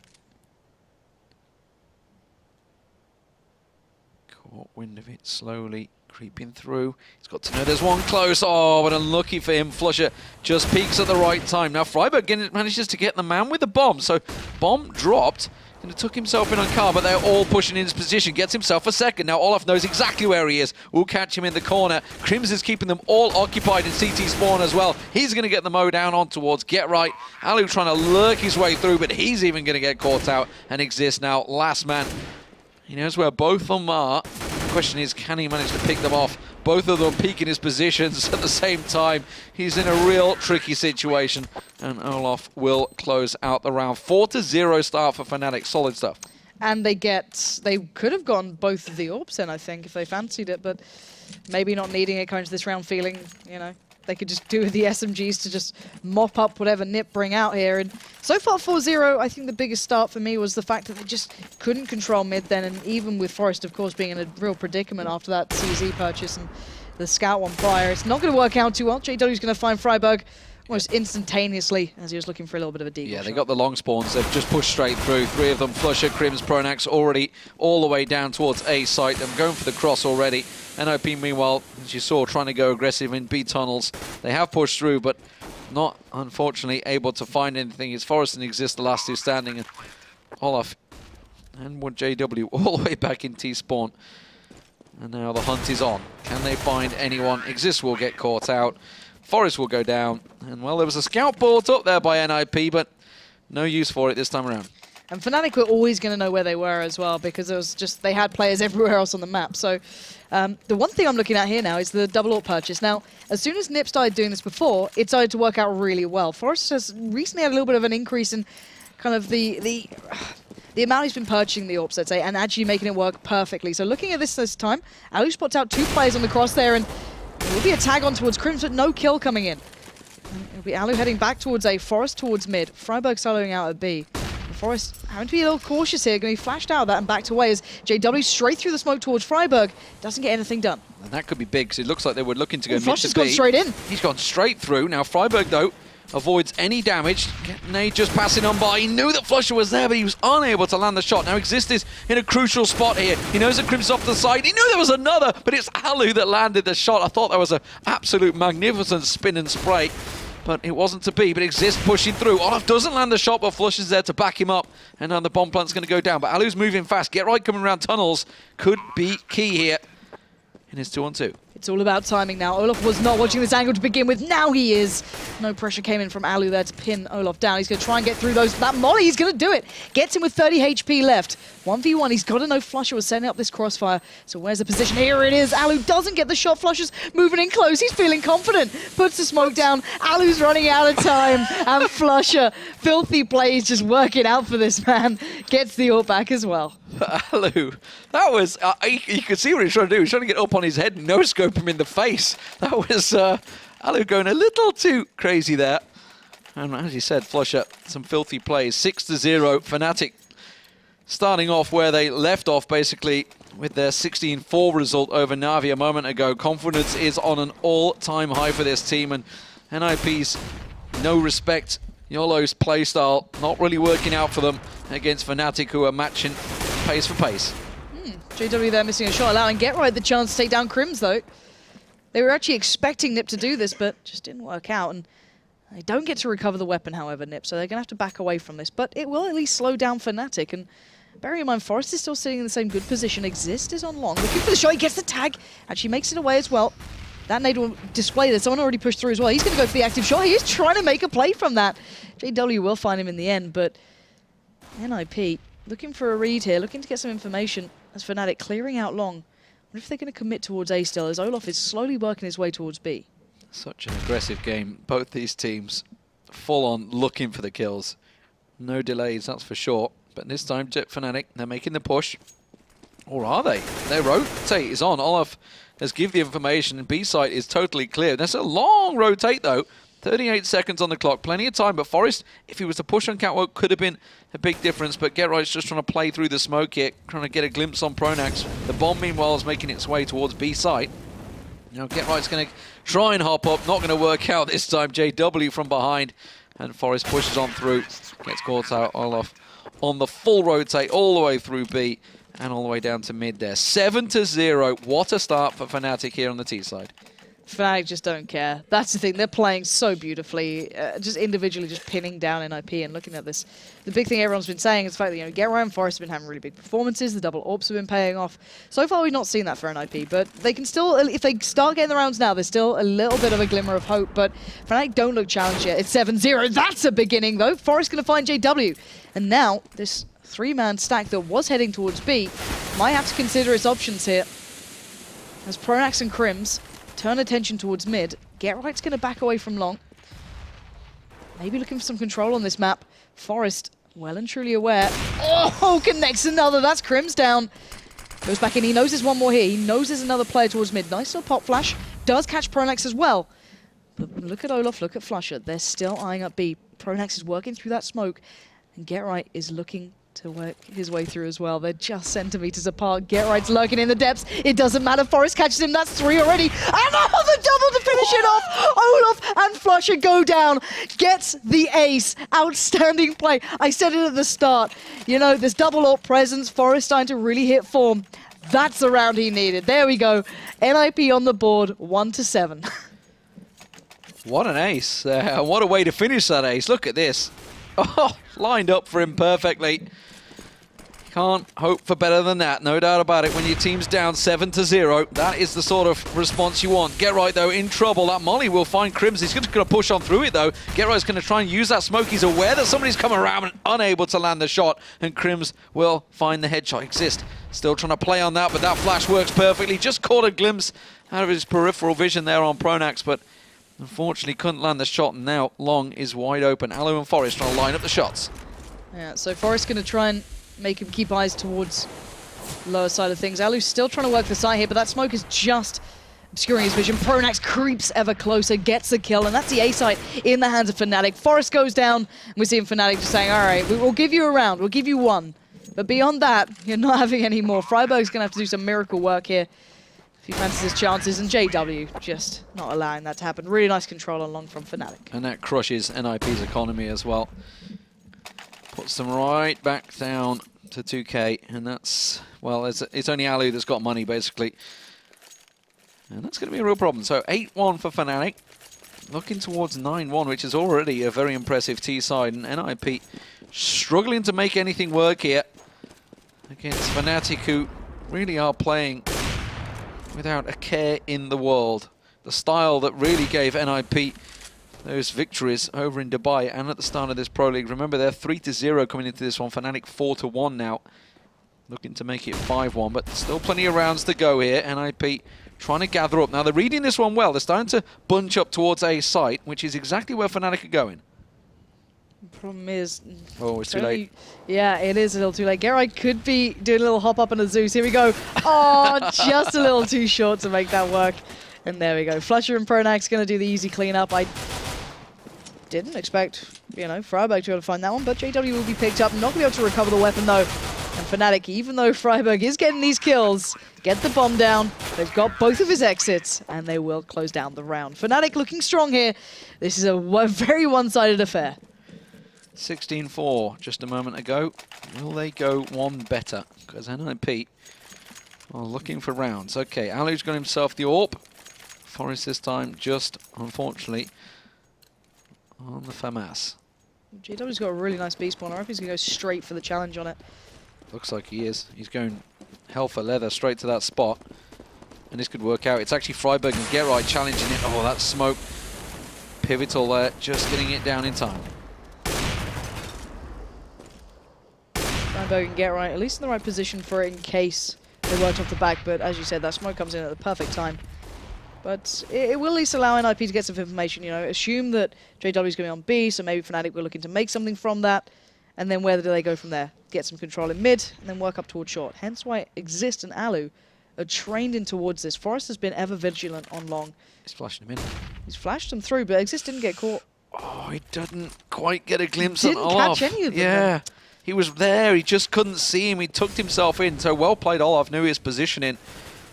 Caught wind of it slowly creeping through. He's got to know there's one close. Oh, but unlucky for him. Flusher just peeks at the right time. Now Freiburg manages to get the man with the bomb. So bomb dropped. And it took himself in on car, but they're all pushing in his position. Gets himself a second. Now Olaf knows exactly where he is. We'll catch him in the corner. Krims is keeping them all occupied in CT spawn as well. He's going to get the Mo down on towards Get Right. Alu trying to lurk his way through, but he's even going to get caught out and exists now. Last man. He knows where both of them are. The question is, can he manage to pick them off? Both of them peeking his positions at the same time. He's in a real tricky situation. And Olaf will close out the round. 4-0 start for Fnatic. Solid stuff. And they could have gone both of the orbs then, I think, if they fancied it, but maybe not needing it going into this round, feeling, you know, they could just do the SMGs to just mop up whatever NiP bring out here. And so far 4-0, I think the biggest start for me was the fact that they just couldn't control mid then, and even with Forest, of course, being in a real predicament after that CZ purchase and the scout one prior. It's not going to work out too well. JW's going to find Freiburg almost instantaneously as he was looking for a little bit of a deep. Yeah, they got the long spawns. They've just pushed straight through. Three of them, Flusher, Krims, Pronax, already all the way down towards A site. I'm going for the cross already. NiP, meanwhile, as you saw, trying to go aggressive in B tunnels. They have pushed through, but not, unfortunately, able to find anything. It's Forest and Exist, the last two standing. And Olaf and JW all the way back in T-spawn. And now the hunt is on. Can they find anyone? Exist will get caught out. Forest will go down. And, well, there was a scout brought up there by NiP, but no use for it this time around. And Fnatic were always going to know where they were as well, because it was just, they had players everywhere else on the map. So the one thing I'm looking at here now is the double AWP purchase. Now, as soon as NiP started doing this before, it started to work out really well. Forest has recently had a little bit of an increase in kind of the amount he's been purchasing the AWPs, let's say, and actually making it work perfectly. So looking at this time, Alu spots out 2 players on the cross there, and there will be a tag on towards Krims, but no kill coming in. And it'll be Alu heading back towards A, Forest towards mid, Freiburg soloing out at B. Forest having to be a little cautious here, going to be flashed out of that and backed away as JW straight through the smoke towards Freiburg. Doesn't get anything done. And that could be big, because it looks like they were looking to go mid to B. Flusher's gone straight in. He's gone straight through. Now Freiburg, though, avoids any damage. Nade just passing on by. He knew that Flusher was there, but he was unable to land the shot. Now Exist is in a crucial spot here. He knows that Crim's off the side. He knew there was another, but it's Alu that landed the shot. I thought that was an absolute magnificent spin and spray, but it wasn't to be. But Exist pushing through. Olaf doesn't land the shot, but Flusher's there to back him up. And now the bomb plant's going to go down. But Alu's moving fast. Get Right coming around tunnels could be key here in his 2-on-2. It's all about timing now. Olaf was not watching this angle to begin with. Now he is. No pressure came in from Alu there to pin Olaf down. He's going to try and get through those. That molly, he's going to do it. Gets him with 30 HP left. 1v1. He's got to know Flusher was setting up this crossfire. So where's the position? Here it is. Alu doesn't get the shot. Flusher's moving in close. He's feeling confident. Puts the smoke down. Alu's running out of time. And Flusher, filthy plays, just working out for this man. Gets the AWP back as well. Alu, that was, you could see what he was trying to do. He was trying to get up on his head and no-scope him in the face. That was Alu going a little too crazy there. And as you said, Flusher, some filthy plays. 6-0, Fnatic starting off where they left off, basically, with their 16-4 result over Na'Vi a moment ago. Confidence is on an all-time high for this team, and NiP's no respect. YOLO's playstyle not really working out for them against Fnatic, who are matching pace for pace. JW there missing a shot, allowing Get Right the chance to take down Krims, though. They were actually expecting NiP to do this, but just didn't work out. And they don't get to recover the weapon, however, NiP, so they're going to have to back away from this. But it will at least slow down Fnatic. And bearing in mind, Forest is still sitting in the same good position. Exist is on long, looking for the shot. He gets the tag. Actually makes it away as well. That nade will display that. Someone already pushed through as well. He's going to go for the active shot. He is trying to make a play from that. JW will find him in the end, but NiP looking for a read here, looking to get some information as Fnatic clearing out long. I wonder if they're going to commit towards A still, as Olaf is slowly working his way towards B. Such an aggressive game. Both these teams full on looking for the kills. No delays, that's for sure. But this time, Fnatic, they're making the push. Or are they? Their rotate is on. Olaf has given the information, and B site is totally clear. That's a long rotate, though. 38 seconds on the clock, plenty of time, but Forest, if he was to push on Catwalk, could have been a big difference, but GetRight's just trying to play through the smoke here, trying to get a glimpse on Pronax. The bomb, meanwhile, is making its way towards B site. Now GetRight's going to try and hop up, not going to work out this time. JW from behind, and Forest pushes on through, gets caught out Olaf on the full rotate all the way through B, and all the way down to mid there. 7-0, what a start for Fnatic here on the T side. Fnatic just don't care. That's the thing. They're playing so beautifully, just individually just pinning down NiP and looking at this. The big thing everyone's been saying is the fact that, GetRight and Forest have been having really big performances. The double AWPs have been paying off. So far, we've not seen that for NiP, but they can still, if they start getting the rounds now, there's still a little bit of a glimmer of hope, but Fnatic don't look challenged yet. It's 7-0. That's a beginning, though. Forest going to find JW. And now, this three-man stack that was heading towards B might have to consider its options here. As Pronax and Crims turn attention towards mid. GetRight's going to back away from long. Maybe looking for some control on this map. Forest, well and truly aware. Oh, connects another. That's Crims down. Goes back in. He knows there's one more here. He knows there's another player towards mid. Nice little pop flash. Does catch Pronax as well. But look at Olaf, look at Flusher. They're still eyeing up B. Pronax is working through that smoke. And GetRight is looking to work his way through as well. They're just centimeters apart. GetRight's lurking in the depths. It doesn't matter. Forest catches him. That's 3 already. And the double to finish it off. Olaf and Flusher go down. Gets the ace. Outstanding play. I said it at the start. This double AWP presence. Forest starting to really hit form. That's the round he needed. There we go. NiP on the board, 1-7. What an ace. What a way to finish that ace. Look at this. Oh, lined up for him perfectly. Can't hope for better than that, no doubt about it. When your team's down 7-0, that is the sort of response you want. GetRight, though, in trouble. That molly will find Crims. He's just going to push on through it, though. GetRight's going to try and use that smoke. He's aware that somebody's coming around and unable to land the shot, and Crims will find the headshot. Exist. Still trying to play on that, but that flash works perfectly. Just caught a glimpse out of his peripheral vision there on Pronax, but unfortunately couldn't land the shot, and now Long is wide open. Alu and Forest trying to line up the shots. Yeah, so Forest going to try and make him keep eyes towards lower side of things. Alu's still trying to work the side here, but that smoke is just obscuring his vision. Pronax creeps ever closer, gets a kill, and that's the A site in the hands of Fnatic. Forest goes down, and we're seeing Fnatic just saying, all right, we'll give you a round, we'll give you one. But beyond that, you're not having any more. Freiburg's going to have to do some miracle work here if he fancies his chances, and JW just not allowing that to happen. Really nice control on Long from Fnatic. And that crushes NiP's economy as well. Puts them right back down to 2K, and that's, well, it's only Alu that's got money, basically. And that's going to be a real problem. So 8-1 for Fnatic, looking towards 9-1, which is already a very impressive T side, and NiP struggling to make anything work here against Fnatic, who really are playing without a care in the world. The style that really gave NiP those victories over in Dubai and at the start of this Pro League. Remember, they're 3-0 coming into this one. Fnatic 4-1 now, looking to make it 5-1, but still plenty of rounds to go here. NiP trying to gather up. Now, they're reading this one well. They're starting to bunch up towards A site, which is exactly where Fnatic are going. The problem is... Oh, it's too late. Yeah, it is a little too late. GetRight could be doing a little hop up on a Zeus. Here we go. Oh, just a little too short to make that work. And there we go. Flusher and Pronax going to do the easy cleanup. I didn't expect, Freiburg to be able to find that one, but JW will be picked up. Not going to be able to recover the weapon, though. And Fnatic, even though Freiburg is getting these kills, get the bomb down. They've got both of his exits, and they will close down the round. Fnatic looking strong here. This is a very one-sided affair. 16-4 just a moment ago. Will they go one better? Because NiP are looking for rounds. Okay, Alu's got himself the AWP. Forest this time just, unfortunately, on the FAMAS. JW's got a really nice B spawn. I hope he's going to go straight for the challenge on it. Looks like he is. He's going hell for leather straight to that spot. And this could work out. It's actually Freiburg and GetRight challenging it. Oh, that smoke. Pivotal there. Just getting it down in time. Freiburg and GetRight, at least in the right position for it in case they worked off the back. But as you said, that smoke comes in at the perfect time. But it will at least allow NiP to get some information, assume that JW is going to be on B, so maybe Fnatic were looking to make something from that, and then where do they go from there? Get some control in mid, and then work up towards short. Hence why Exist and Alu are trained in towards this. Forest has been ever vigilant on long. He's flashing him in. He's flashed them through, but Exist didn't get caught. Oh, he didn't quite get a glimpse of Didn't Olaf. catch any of them. Yeah, he was there. He just couldn't see him. He tucked himself in. So well played, Olaf. Knew his positioning.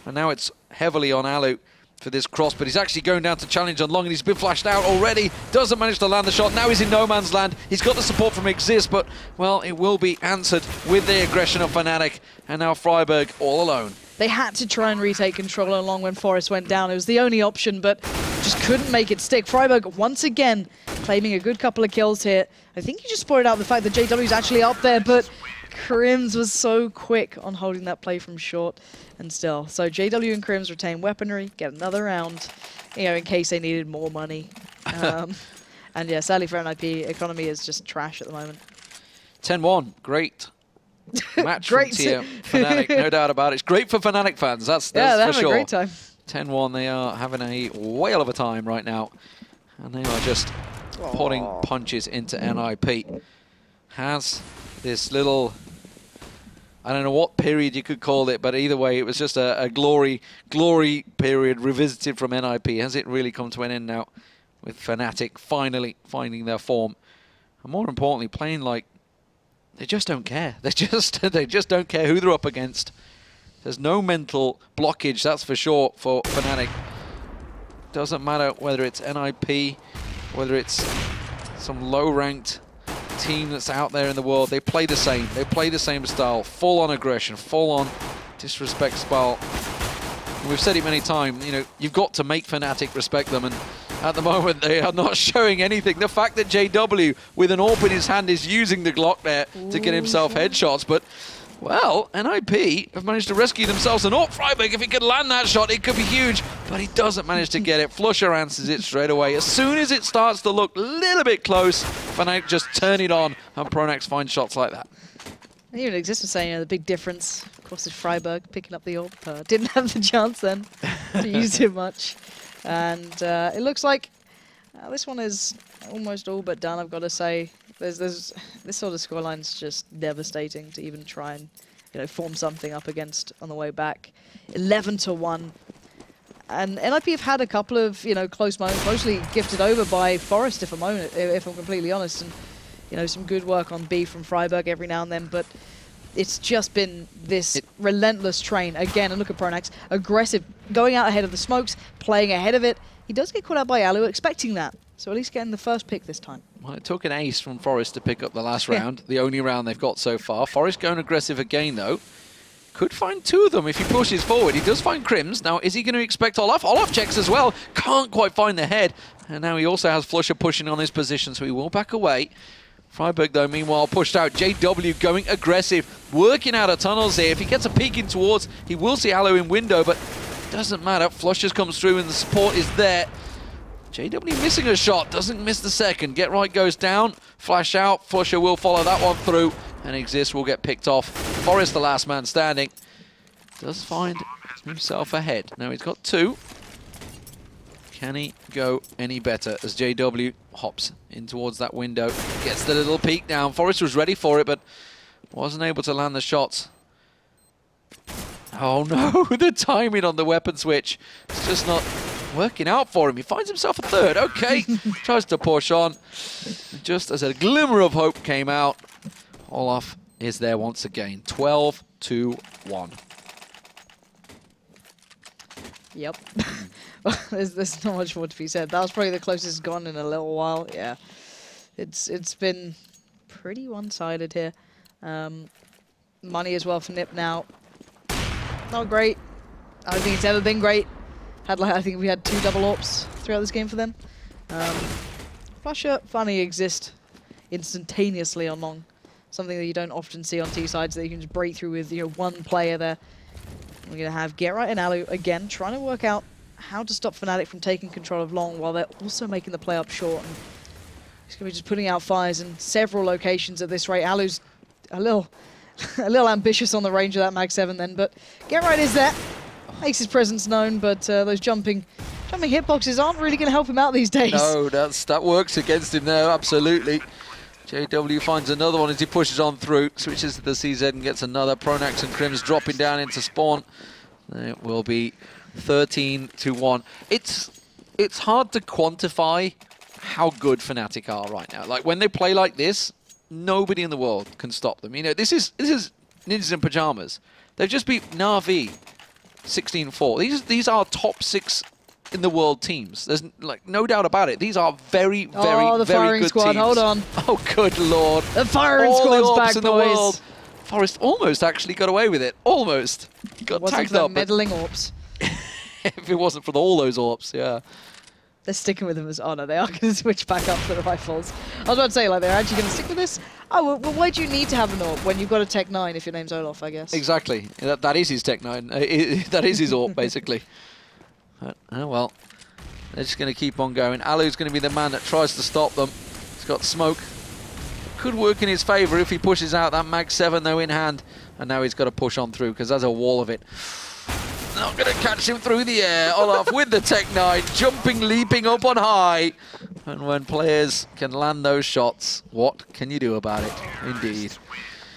And now it's heavily on Alu for this cross, but he's actually going down to challenge on long, and he's been flashed out already. Doesn't manage to land the shot. Now he's in no man's land. He's got the support from Exist, but, well, it will be answered with the aggression of Fnatic. And now Freiburg all alone. They had to try and retake control along when Forest went down. It was the only option, but just couldn't make it stick. Freiburg, once again, claiming a good couple of kills here. I think you just pointed out the fact that JW's actually up there, but Crims was so quick on holding that play from short and still. So JW and Crims retain weaponry, get another round, you know, in case they needed more money. And yeah, sadly for NiP, economy is just trash at the moment. 10-1, great match from Fnatic, no doubt about it. It's great for Fnatic fans, that's for sure. Yeah, they're having a great time. 10-1, they are having a whale of a time right now. And they are just putting punches into NiP. Has this little, I don't know what period you could call it, but either way, it was just a glory period revisited from NiP. Has it really come to an end now with Fnatic finally finding their form? And more importantly, playing like they just don't care. They just don't care who they're up against. There's no mental blockage, that's for sure, for Fnatic. Doesn't matter whether it's NiP, whether it's some low-ranked team that's out there in the world. They play the same. They play the same style. Full-on aggression, full-on disrespect style. And we've said it many times, you know, you've got to make Fnatic respect them, and at the moment they are not showing anything. The fact that JW, with an AWP in his hand, is using the Glock there to get himself headshots, but, well, NiP have managed to rescue themselves an AWP. Freiburg, if he could land that shot, it could be huge, but he doesn't manage to get it. Flusher answers it straight away. As soon as it starts to look a little bit close, Fnatic just turn it on, and Pronax find shots like that. Even Exist was saying, you know, the big difference, of course, is Freiburg picking up the AWP. Didn't have the chance then to use it much. And it looks like this one is almost all but done, I've got to say. This sort of scoreline's just devastating to even try and, you know, form something up against on the way back. 11-1. And NiP have had a couple of, you know, close moments, mostly gifted over by Forest, if I'm completely honest. And, you know, some good work on B from Freiburg every now and then, but it's just been this relentless train again. And look at Pronax, aggressive, going out ahead of the smokes, playing ahead of it. He does get caught out by Alu, expecting that. So at least getting the first pick this time. Well, it took an ace from Forest to pick up the last round, the only round they've got so far. Forest going aggressive again, though. Could find two of them if he pushes forward. He does find Crims. Now, is he going to expect Olaf? Olaf checks as well. Can't quite find the head. And now he also has Flusher pushing on his position, so he will back away. Freiburg, though, meanwhile, pushed out. JW going aggressive, working out of tunnels here. If he gets a peek in towards, he will see Alu in window, but doesn't matter. Flushers comes through and the support is there. JW missing a shot, doesn't miss the second. Get Right goes down, flash out. Flusher will follow that one through, and Exist will get picked off. Forrest, the last man standing, does find himself ahead. Now he's got two. Can he go any better as JW hops in towards that window, gets the little peek down. Forrest was ready for it, but wasn't able to land the shots. Oh no, the timing on the weapon switch. It's just not working out for him. He finds himself a third. Okay, tries to push on. Just as a glimmer of hope came out, Olaf is there once again. 12-1. Yep. There's not much more to be said. That was probably the closest it's gone in a little while. Yeah, it's been pretty one-sided here. Money as well for NiP now. Not great. I don't think it's ever been great. I think we had 2 double AWPs throughout this game for them. Flusher finally exist instantaneously on long. Something that you don't often see on T sides that you can just break through with, you know, one player there. We're going to have Get Right and Alu again trying to work out how to stop Fnatic from taking control of long while they're also making the play up short. And he's going to be just putting out fires in several locations at this rate. Alu's a little ambitious on the range of that Mag 7 then, but Get Right is there. Makes his presence known, but those jumping hitboxes aren't really going to help him out these days. No, that works against him there, absolutely. JW finds another one as he pushes on through, switches to the CZ and gets another. Pronax and Crims dropping down into spawn. It will be 13-1. It's it's hard to quantify how good Fnatic are right now. Like, when they play like this, nobody in the world can stop them. You know, this is Ninjas in Pyjamas. They've just beat Na'Vi 16-4. These are top 6 in the world teams. There's like no doubt about it. These are very, very, the very firing good squad. teams. Hold on. Oh, good lord. The firing All squad's the back, in the boys. world. Forest almost actually got away with it. Almost. Got Wasn't tagged for the up. meddling Orps. If it wasn't for all those Orps, yeah. They're sticking with them as... Oh, no, they are going to switch back up to the rifles. I was about to say, like, they're actually going to stick with this? Oh, well, why do you need to have an AWP when you've got a Tech 9 if your name's Olaf, I guess? Exactly. That is his Tech 9. That is his AWP, basically. But, oh, well. They're just going to keep on going. Alu's going to be the man that tries to stop them. He's got smoke. Could work in his favour if he pushes out that Mag 7, though, in hand. And now he's got to push on through, because there's a wall of it. Not going to catch him through the air. Olaf with the Tech 9, jumping, leaping up on high. And when players can land those shots, what can you do about it? Indeed.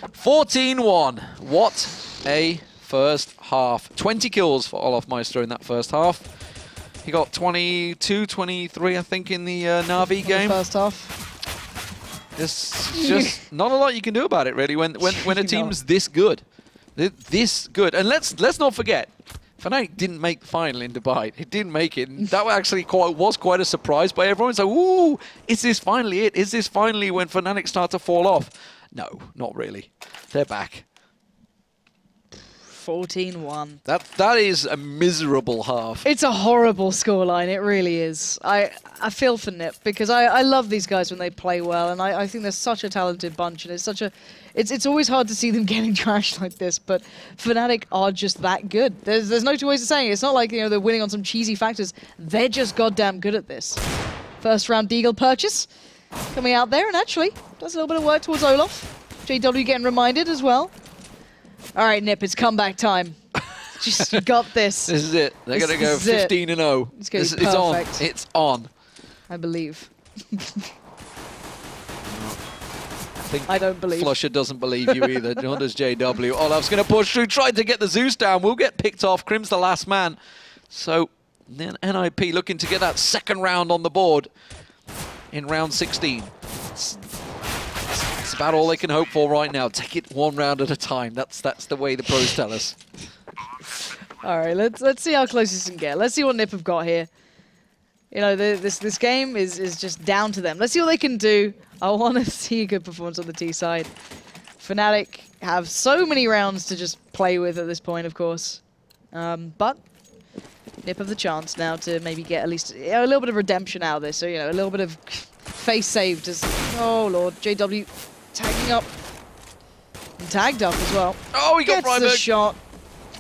14-1. What a first half. 20 kills for Olaf Maestro in that first half. He got 22, 23, I think, in the Na'Vi game. First half. There's just not a lot you can do about it, really, when a team's this good. This good. And let's not forget, Fnatic didn't make the final in Dubai. It didn't make it. And that actually was quite a surprise by everyone. So, ooh, is this finally it? Is this finally when Fnatic start to fall off? No, not really. They're back. 14-1. That is a miserable half. It's a horrible scoreline, it really is. I feel for NiP because I love these guys when they play well, and I think they're such a talented bunch, and it's always hard to see them getting trashed like this, but Fnatic are just that good. There's no two ways of saying it. It's not like, you know, they're winning on some cheesy factors. They're just goddamn good at this. First round Deagle purchase coming out there, and actually does a little bit of work towards Olaf. JW getting reminded as well. All right, NiP, it's comeback time. Just got this. This is it. They're going to go 15-0. It's on. It's on. I believe. I don't believe. Flusher doesn't believe you either. Nor does JW. Olaf's going to push through, tried to get the Zeus down. Will get picked off. Crim's the last man. So then NiP looking to get that second round on the board in round 16. It's about all they can hope for right now. Take it one round at a time. That's the way the pros tell us. All right, let's see how close this can get. Let's see what NiP have got here. You know, this game is just down to them. Let's see what they can do. I want to see a good performance on the T side. Fnatic have so many rounds to just play with at this point, of course. But NiP have the chance now to maybe get at least a little bit of redemption out of this. So, you know, a little bit of face saved as... Oh, Lord. JW tagging up. And tagged up as well. Oh, he got Gets the shot.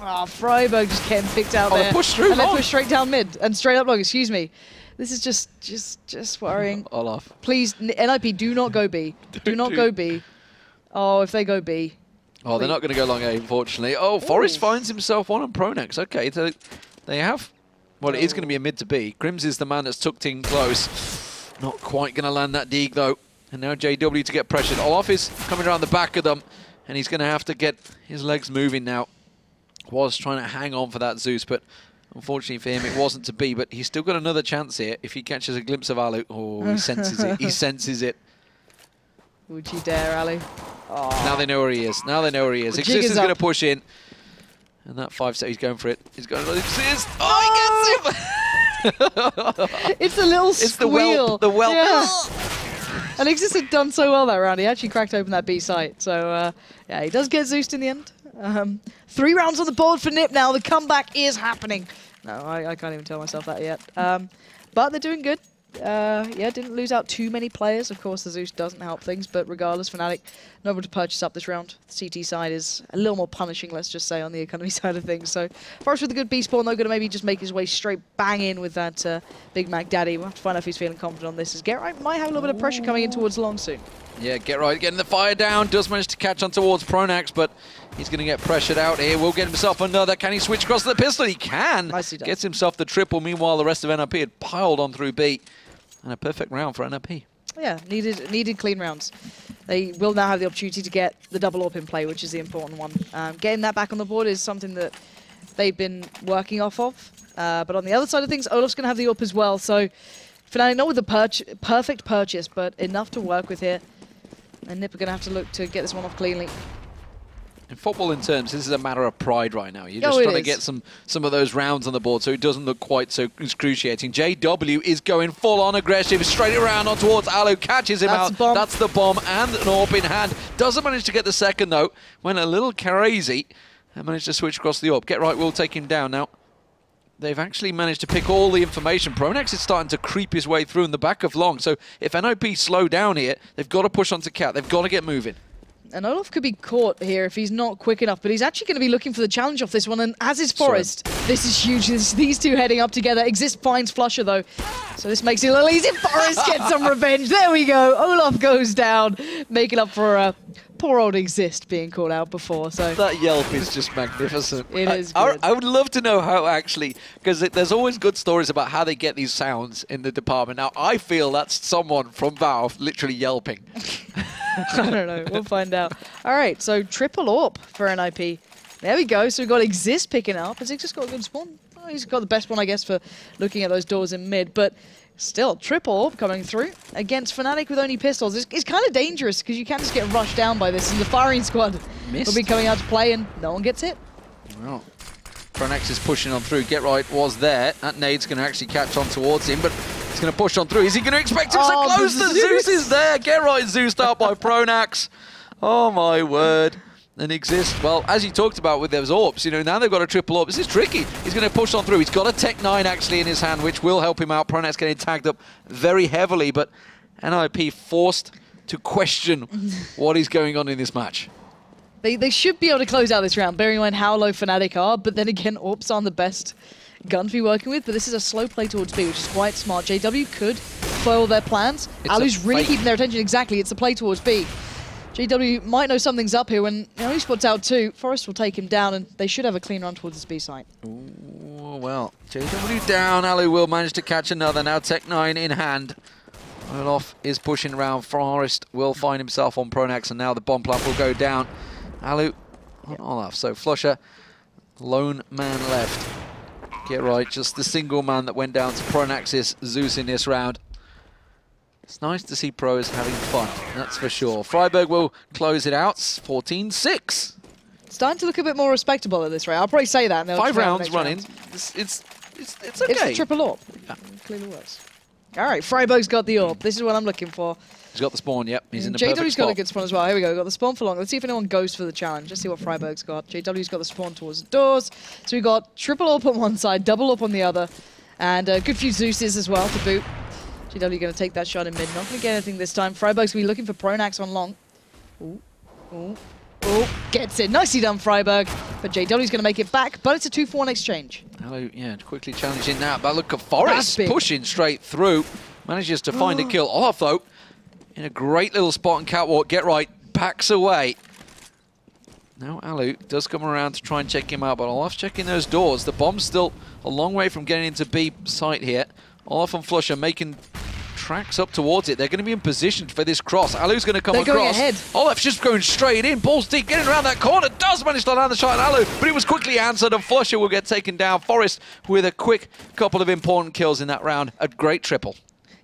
Ah, Freiburg just getting picked out there. They push through. And they push straight down mid. And straight up long, excuse me. This is just worrying. Olaf. Please, NiP, do not go B. Do not go B. Oh, if they go B. Oh, they're not going to go long A, unfortunately. Oh, Forest finds himself one on Pronax. Okay, so they have... Well, it is going to be a mid to B. Crims is the man that's tucked in close. Not quite going to land that Deeg, though. And now JW to get pressured. Olaf is coming around the back of them, and he's going to have to get his legs moving now. Was trying to hang on for that Zeus, but unfortunately for him, it wasn't to be. But he's still got another chance here if he catches a glimpse of Alu. Oh, he senses it. He senses it. Would you dare, Alu? Oh. Now they know where he is. Now they know where he is. Exist is going to push in. And that 5-set, he's going for it. He's going to Exist. Oh, he gets him! It's a little squeal. The whelp. Yeah. And Exist had done so well that round. He actually cracked open that B site. So, yeah, he does get Zeused in the end. 3 rounds on the board for NiP now. The comeback is happening. No, I can't even tell myself that yet. But they're doing good. Yeah, didn't lose out too many players. Of course, the Zeus doesn't help things, but regardless, Fnatic not able to purchase up this round. The CT side is a little more punishing, let's just say, on the economy side of things. So, Forrest with a good B spawn, though, going to maybe just make his way straight bang in with that Big Mac Daddy. We'll have to find out if he's feeling confident on this. As Get might have a little bit of pressure coming in towards long soon. Yeah, Get getting the fire down. Does manage to catch on towards Pronax, but he's going to get pressured out here. Will get himself another. Can he switch across to the pistol? He can. Nicely done. Gets himself the triple. Meanwhile, the rest of NiP had piled on through B. And a perfect round for NiP. Yeah, needed clean rounds. They will now have the opportunity to get the double AWP in play, which is the important one. Getting that back on the board is something that they've been working off of. But on the other side of things, Olaf's going to have the AWP as well. So Fnatic not with the perfect purchase, but enough to work with here. And NiP are going to have to look to get this one off cleanly. In football in terms, this is a matter of pride right now. You're just trying to get some of those rounds on the board so it doesn't look quite so excruciating. JW is going full-on aggressive, straight around on towards Alu, catches him out. That's the bomb and an AWP in hand. Doesn't manage to get the second, though. Went a little crazy and managed to switch across the AWP. Get right will take him down now. They've actually managed to pick all the information. Pronax is starting to creep his way through in the back of Long. So if NiP slow down here, they've got to push onto Cat. They've got to get moving. And Olaf could be caught here if he's not quick enough, but he's actually going to be looking for the challenge off this one, and as is Forest. This is huge. These two heading up together. Exist finds Flusher, though, so this makes it a little easy. Forest gets some revenge. There we go. Olaf goes down, making up for poor old Exist being called out before. So that yelp is just magnificent. It is good. I would love to know how actually, because there's always good stories about how they get these sounds in the department. Now, I feel that's someone from Valve literally yelping. I don't know. We'll find out. All right, so triple AWP for NiP. There we go. So we've got Exist picking up. Has Exist got a good spawn? Oh, he's got the best one, I guess, for looking at those doors in mid. But still, triple AWP coming through against Fnatic with only pistols. It's kind of dangerous because you can just get rushed down by this. And the firing squad will be coming out to play and no one gets hit. Well, Pronax is pushing on through. Get right was there. That nade's going to actually catch on towards him, but he's going to push on through. Is he going to expect him so close? The Zeus is there. Get right Zeused out by Pronax. Oh my word. And Exist, well, as you talked about with those AWPs, you know, now they've got a triple AWP. This is tricky. He's going to push on through. He's got a Tech 9 actually in his hand, which will help him out. Pronax getting tagged up very heavily, but NiP forced to question what is going on in this match. They should be able to close out this round, bearing in mind how low Fnatic are, but then again, AWPs aren't the best gun to be working with, but this is a slow play towards B, which is quite smart. JW could foil their plans. Alu's really keeping their attention. Exactly, it's a play towards B. JW might know something's up here when he spots out two. Forest will take him down, and they should have a clean run towards this B site. Ooh, well, JW down. Alu will manage to catch another. Now Tech 9 in hand. Olaf is pushing around. Forest will find himself on Pronax, and now the bomb plant will go down. Alu on Olaf. So Flusher, lone man left. Get right, just the single man that went down to Pronax's Zeus in this round. It's nice to see pros having fun, that's for sure. Freiburg will close it out, 14-6. Starting to look a bit more respectable at this rate. I'll probably say that. 5 rounds running. It's okay. It's a triple AWP. Yeah. It clearly works. All right, Freiburg's got the AWP. This is what I'm looking for. He's got the spawn, yep. He's in the perfect JW's spot. got a good spawn as well. Here we go. We've got the spawn for long. Let's see if anyone goes for the challenge. Let's see what Freiburg's got. JW's got the spawn towards the doors. So we've got triple AWP on one side, double AWP on the other. And a good few Zeuses as well to boot. JW going to take that shot in mid. Not going to get anything this time. Freiburg's going to be looking for Pronax on long. Ooh, ooh, ooh. Gets it. Nicely done, Freiburg. But JW's going to make it back, but it's a 2-for-1 exchange. Hello, yeah, quickly challenging that. But look at Forest pushing straight through. Manages to find a kill. Olaf, though, in a great little spot on catwalk. Get right, backs away. Now Alu does come around to try and check him out, but Olaf's checking those doors. The bomb's still a long way from getting into B site here. Olaf and Flusher making tracks up towards it. They're going to be in position for this cross. Alu's going to come across. Going ahead. Olaf's just going straight in. Balls deep, getting around that corner. Does manage to land the shot at Alu, but it was quickly answered, and Flusher will get taken down. Forest with a quick couple of important kills in that round. A great triple.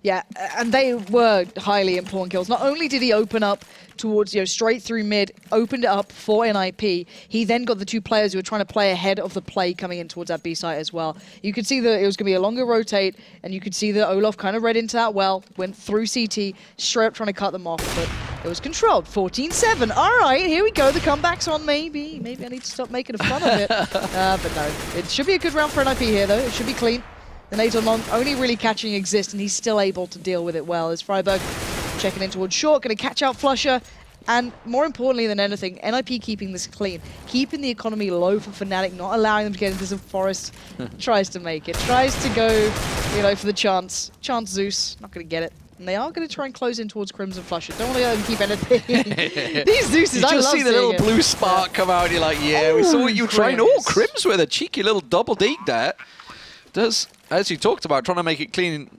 Yeah, and they were highly important kills. Not only did he open up towards, straight through mid, opened it up for NiP, he then got the two players who were trying to play ahead of the play coming in towards that B site as well. You could see that it was going to be a longer rotate, and you could see that Olaf kind of read into that well, went through CT, straight up trying to cut them off, but it was controlled. 14-7. All right, here we go. The comeback's on maybe. Maybe I need to stop making a fun of it. But no, it should be a good round for NiP here, though. It should be clean. The nades on long only really catching Exist, and he's still able to deal with it well. As Freiburg checking in towards short, going to catch out Flusher, and more importantly than anything, NiP keeping this clean, keeping the economy low for Fnatic, not allowing them to get into some Forest. Tries to make it, tries to go, for the chance. Chance Zeus, not going to get it. And they are going to try and close in towards Crimson Flusher. Don't want to let them keep anything. These Zeuses, I love seeing it. You just see the little blue spark come out, and you're like, yeah, we saw what you were trying. Oh, Crims with a cheeky little double deke there. Does, as you talked about, trying to make it clean,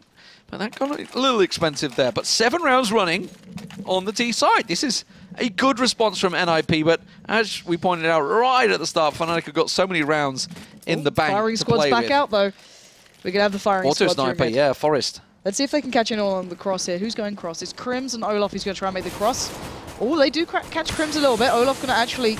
but that got a little expensive there. But 7 rounds running on the T side. This is a good response from NiP, but as we pointed out right at the start, Fnatic have got so many rounds in the bank Firing to play squad's back with. out, though. We're going to have the firing Auto squad sniper, through mid. yeah, Forest. Let's see if they can catch anyone on the cross here. Who's going cross? It's Crims and Olaf who's going to try and make the cross. Oh, they do catch Crims a little bit. Olaf going to actually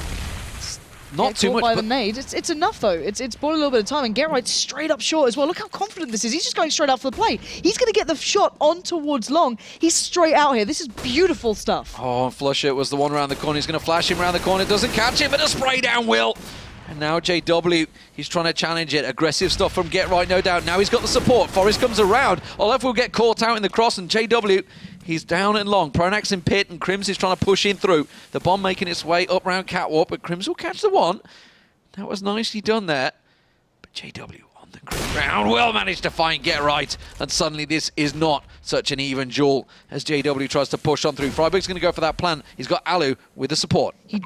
Not too much, by but the nade. It's enough, though. It's bought a little bit of time. And Get Right straight up short as well. Look how confident this is. He's just going straight out for the play. He's going to get the shot on towards long. He's straight out here. This is beautiful stuff. oh, and Flusher was the one around the corner. He's going to flash him around the corner. Doesn't catch him, but a spray down will. And now JW, he's trying to challenge it. Aggressive stuff from Get Right, no doubt. Now he's got the support. Forest comes around. Olaf will get caught out in the cross, and JW, he's down and long. Pronax in pit, and Crims is trying to push in through. The bomb making its way up round Catwalk, but Crims will catch the one. That was nicely done there. But JW on the ground will manage to find Get Right, and suddenly this is not such an even duel as JW tries to push on through. Freiburg's going to go for that plant. He's got Alu with the support. He's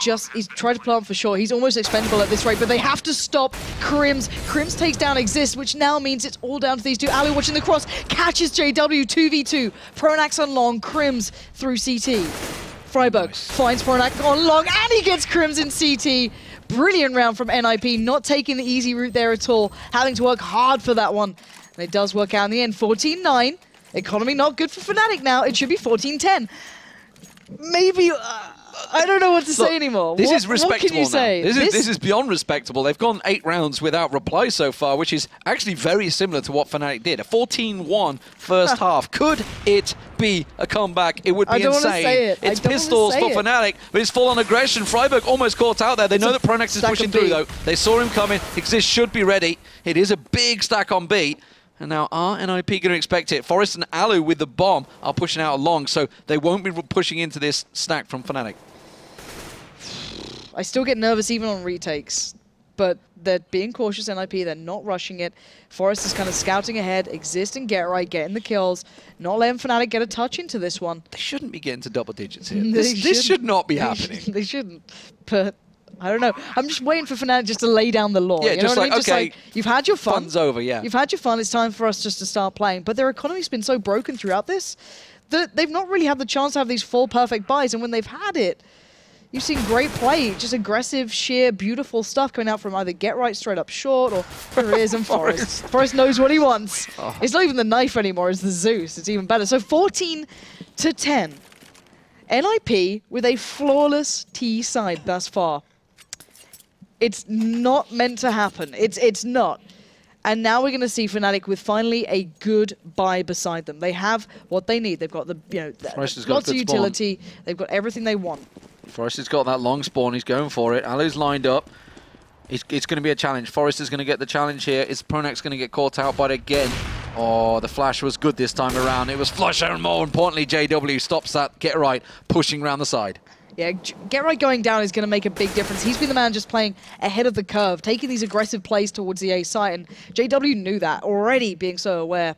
tried to plant for sure. He's almost expendable at this rate, but they have to stop Crims. Crims takes down Exist, which now means it's all down to these two. Alu watching the cross, catches JW 2v2. Pronax on long, Crims through CT. Freiburg finds Pronax on long, and he gets Crims in CT. Brilliant round from NiP, not taking the easy route there at all, having to work hard for that one. And it does work out in the end. 14-9. Economy not good for Fnatic now. It should be 14-10. Maybe... I don't know what to say anymore. This is respectable what can you now. say? This is beyond respectable. They've gone 8 rounds without reply so far, which is actually very similar to what Fnatic did. A 14-1 first half. Could it be a comeback? It would be insane. Say it. It's pistols for Fnatic, but it's full on aggression. Freiburg almost caught out there. They know that Pronax is pushing through, though. They saw him coming. Exist should be ready. It is a big stack on B. And now are NiP going to expect it? Forest and Alu with the bomb are pushing out along, so they won't be pushing into this stack from Fnatic. I still get nervous even on retakes, but they're being cautious, NiP. They're not rushing it. Forest is kind of scouting ahead, Exist and Get Right, getting the kills, not letting Fnatic get a touch into this one. They shouldn't be getting to double digits here. This should not be happening. They shouldn't, but... I don't know. I'm just waiting for Fnatic just to lay down the law. Yeah, you know just what like, I mean? Just okay, like, you've had your fun. Fun's over, yeah. You've had your fun. It's time for us just to start playing. But their economy's been so broken throughout this that they've not really had the chance to have these full perfect buys. And when they've had it, you've seen great play, just aggressive, sheer, beautiful stuff coming out from either Get Right straight up short or there it is and Forest. Forest knows what he wants. Oh. It's not even the knife anymore, it's the Zeus. It's even better. So 14-10. NiP with a flawless T side thus far. It's not meant to happen. It's not. And now we're going to see Fnatic with finally a good buy beside them. They have what they need. They've got the lots of utility. Spawn. They've got everything they want. Forest has got that long spawn. He's going for it. Alu's lined up. It's going to be a challenge. Forest is going to get the challenge here. Is Pronax going to get caught out by it again? Oh, the flash was good this time around. It was Flusher, and more importantly, JW stops that Get Right, pushing around the side. Yeah, Get Right going down is going to make a big difference. He's been the man just playing ahead of the curve, taking these aggressive plays towards the A site, and JW knew that already, being so aware.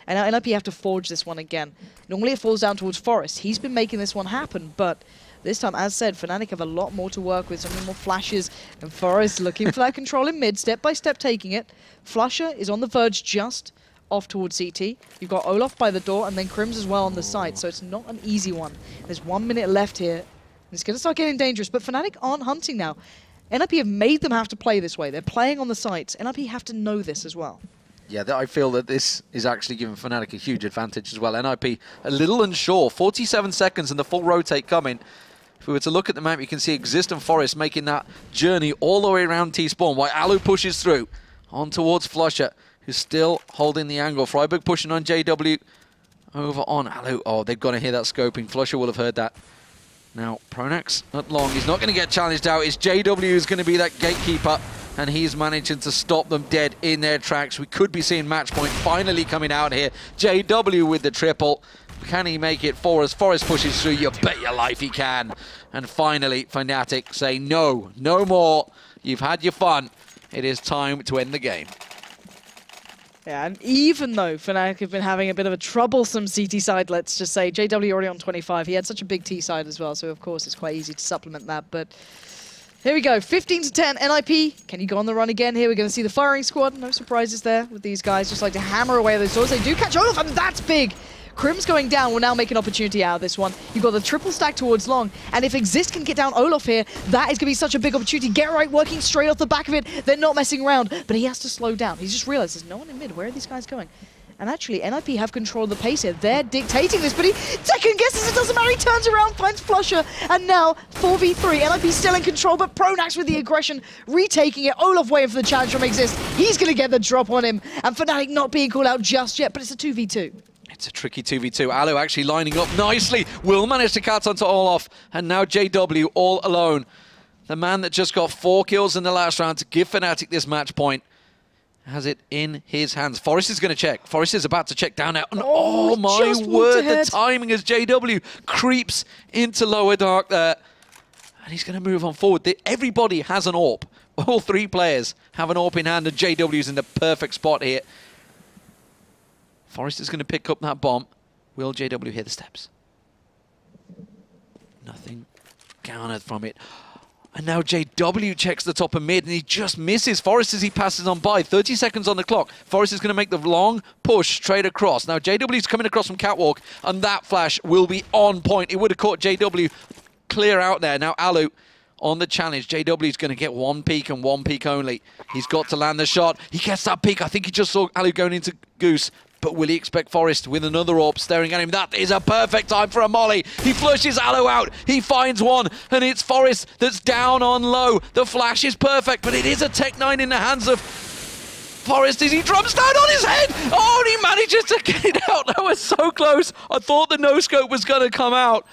And now NiP have to forge this one again. Normally it falls down towards Forest. He's been making this one happen, but this time, as said, Fnatic have a lot more to work with, so many more flashes, and Forest looking for that control in mid, step by step taking it. Flusher is on the verge just off towards CT. You've got Olaf by the door, and then Crims as well on the side, so it's not an easy one. There's 1 minute left here. It's going to start getting dangerous, but Fnatic aren't hunting now. NiP have made them have to play this way. They're playing on the sites. NiP have to know this as well. Yeah, I feel that this is actually giving Fnatic a huge advantage as well. NiP a little unsure. 47 seconds and the full rotate coming. If we were to look at the map, you can see Exist and Forest making that journey all the way around T-spawn, while Alu pushes through on towards Flusher, who's still holding the angle. Freiburg pushing on JW over on Alu. Oh, they've got to hear that scoping. Flusher will have heard that. Now, Pronax not long. He's not going to get challenged out. It's JW who's going to be that gatekeeper, and he's managing to stop them dead in their tracks. We could be seeing match point finally coming out here. JW with the triple. Can he make it for us? Forest pushes through. You bet your life he can. And finally, Fnatic say no, no more. You've had your fun. It is time to end the game. Yeah, and even though Fnatic have been having a bit of a troublesome CT side, let's just say, JW already on 25. He had such a big T side as well, so of course it's quite easy to supplement that. But here we go, 15-10, NiP. Can you go on the run again here? We're going to see the firing squad. No surprises there with these guys. Just like to hammer away those doors. They do catch Olaf, and that's big. Crim's going down will now make an opportunity out of this one. You've got the triple stack towards long, and if Exist can get down Olaf here, that is going to be such a big opportunity. Get right working straight off the back of it. They're not messing around, but he has to slow down. He's just realized there's no one in mid. Where are these guys going? And actually, NiP have control of the pace here. They're dictating this, but he second guesses. It doesn't matter. He turns around, finds Flusher, and now 4v3. NiP still in control, but Pronax with the aggression, retaking it. Olaf waiting for the challenge from Exist. He's going to get the drop on him, and Fnatic not being called out just yet, but it's a 2v2. It's a tricky 2v2. Alu actually lining up nicely. Will manage to catch onto Olaf, and now JW all alone. The man that just got 4 kills in the last round to give Fnatic this match point has it in his hands. Forrest is going to check. Forrest is about to check down now. And oh my word, the timing as JW creeps into lower dark there. And he's going to move on forward. Everybody has an AWP. All 3 players have an AWP in hand, and JW's in the perfect spot here. Forrest is going to pick up that bomb. Will JW hear the steps? Nothing garnered from it. And now JW checks the top of mid, and he just misses Forrest as he passes on by. 30 seconds on the clock. Forrest is going to make the long push straight across. Now JW's coming across from Catwalk, and that flash will be on point. It would have caught JW clear out there. Now Alu on the challenge. JW's going to get 1 peek and 1 peek only. He's got to land the shot. He gets that peek. I think he just saw Alu going into Goose. But will he expect Forrest with another AWP staring at him? That is a perfect time for a molly. He flushes Alu out. He finds one, and it's Forrest that's down on low. The flash is perfect, but it is a Tech-9 in the hands of Forrest as he drops down on his head. Oh, and he manages to get it out. That was so close. I thought the no-scope was going to come out.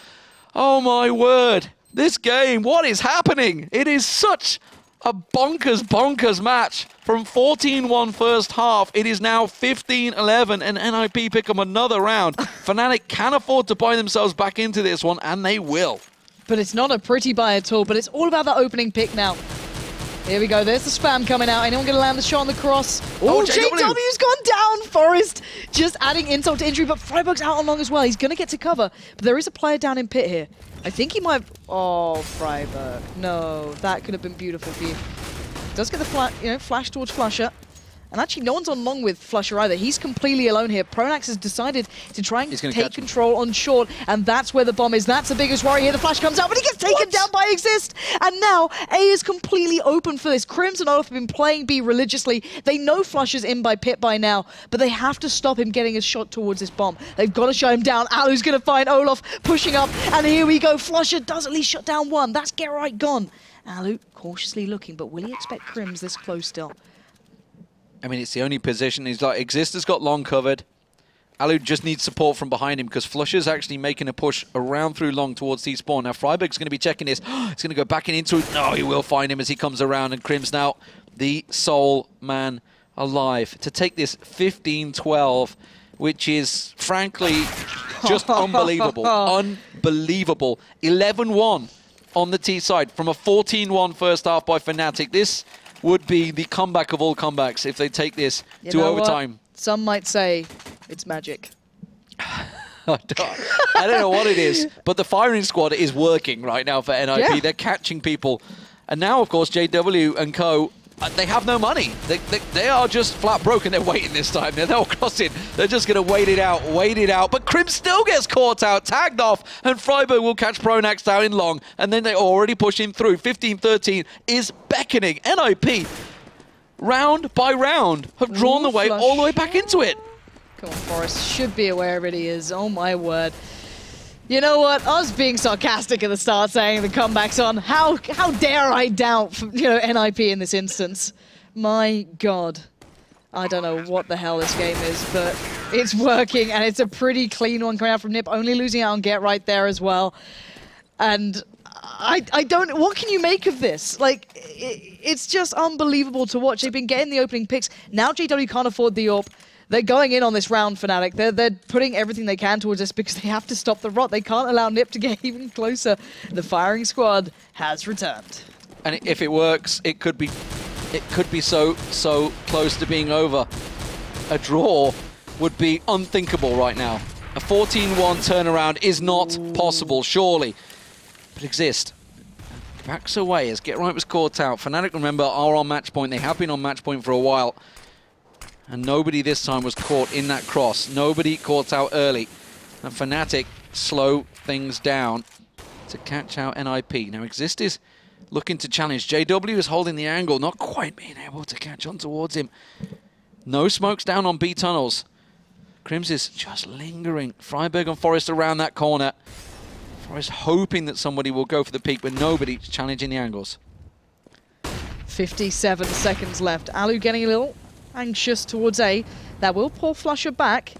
Oh, my word. This game, what is happening? It is such a bonkers match. From 14-1 first half, it is now 15-11, and NiP pick up another round. Fnatic can afford to buy themselves back into this one, and they will. But it's not a pretty buy at all, but it's all about that opening pick now. Here we go, there's the spam coming out. Anyone going to land the shot on the cross? Oh, JW's gone down! Forrest just adding insult to injury, but Freiburg's out on long as well. He's going to get to cover, but there is a player down in pit here. I think he might have... Oh, Freiburg. No, that could have been beautiful for you. Does get the flash towards Flusher. And actually, no one's on long with Flusher either. He's completely alone here. Pronax has decided to try and take control on short, and that's where the bomb is. That's the biggest worry here. The flash comes out, but he gets taken down by Exist. And now, A is completely open for this. Crims and Olaf have been playing B religiously. They know Flusher's in by pit by now, but they have to stop him getting a shot towards this bomb. They've got to shut him down. Alu's going to find Olaf pushing up, and here we go. Flusher does at least shut down one. That's Get Right gone. Alu cautiously looking, but will he expect Crims this close still? I mean, it's the only position. He's like, Exist has got long covered. Alu just needs support from behind him because Flusher's actually making a push around through long towards T-spawn. Now, Freiburg's going to be checking this. He's going to go back into it. No, he will find him as he comes around. And Crims now the sole man alive to take this 15-12, which is, frankly, just unbelievable. Unbelievable. 11-1 on the T side from a 14-1 first half by Fnatic. This would be the comeback of all comebacks if they take this to overtime. What? Some might say it's magic. I don't know what it is, but the firing squad is working right now for NiP. Yeah. They're catching people. And now, of course, JW and co, they have no money. They are just flat broken. They're waiting this time. They're all crossing. They're just going to wait it out. But Crim still gets caught out, tagged off, and Freiburg will catch Pronax down in long. And then they already push him through. 15-13 is beckoning. NiP, round by round, have drawn the way all the way back into it. Come on, Forrest. Should be aware of it. He is. Oh, my word. You know what? I was being sarcastic at the start, saying the comeback's on. How dare I doubt, NiP in this instance? My God. I don't know what the hell this game is, but it's working, and it's a pretty clean one coming out from NiP, only losing out on Get Right there as well. And I don't... What can you make of this? Like, it's just unbelievable to watch. They've been getting the opening picks. Now JW can't afford the AWP. They're going in on this round, Fnatic. They're putting everything they can towards this because they have to stop the rot. They can't allow NiP to get even closer. The firing squad has returned. And if it works, it could be so close to being over. A draw would be unthinkable right now. A 14-1 turnaround is not possible, surely. But Exist backs away as Get Right was caught out. Fnatic, remember, are on match point. They have been on match point for a while. And nobody this time was caught in that cross. Nobody caught out early. And Fnatic slow things down to catch out NiP. Now Exist is looking to challenge. JW is holding the angle, not quite being able to catch on towards him. No smokes down on B tunnels. Crims is just lingering. Freiburg and Forest around that corner. Forest hoping that somebody will go for the peak, but nobody's challenging the angles. 57 seconds left. Alu getting a little anxious towards A. That will pull Flusher back.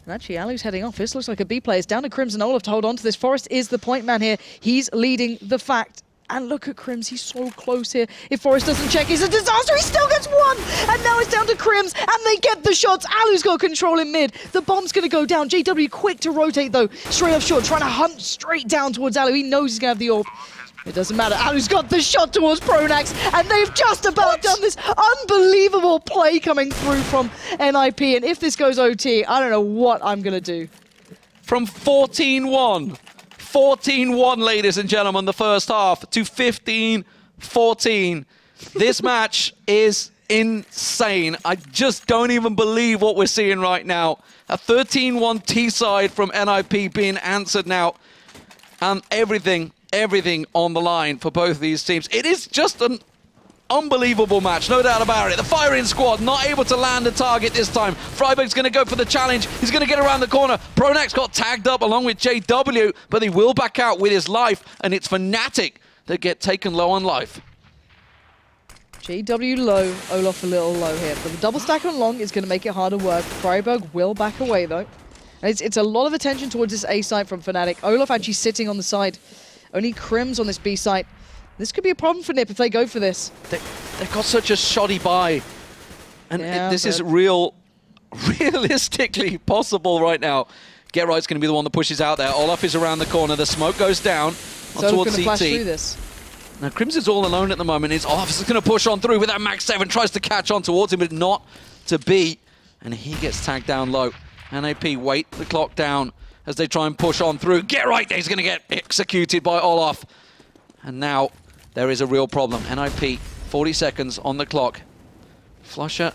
And actually, Alu's heading off. This looks like a B play. It's down to Crims and Olaf to hold on to this. Forest is the point man here. He's leading the fact. And look at Crims, he's so close here. If Forest doesn't check, it's a disaster. He still gets one. And now it's down to Crims, and they get the shots. Alu's got control in mid. The bomb's going to go down. JW quick to rotate, though. Straight off short, trying to hunt straight down towards Alu. He knows he's going to have the orb. It doesn't matter. Alu's got the shot towards Pronax, and they've just about done this unbelievable play coming through from NiP. And if this goes OT, I don't know what I'm going to do. From 14-1. 14-1, ladies and gentlemen, the first half, to 15-14. This match is insane. I just don't even believe what we're seeing right now. A 13-1 T-side from NiP being answered now. And everything on the line for both of these teams. It is just an unbelievable match, no doubt about it. The firing squad not able to land the target this time. Freiburg's going to go for the challenge. He's going to get around the corner. Pronax got tagged up along with JW, but he will back out with his life, and it's Fnatic that get taken low on life. JW low, Olaf a little low here. But the double stack on long is going to make it harder work. Freiburg will back away, though. And it's a lot of attention towards this A side from Fnatic. Olaf actually sitting on the side. Only Crims on this B side. This could be a problem for NiP if they go for this. They've got such a shoddy buy. And this is realistically possible right now. Get Right's going to be the one that pushes out there. Olaf is around the corner. The smoke goes down towards CT. Flash through this. Now, Crims is all alone at the moment. Olaf is going to push on through with that Max 7. Tries to catch on towards him, but not to be. And he gets tagged down low. NiP wait the clock down as they try and push on through. Get Right, he's going to get executed by Olaf. And now there is a real problem. NiP, 40 seconds on the clock. Flusher,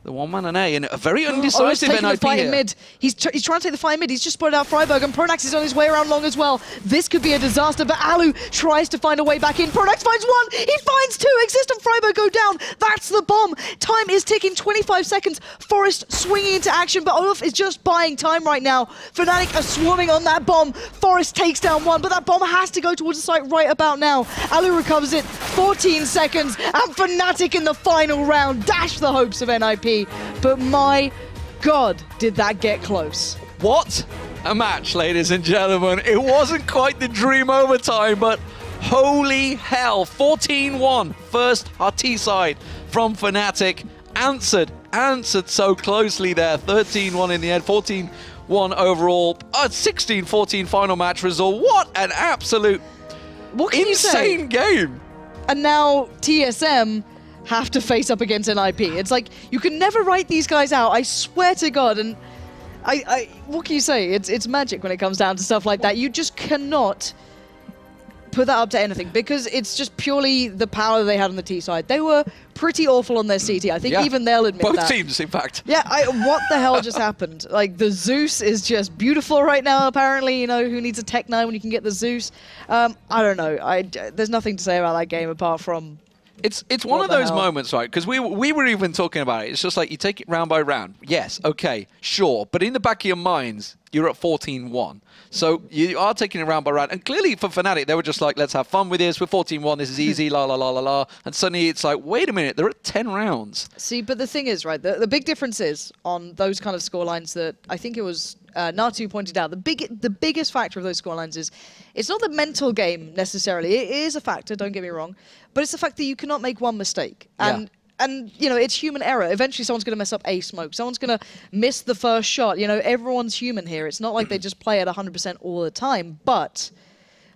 the one-man and A, and a very undecisive NiP here. Mid. He's trying to take the fight mid. He's just spotted out Freiburg, and Pronax is on his way around long as well. This could be a disaster, but Alu tries to find a way back in. Pronax finds one. He finds two. Exist and Freiburg go down. That's the bomb. Time is ticking. 25 seconds. Forest swinging into action, but Olaf is just buying time right now. Fnatic are swarming on that bomb. Forest takes down one, but that bomb has to go towards the site right about now. Alu recovers it. 14 seconds, and Fnatic in the final round dash the hopes of NiP. But my God, did that get close. What a match, ladies and gentlemen. It wasn't quite the dream overtime, but holy hell. 14-1, first T side from Fnatic. Answered so closely there. 13-1 in the end, 14-1 overall. 16-14 final match result. What an absolute insane game. And now TSM have to face up against NiP. It's like, you can never write these guys out, I swear to God. And what can you say? It's magic when it comes down to stuff like that. You just cannot put that up to anything, because it's just purely the power they had on the T side. They were pretty awful on their CT. I think even they'll admit that. Both teams, in fact. Yeah, what the hell just happened? Like, the Zeus is just beautiful right now, apparently. You know, who needs a Tech 9 when you can get the Zeus? I don't know. There's nothing to say about that game apart from... It's one of those moments, right? Because we were even talking about it. It's just like, you take it round by round. Yes, okay, sure. But in the back of your minds, you're at 14-1. So you are taking it round by round. And clearly for Fnatic, they were just like, let's have fun with this. We're 14-1. This is easy, la, la, la, la, la. And suddenly it's like, wait a minute, they're at 10 rounds. See, but the thing is, right, the big difference is on those kind of scorelines that I think it was Natu pointed out, the biggest factor of those scorelines is it's not the mental game necessarily. It is a factor, don't get me wrong, but it's the fact that you cannot make one mistake. And you know, it's human error. Eventually someone's going to mess up a smoke. Someone's going to miss the first shot. You know, everyone's human here. It's not like they just play at 100% all the time, but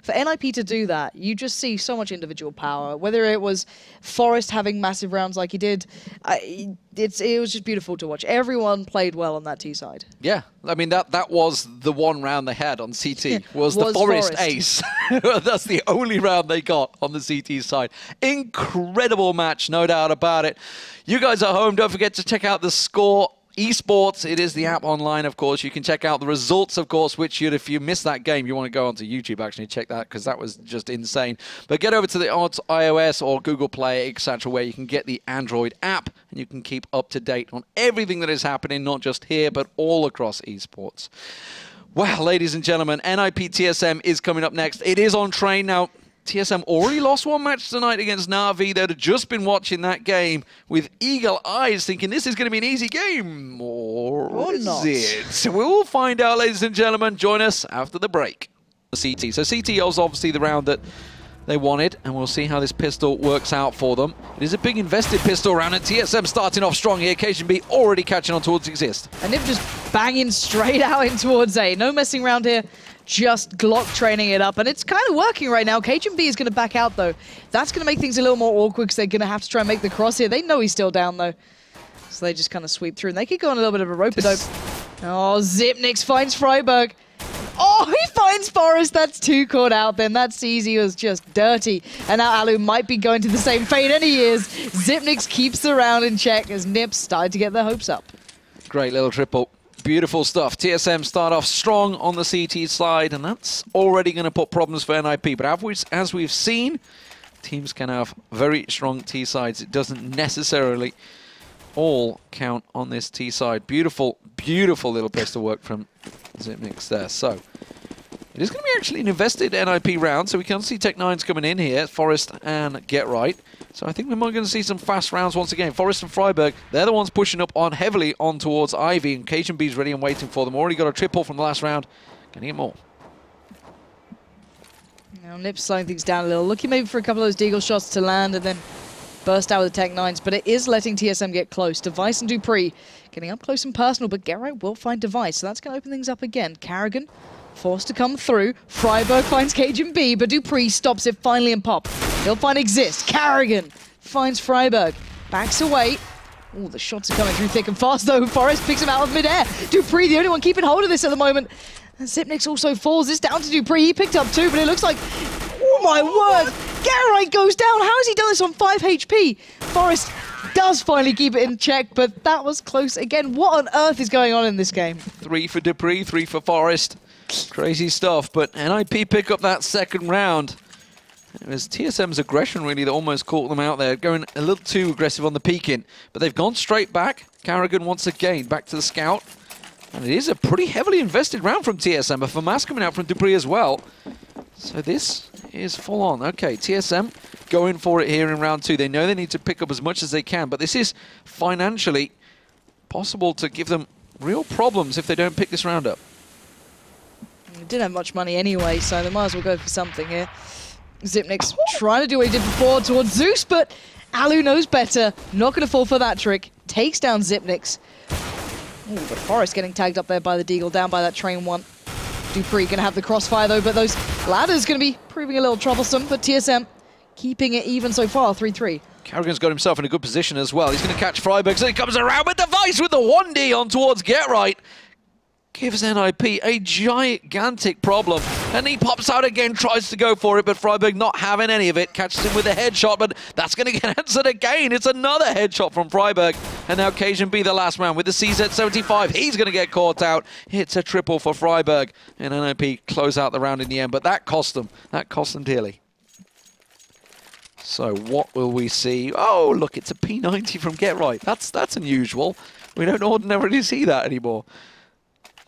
for NiP to do that, you just see so much individual power. Whether it was Forest having massive rounds like he did, it was just beautiful to watch. Everyone played well on that T side. Yeah, I mean, that was the one round they had on CT, was the Forest ace. That's the only round they got on the CT side. Incredible match, no doubt about it. You guys at home, don't forget to check out the score Esports. It is the app online, of course. You can check out the results, of course, which if you missed that game, you want to go onto YouTube, actually, check that, because that was just insane. But get over to the iOS or Google Play, etc., where you can get the Android app, and you can keep up to date on everything that is happening, not just here, but all across esports. Well, ladies and gentlemen, NiP TSM is coming up next. It is on train now. TSM already lost one match tonight against Na'Vi. They'd have just been watching that game with eagle eyes, thinking this is going to be an easy game. Or is not. it? We'll find out, ladies and gentlemen. Join us after the break. CT. So CT was obviously the round that they wanted, and we'll see how this pistol works out for them. It is a big invested pistol round, and TSM starting off strong here. KGB already catching on towards Exist. And NiP just banging straight out in towards A. No messing around here. Just Glock training it up, and it's kind of working right now. KGB is going to back out, though. That's going to make things a little more awkward because they're going to have to try and make the cross here. They know he's still down, though. So they just kind of sweep through, and they could go on a little bit of a rope-a-dope. Oh, Zipnix finds Freiburg. Oh, he finds Forest. That's two caught out then. That's easy. It was just dirty. And now Alu might be going to the same fate, and he is. Zipnix keeps the round in check as NiP started to get their hopes up. Great little triple. Beautiful stuff. TSM start off strong on the CT side, and that's already going to put problems for NiP. But as we've seen, teams can have very strong T sides. It doesn't necessarily all count on this T side. Beautiful, beautiful little pistol work from Zipnix there. So it is going to be actually an invested NiP round, so we can see Tech9's coming in here, Forest and Get Right. So I think we're going to see some fast rounds once again. Forest and Freiburg, they're the ones pushing up on heavily on towards Ivy, and KGB's ready and waiting for them. Already got a triple from the last round. Can he get more? Now NiP's slowing things down a little, looking maybe for a couple of those deagle shots to land and then burst out with the Tech9s, but it is letting TSM get close. Device and Dupree getting up close and personal, but Get Right will find Device, so that's going to open things up again. Carrigan forced to come through. Freiburg finds KGB, but Dupree stops it finally and pop. He'll find Exist. Carrigan finds Freiburg. Backs away. Oh, the shots are coming through thick and fast, though. Forest picks him out of midair. Dupree, the only one keeping hold of this at the moment. And Zipnix also falls. This down to Dupree. He picked up two, but it looks like... Oh, my word! Garrett goes down. How has he done this on 5 HP? Forest does finally keep it in check, but that was close again. What on earth is going on in this game? 3 for Dupree, 3 for Forest. Crazy stuff, but NiP pick up that second round. It was TSM's aggression, really, that almost caught them out there, going a little too aggressive on the peeking. But they've gone straight back. Carrigan once again back to the scout. And it is a pretty heavily invested round from TSM. A FAMAS coming out from Dupree as well. So this is full on. Okay, TSM going for it here in round 2. They know they need to pick up as much as they can, but this is financially possible to give them real problems if they don't pick this round up. They didn't have much money anyway, so they might as well go for something here. Zipnix trying to do what he did before towards Zeus, but Alu knows better. Not going to fall for that trick. Takes down Zipnix. Ooh, but Forest getting tagged up there by the Deagle, down by that train one. Dupree going to have the crossfire though, but those ladders going to be proving a little troublesome, but TSM keeping it even so far, 3-3. Carrigan's got himself in a good position as well. He's going to catch Freiburg, so he comes around with Device with the 1D on towards Get Right. Gives NiP a gigantic problem, and he pops out again, tries to go for it, but Freiburg not having any of it, catches him with a headshot, but that's going to get answered again. It's another headshot from Freiburg, and now KGB the last man with the CZ75. He's going to get caught out. It's a triple for Freiburg, and NiP close out the round in the end, but that cost them dearly. So what will we see? Oh, look, it's a P90 from Get Right. That's unusual. We don't ordinarily see that anymore.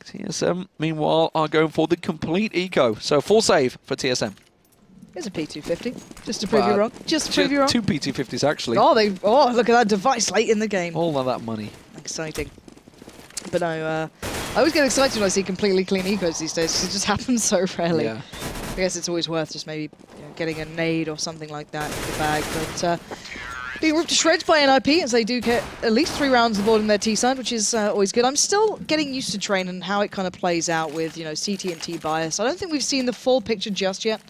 TSM, meanwhile, are going for the complete eco. So full save for TSM. Here's a P250, just to prove you wrong. Just to prove you wrong. 2 P250s, actually. Oh, look at that Device late in the game. All of that money. Exciting. But no, I always get excited when I see completely clean ecos these days. It just happens so rarely. Yeah. I guess it's always worth just maybe getting a nade or something like that in the bag. But being ripped to shreds by NiP, as they do get at least 3 rounds aboard in their T side, which is always good. I'm still getting used to train and how it kind of plays out with, CT and T bias. I don't think we've seen the full picture just yet.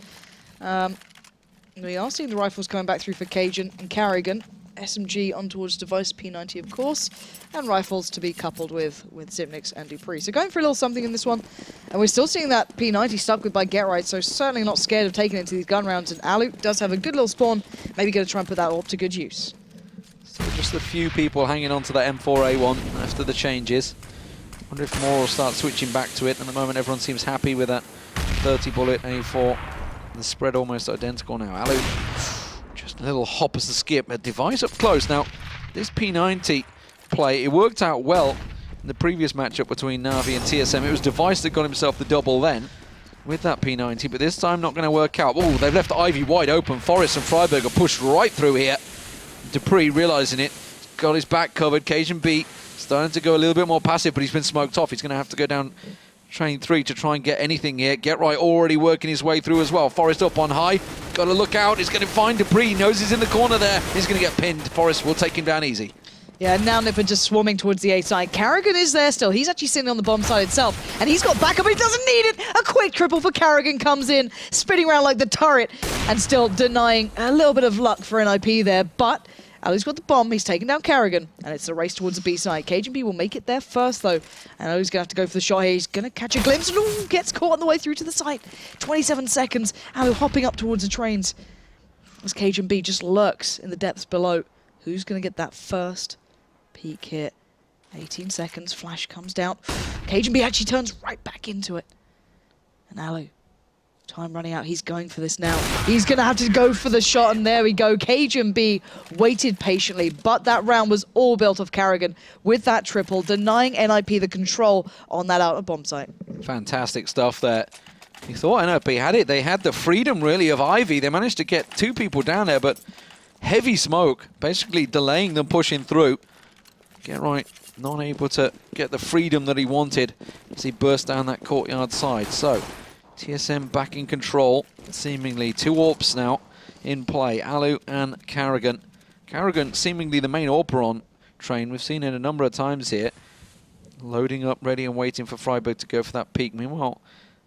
We are seeing the rifles coming back through for Cajun and Carrigan. SMG on towards Device, P90 of course, and rifles to be coupled with Zipnix and Dupree. So going for a little something in this one, and we're still seeing that P90 stuck with by Get Right, so certainly not scared of taking it into these gun rounds, and Alu does have a good little spawn, maybe going to try and put that all to good use. So just just a few people hanging on to that M4A1 after the changes. Wonder if more will start switching back to it. At the moment, everyone seems happy with that 30-bullet A4. The spread almost identical now. Alu, just a little hop as the skip. A device up close. Now, this P90 play, it worked out well in the previous matchup between Na'Vi and TSM. It was Device that got himself the double then with that P90, but this time not going to work out. Oh, they've left Ivy wide open. Forrest and Freiberg are pushed right through here. Dupree realizing it, got his back covered. Cajun B starting to go a little bit more passive, but he's been smoked off. He's going to have to go down train 3 to try and get anything here. Get Right already working his way through as well. Forrest up on high. Got to look out. He's going to find Dupree. He knows he's in the corner there. He's going to get pinned. Forrest will take him down easy. Yeah, now NiP are just swarming towards the A side. Karrigan is there still. He's actually sitting on the bomb side itself. And he's got backup, but he doesn't need it. A quick triple for Karrigan comes in, spinning around like the turret, and still denying a little bit of luck for NiP there. But Alu's got the bomb. He's taken down Karrigan. And it's a race towards the B side. Cajun B will make it there first, though. And Alu's going to have to go for the shot here. He's going to catch a glimpse. And ooh, gets caught on the way through to the site. 27 seconds. Alu hopping up towards the trains. As Cajun B just lurks in the depths below. Who's going to get that first peek hit? 18 seconds, flash comes down. Cajun B actually turns right back into it. And Alu, time running out, he's going for this now. He's gonna have to go for the shot, and there we go. Cajun B waited patiently, but that round was all built off Karrigan with that triple, denying NiP the control on that outer bomb site. Fantastic stuff there. You thought NiP had it. They had the freedom, really, of Ivy. They managed to get 2 people down there, but heavy smoke, basically delaying them pushing through. Get Right, not able to get the freedom that he wanted as he burst down that courtyard side. So, TSM back in control, seemingly 2 AWPs now in play, Alu and Karrigan. Karrigan seemingly the main AWPer on train. We've seen it a number of times here. Loading up, ready and waiting for Freiberg to go for that peak. Meanwhile,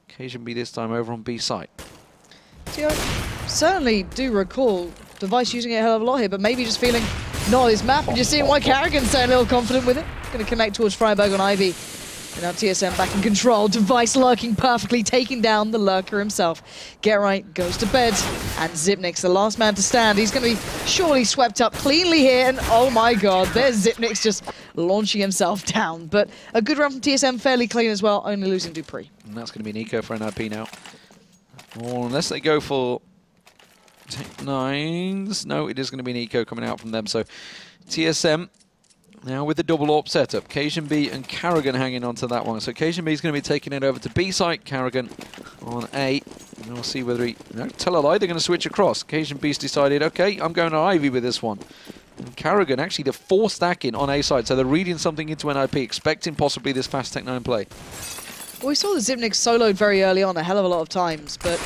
Cajun B this time over on B site. See, I certainly do recall Device using it a hell of a lot here, but maybe just feeling not his map, and just seeing why Karrigan's so a little confident with it. Going to connect towards Freiberg on Ivy. And now TSM back in control. Device lurking perfectly, taking down the lurker himself. Get Right goes to bed. And Xyp9x, the last man to stand. He's going to be surely swept up cleanly here. And oh my god, there's Xyp9x just launching himself down. But a good run from TSM, fairly clean as well, only losing Dupree. And that's going to be an eco for NiP now. Or unless they go for Tech9s. No, it is going to be an eco coming out from them. So TSM now with the double AWP setup. Cajun B and Karrigan hanging on to that one. So Cajun B is going to be taking it over to B site. Karrigan on A. And we'll see whether he... No, tell a lie, they're going to switch across. Cajun B's decided, okay, I'm going to Ivy with this one. And Karrigan actually the 4 stacking on A side. So they're reading something into NiP, expecting possibly this fast Tech9 play. Well, we saw the Xyp9x soloed very early on a hell of a lot of times, but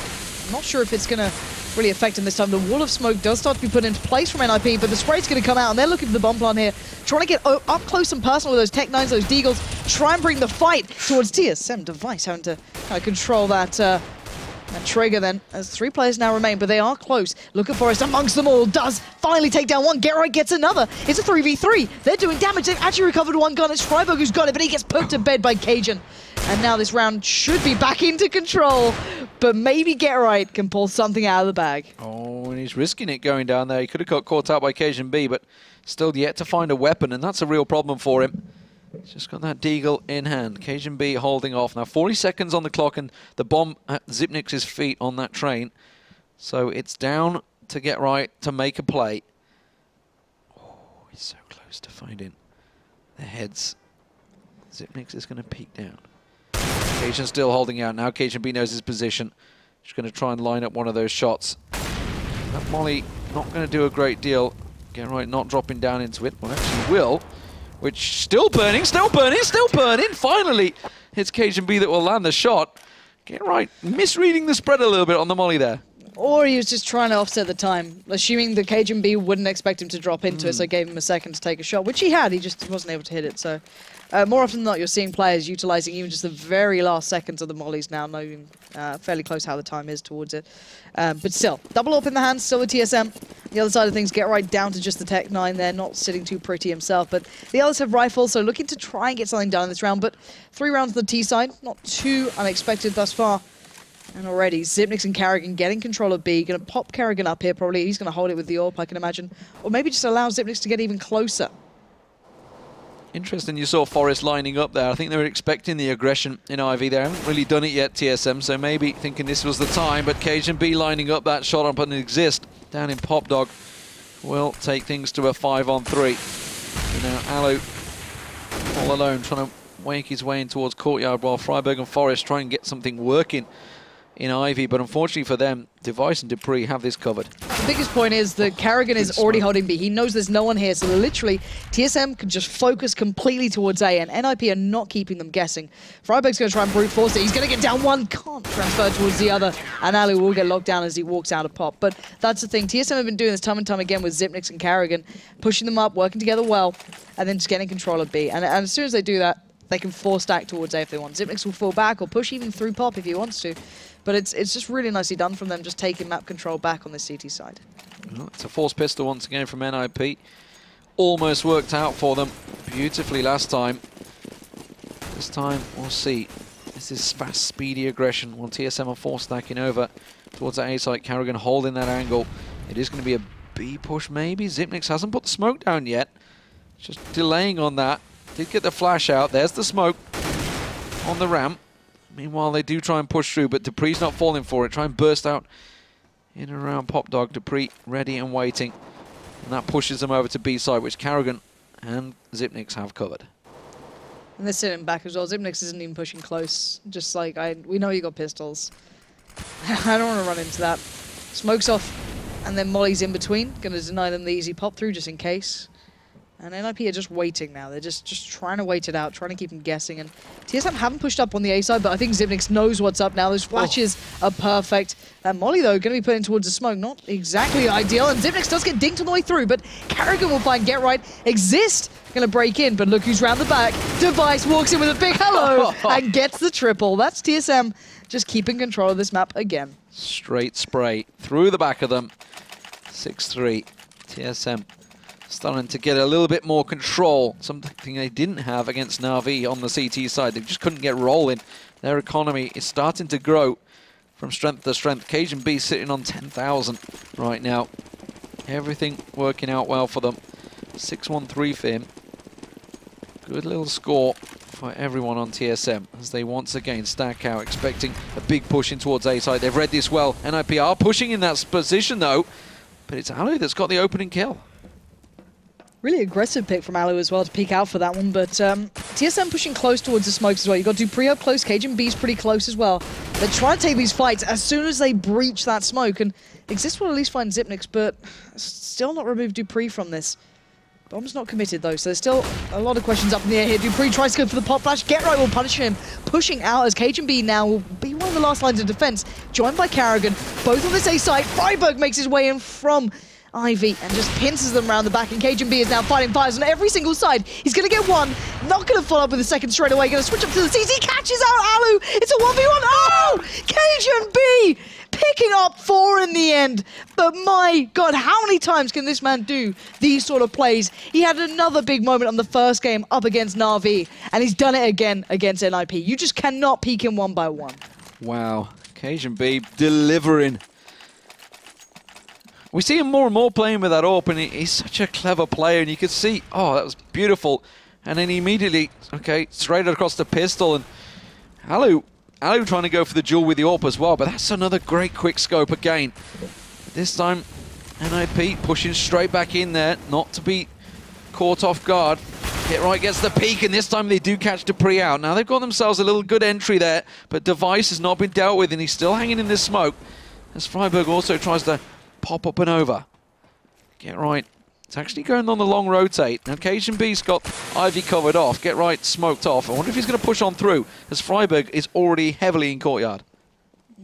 I'm not sure if it's going to really affect him this time. The wall of smoke does start to be put into place from NiP, but the spray's going to come out, and they're looking for the bomb plant here, trying to get up close and personal with those Tech9s, those Deagles, try and bring the fight towards TSM. Device having to kind of control that trigger then, as 3 players now remain, but they are close. Look at Forrest amongst them all, does finally take down one. Get Right gets another. It's a 3v3. They're doing damage. They've actually recovered one gun. It's Freiberg who's got it, but he gets put to bed by Cajun. And now this round should be back into control, but maybe Get Right can pull something out of the bag. Oh, and he's risking it going down there. He could have got caught out by Cajun B, but still yet to find a weapon, and that's a real problem for him. He's just got that Deagle in hand. Cajun B holding off. Now 40 seconds on the clock, and the bomb at Xyp9x's feet on that train. So it's down to Get Right to make a play. Oh, he's so close to finding the heads. Xyp9x is going to peek down. Cajun still holding out. Now Cajun B knows his position. Just going to try and line up one of those shots. That molly not going to do a great deal. Get Right not dropping down into it. Well, actually will. Which, still burning, still burning, still burning. Finally, it's Cajun B that will land the shot. Get Right misreading the spread a little bit on the molly there. Or he was just trying to offset the time, assuming the Cajun B wouldn't expect him to drop into it, so gave him a second to take a shot, which he had, he just wasn't able to hit it. So more often than not, you're seeing players utilizing even just the very last seconds of the mollies now, knowing fairly close how the time is towards it. But still, double up in the hands, still the TSM. The other side of things, Get Right down to just the Tech9 there, not sitting too pretty himself. But the others have rifles, so looking to try and get something done in this round. But 3 rounds on the T side, not too unexpected thus far. And already, Xyp9x and Karrigan getting control of B. Going to pop Karrigan up here, probably. He's going to hold it with the AWP, I can imagine. Or maybe just allow Xyp9x to get even closer. Interesting, you saw Forest lining up there. I think they were expecting the aggression in Ivy. They haven't really done it yet, TSM, so maybe thinking this was the time. But CageandB lining up that shot up and exist down in Pop Dog will take things to a 5-on-3. You know, Alu all alone trying to wake his way in towards Courtyard while Freiburg and Forest try and get something working in Ivy, but unfortunately for them, Device and dupreeh have this covered. The biggest point is that Karrigan is already holding B. He knows there's no one here, so literally TSM can just focus completely towards A, and NiP are not keeping them guessing. Freiburg's going to try and brute force it. He's going to get down one, can't transfer towards the other, and Alu will get locked down as he walks out of Pop. But that's the thing, TSM have been doing this time and time again with Xyp9x and Karrigan, pushing them up, working together well, and then just getting control of B. And as soon as they do that, they can force stack towards A if they want. Xyp9x will fall back or push even through Pop if he wants to. But it's just really nicely done from them, just taking map control back on the CT side. Well, it's a force pistol once again from NiP. Almost worked out for them beautifully last time. This time, we'll see. This is fast, speedy aggression. While TSM are force stacking over towards that A site, Karrigan holding that angle. It is going to be a B push maybe. Xyp9x hasn't put the smoke down yet. Just delaying on that. Did get the flash out. There's the smoke on the ramp. Meanwhile, they do try and push through, but dupreeh's not falling for it. Try and burst out in and around Pop Dog. dupreeh ready and waiting. And that pushes them over to B side, which Karrigan and Xyp9x have covered. And they're sitting back as well. Xyp9x isn't even pushing close. Just like, we know you got pistols. I don't want to run into that. Smoke's off, and then Molly's in between. Going to deny them the easy pop through just in case. And NiP are just waiting now. They're just trying to wait it out, trying to keep them guessing. And TSM haven't pushed up on the A side, but I think Xyp9x knows what's up now. Those flashes are perfect. That Molly, though, going to be put in towards the smoke. Not exactly ideal. And Xyp9x does get dinked on the way through, but Karrigan will find Get Right. Exist going to break in, but look who's round the back. Device walks in with a big hello and gets the triple. That's TSM just keeping control of this map again. Straight spray through the back of them. 6-3. TSM starting to get a little bit more control, something they didn't have against Na'Vi on the CT side. They just couldn't get rolling. Their economy is starting to grow from strength to strength. CageandB sitting on 10,000 right now. Everything working out well for them. 6-1-3 for him. Good little score for everyone on TSM as they once again stack out, expecting a big push in towards A side. They've read this well. NiP are pushing in that position though, but it's Alu that's got the opening kill. Really aggressive pick from Alu as well to peek out for that one, but TSM pushing close towards the smokes as well. You've got dupreeh up close, CageandB's pretty close as well. They're trying to take these fights as soon as they breach that smoke, and Exist will at least find Xyp9x, but still not remove dupreeh from this. Bomb's not committed though, so there's still a lot of questions up in the air here. dupreeh tries to go for the pop flash. Get Right will punish him, pushing out as CageandB now will be one of the last lines of defense, joined by Karrigan. Both on this A site, Freiburg makes his way in from Ivy and just pinces them around the back, and CageandB is now fighting fires on every single side. He's going to get one, not going to follow up with a second straight away, going to switch up to the CT, catches out Alu, it's a 1v1, oh! CageandB picking up 4 in the end, but my god, how many times can this man do these sort of plays? He had another big moment on the first game up against Na'Vi, and he's done it again against NiP. You just cannot peek him one by one. Wow, CageandB delivering. We see him more and more playing with that AWP, and he's such a clever player, and you could see, oh, that was beautiful. And then he immediately, okay, straight across the pistol, and Alu trying to go for the duel with the AWP as well, but that's another great quick scope again. This time, NiP pushing straight back in there, not to be caught off guard. Get Right gets the peek, and this time they do catch dupreeh out. Now they've got themselves a little good entry there, but Device has not been dealt with, and he's still hanging in this smoke, as Freiburg also tries to pop up and over. Get Right. It's actually going on the long rotate. Now CageandB's got Ivy covered off. Get Right smoked off. I wonder if he's going to push on through, as Freiburg is already heavily in Courtyard.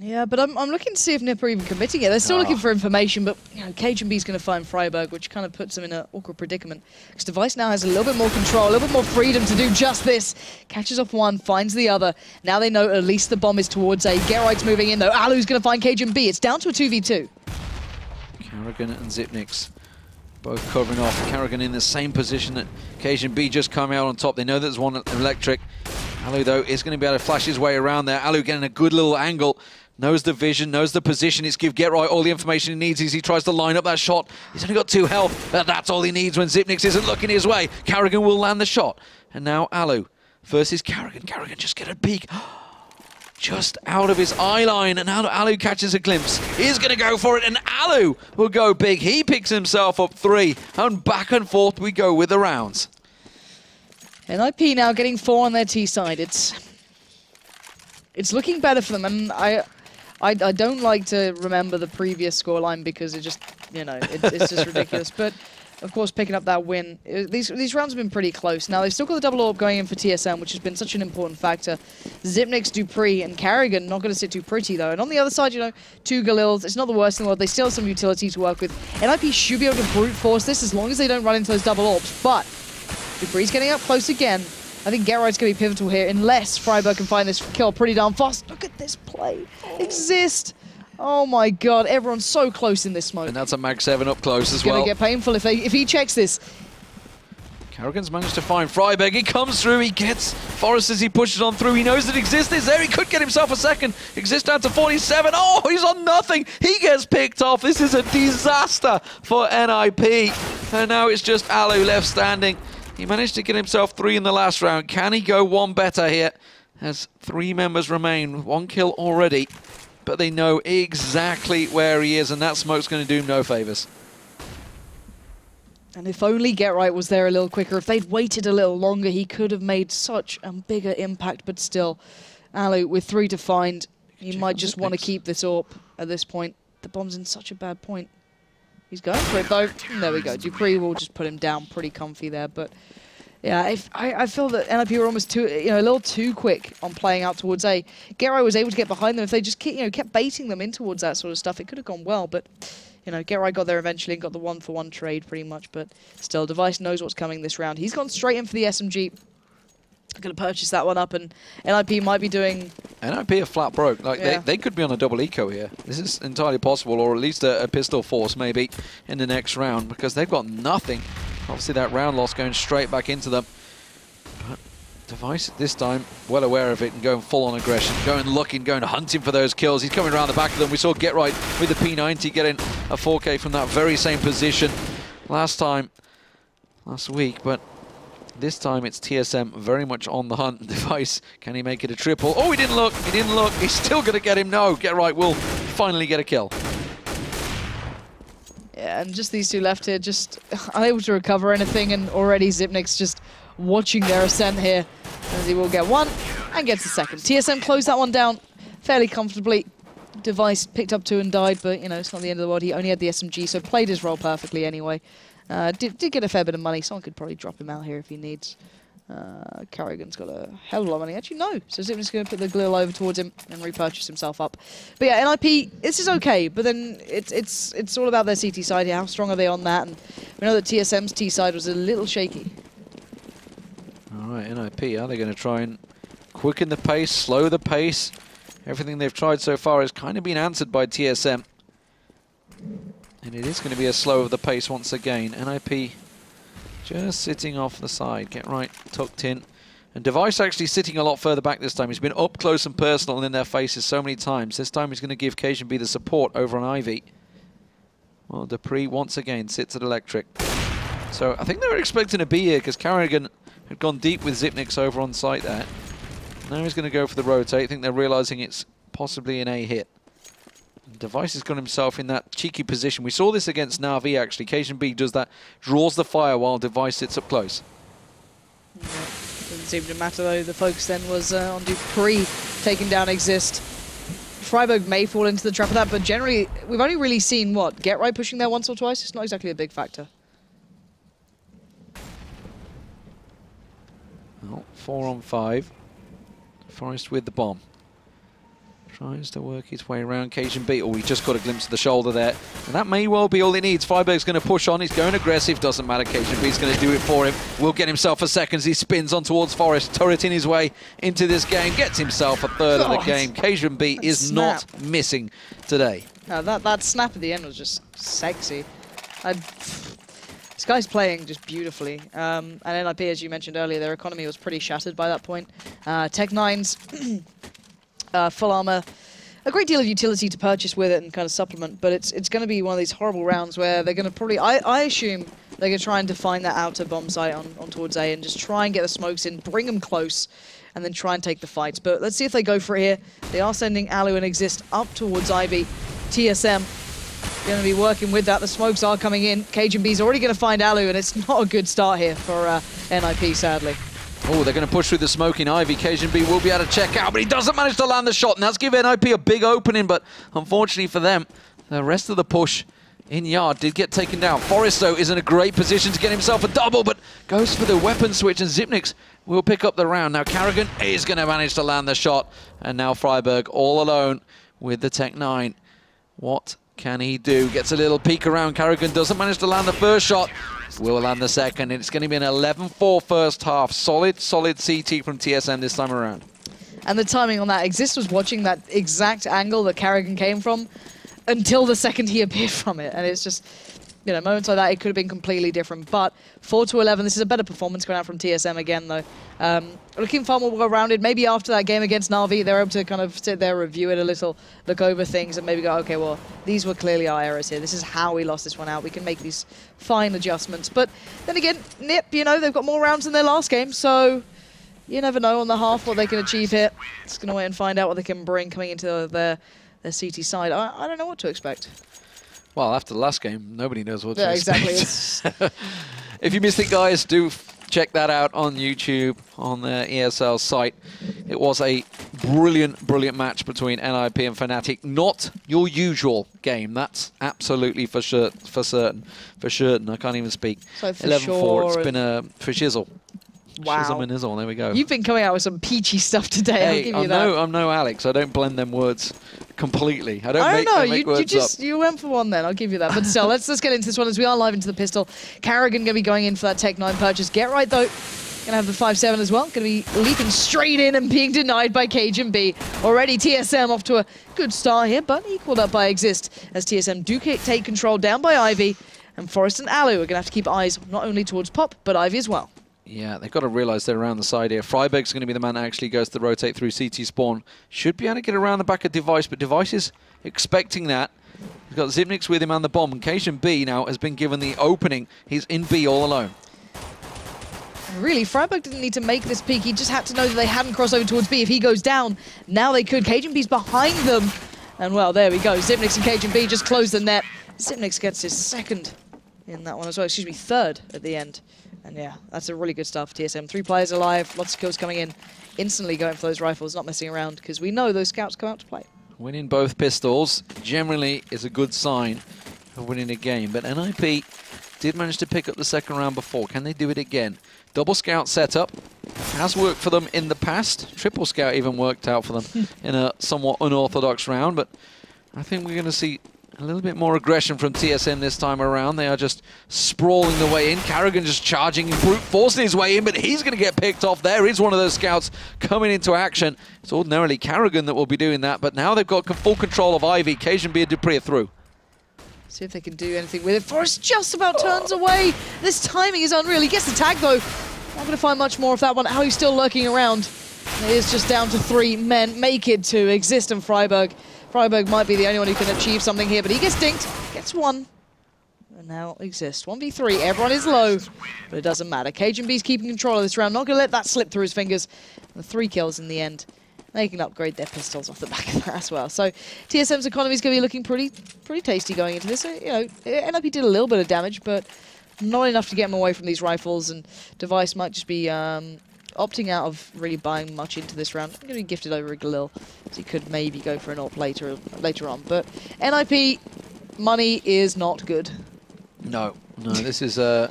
Yeah, but I'm looking to see if NiP are even committing it. They're still looking for information, but you know, CageandB's going to find Freiburg, which kind of puts him in an awkward predicament. Because Device now has a little bit more control, a little bit more freedom to do just this. Catches off one, finds the other. Now they know at least the bomb is towards A. Get Right's moving in though. Alu's going to find CageandB. It's down to a 2v2. Karrigan and Xyp9x both covering off. Karrigan in the same position that CageandB just come out on top. They know that there's one electric. Alu, though, is going to be able to flash his way around there. Alu getting a good little angle knows the vision, knows the position. It's give GetRight all the information he needs as he tries to line up that shot. He's only got 2 health, but that's all he needs when Xyp9x isn't looking his way. Karrigan will land the shot. And now Alu versus Karrigan. Karrigan just get a peek. Just out of his eye line, and now Alu catches a glimpse. He's going to go for it, and Alu will go big. He picks himself up 3, and back and forth we go with the rounds. NiP now getting 4 on their T side. It's looking better for them, and I don't like to remember the previous scoreline because it just, you know, it's just ridiculous. But of course, picking up that win. These rounds have been pretty close. Now, they've still got the double AWP going in for TSM, which has been such an important factor. Xyp9x, Dupree, and Karrigan not going to sit too pretty, though. And on the other side, you know, 2 Galils. It's not the worst in the world. They still have some utility to work with. NiP should be able to brute force this as long as they don't run into those double AWPs. But Dupree's getting up close again. I think GetRight's going to be pivotal here, unless friberg can find this kill pretty darn fast. Look at this play. Exist. Oh my god, everyone's so close in this smoke. And that's a Mag 7 up close as well. It's going to get painful if he checks this. Karrigan's managed to find friberg. He comes through, he gets Forrest as he pushes on through. He knows that Exist is there. He could get himself a second. Exist down to 47. Oh, he's on nothing. He gets picked off. This is a disaster for NiP. And now it's just Alu left standing. He managed to get himself 3 in the last round. Can he go one better here? As 3 members remain. 1 kill already. But they know exactly where he is, and that smoke's going to do him no favors. And if only GetRight was there a little quicker, if they'd waited a little longer, he could have made such a bigger impact. But still, Alu with 3 to find, he might just want to keep this AWP at this point. The bomb's in such a bad point. He's going for it, though. There we go. Dupree will just put him down pretty comfy there, but... yeah, I feel that NiP were almost a little too quick on playing out towards A. GetRight was able to get behind them. If they just kept baiting them in towards that sort of stuff, it could have gone well. But GetRight got there eventually and got the 1-for-1 trade pretty much. But still, Device knows what's coming this round. He's gone straight in for the SMG. Going to purchase that one up, and NiP might be doing... NiP are flat broke. Like they could be on a double eco here. This is entirely possible, or at least a pistol force maybe in the next round, because they've got nothing. Obviously that round loss going straight back into them. But Device at this time, well aware of it and going full on aggression, going looking, going hunting for those kills. He's coming around the back of them. We saw GetRight with the P90 getting a 4K from that very same position last week, but this time it's TSM very much on the hunt. Device, can he make it a triple? Oh, he didn't look, He's still going to get him. No, GetRight will finally get a kill. Yeah, and just these 2 left here, just unable to recover anything, and already Xyp9x just watching their ascent here, as he will get 1 and gets the second. TSM closed that one down fairly comfortably. Device picked up 2 and died, but it's not the end of the world. He only had the SMG, so played his role perfectly anyway. Did get a fair bit of money. Someone could probably drop him out here if he needs. Karrigan's got a hell of a lot of money. Actually, no. So Xyp9x going to put the Galil over towards him and repurchase himself up. But yeah, NiP, this is okay. But then it's all about their CT side here. How strong are they on that? And we know that TSM's T side was a little shaky. All right, NiP, are they going to try and quicken the pace, slow the pace? Everything they've tried so far has kind of been answered by TSM. And it is going to be a slow of the pace once again. NiP just sitting off the side. GetRight tucked in. And Device actually sitting a lot further back this time. He's been up close and personal and in their faces so many times. This time he's going to give KSGB the support over on Ivy. Well, Dupree once again sits at Electric. So I think they were expecting a B here because Karrigan had gone deep with Xyp9x over on site there. Now he's going to go for the rotate. I think they're realizing it's possibly an A hit. Device has got himself in that cheeky position. We saw this against Na'Vi actually. KSGB does that, draws the fire while Device sits up close. Yeah, doesn't seem to matter though. The focus then was on Dupree taking down Exist. friberg may fall into the trap of that, but generally we've only really seen what? GetRight pushing there once or twice. It's not exactly a big factor. Well, 4 on 5. Forrest with the bomb. Tries to work his way around KSGB. Oh, he just got a glimpse of the shoulder there. And that may well be all he needs. friberg's going to push on. He's going aggressive. Doesn't matter. KSGB's going to do it for him. Will get himself a second as he spins on towards Forrest. Turreting his way into this game. Gets himself a third of the game. KSGB is not missing today. No, that snap at the end was just sexy. This guy's playing just beautifully. And NiP, as you mentioned earlier, their economy was pretty shattered by that point. Tech9's full armor a great deal of utility to purchase with it and kind of supplement, but it's going to be one of these horrible rounds where they're going to probably, I assume, they're going to try and define that outer bomb site on towards A and just try and get the smokes in, bring them close, and then try and take the fights. But let's see if they go for it here. They are sending Alu and Exist up towards Ivy. TSM going to be working with that. The smokes are coming in. Cajunb's already going to find Alu, and it's not a good start here for NiP, sadly. Oh, they're going to push through the smoking Ivy. Cajunb will be able to check out, but he doesn't manage to land the shot, and that's giving NiP a big opening, but unfortunately for them, the rest of the push in Yard did get taken down. Forrest, though, is in a great position to get himself a double, but goes for the weapon switch, and Xyp9x will pick up the round. Now, Karrigan is going to manage to land the shot, and now friberg all alone with the Tech-9. What can he do? Gets a little peek around. Karrigan doesn't manage to land the first shot. Will land the second. It's going to be an 11-4 first half. Solid CT from TSM this time around. And the timing on that, Exist was watching that exact angle that Karrigan came from until the second he appeared from it. And it's just, you know, moments like that, it could have been completely different. But 4-11, this is a better performance going out from TSM again, though. Looking far more well-rounded. Maybe after that game against Na'Vi, they're able to kind of sit there, review it a little, look over things, and maybe go, okay, well, these were clearly our errors here. This is how we lost this one out. We can make these fine adjustments. But then again, NiP, you know, they've got more rounds than their last game, so you never know on the half what they can achieve here. Just going to wait and find out what they can bring coming into their CT side. I don't know what to expect. Well, after the last game, nobody knows what to expect. Exactly. If you missed it, guys, do check that out on YouTube, on the ESL site. It was a brilliant, brilliant match between NiP and Fnatic. Not your usual game. That's absolutely for certain. For certain. I can't even speak. So 11-4. Sure, it's been a for shizzle. Wow. Shizzle and Izzle, there we go. You've been coming out with some peachy stuff today. Hey, I'll give you that. I'm no Alex. I don't blend them words completely. I don't make words up. You went for one then. I'll give you that. But still, let's get into this one as we are live into the pistol. Karrigan going to be going in for that Tech-9 purchase. Get right, though. Going to have the 5-7 as well. Going to be leaping straight in and being denied by Cajunb. Already TSM off to a good start here, but equaled up by Exist as TSM do take control down by Ivy. And Forrest and Alu are going to have to keep eyes not only towards Pop, but Ivy as well. Yeah, they've got to realise they're around the side here. friberg's going to be the man that actually goes to rotate through CT spawn. Should be able to get around the back of Device, but Device is expecting that. He's got Xyp9x with him and the bomb, and Cajunb now has been given the opening. He's in B all alone. Really, friberg didn't need to make this peak. He just had to know that they hadn't crossed over towards B. If he goes down, now they could. Cajunb's behind them. And well, there we go. Xyp9x and Cajunb just close the net. Xyp9x gets his second in that one as well. Excuse me, third at the end. And yeah, that's a really good stuff. TSM, 3 players alive, lots of kills coming in, instantly going for those rifles, not messing around, because we know those scouts come out to play. Winning both pistols generally is a good sign of winning a game, but NiP did manage to pick up the second round before. Can they do it again? Double scout setup has worked for them in the past. Triple scout even worked out for them in a somewhat unorthodox round, but I think we're going to see a little bit more aggression from TSM this time around. They are just sprawling the way in. Karrigan just charging and brute forcing his way in, but he's going to get picked off. There is one of those scouts coming into action. It's ordinarily Karrigan that will be doing that, but now they've got full control of Ivy. Cajunb and Dupree are through. See if they can do anything with it. Forrest just about turns away. This timing is unreal. He gets the tag, though. Not going to find much more of that one. How he's still lurking around. It is just down to 3 men. Make it to Exist and friberg. friberg might be the only one who can achieve something here, but he gets dinked, gets 1. And now Exist. 1v3, everyone is low, but it doesn't matter. Cajunb's keeping control of this round, not going to let that slip through his fingers. And the 3 kills in the end. They can upgrade their pistols off the back of that as well. So TSM's economy is going to be looking pretty tasty going into this. You know, NiP did a little bit of damage, but not enough to get them away from these rifles, and Device might just be opting out of really buying much into this round. I'm going to be gifted over a Galil, so he could maybe go for an ult later on. But NiP, money is not good. No, this is a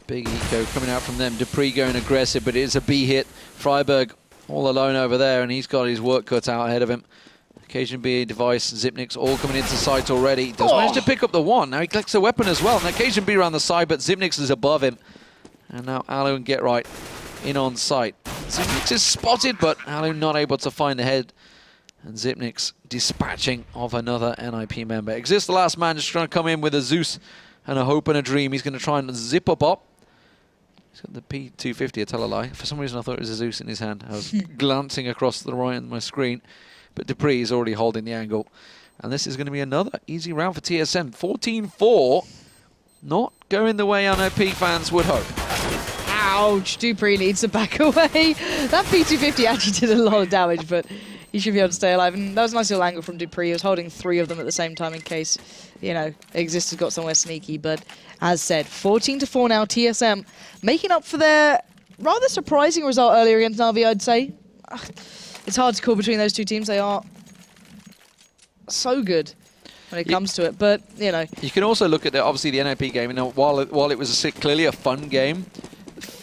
big eco coming out from them. Dupree going aggressive, but it is a B hit. friberg all alone over there, and he's got his work cut out ahead of him. Cajunb, Device, Xyp9x all coming into sight already. Does manage to pick up the 1. Now he collects a weapon as well. Now Cajunb around the side, but Xyp9x is above him. And now Alu and Get Right in on sight. Xyp9x is spotted, but Alu not able to find the head. And Xyp9x dispatching of another NiP member. Exist, the last man, just trying to come in with a Zeus and a hope and a dream. He's going to try and zip a bop. He's got the P250, I tell a lie. For some reason I thought it was a Zeus in his hand. I was glancing across the right on my screen. but dupreeh is already holding the angle. And this is going to be another easy round for TSM. 14-4, not going the way NiP fans would hope. Ouch, dupreeh needs to back away. That P250 actually did a lot of damage, but he should be able to stay alive. And that was a nice little angle from dupreeh. He was holding 3 of them at the same time in case, you know, Exist has got somewhere sneaky. But as said, 14-4 now, TSM making up for their rather surprising result earlier against Na'Vi, I'd say. It's hard to call between those two teams. They are so good when it comes to it, but you know, you can also look at obviously the NiP game, and while it was clearly a fun game,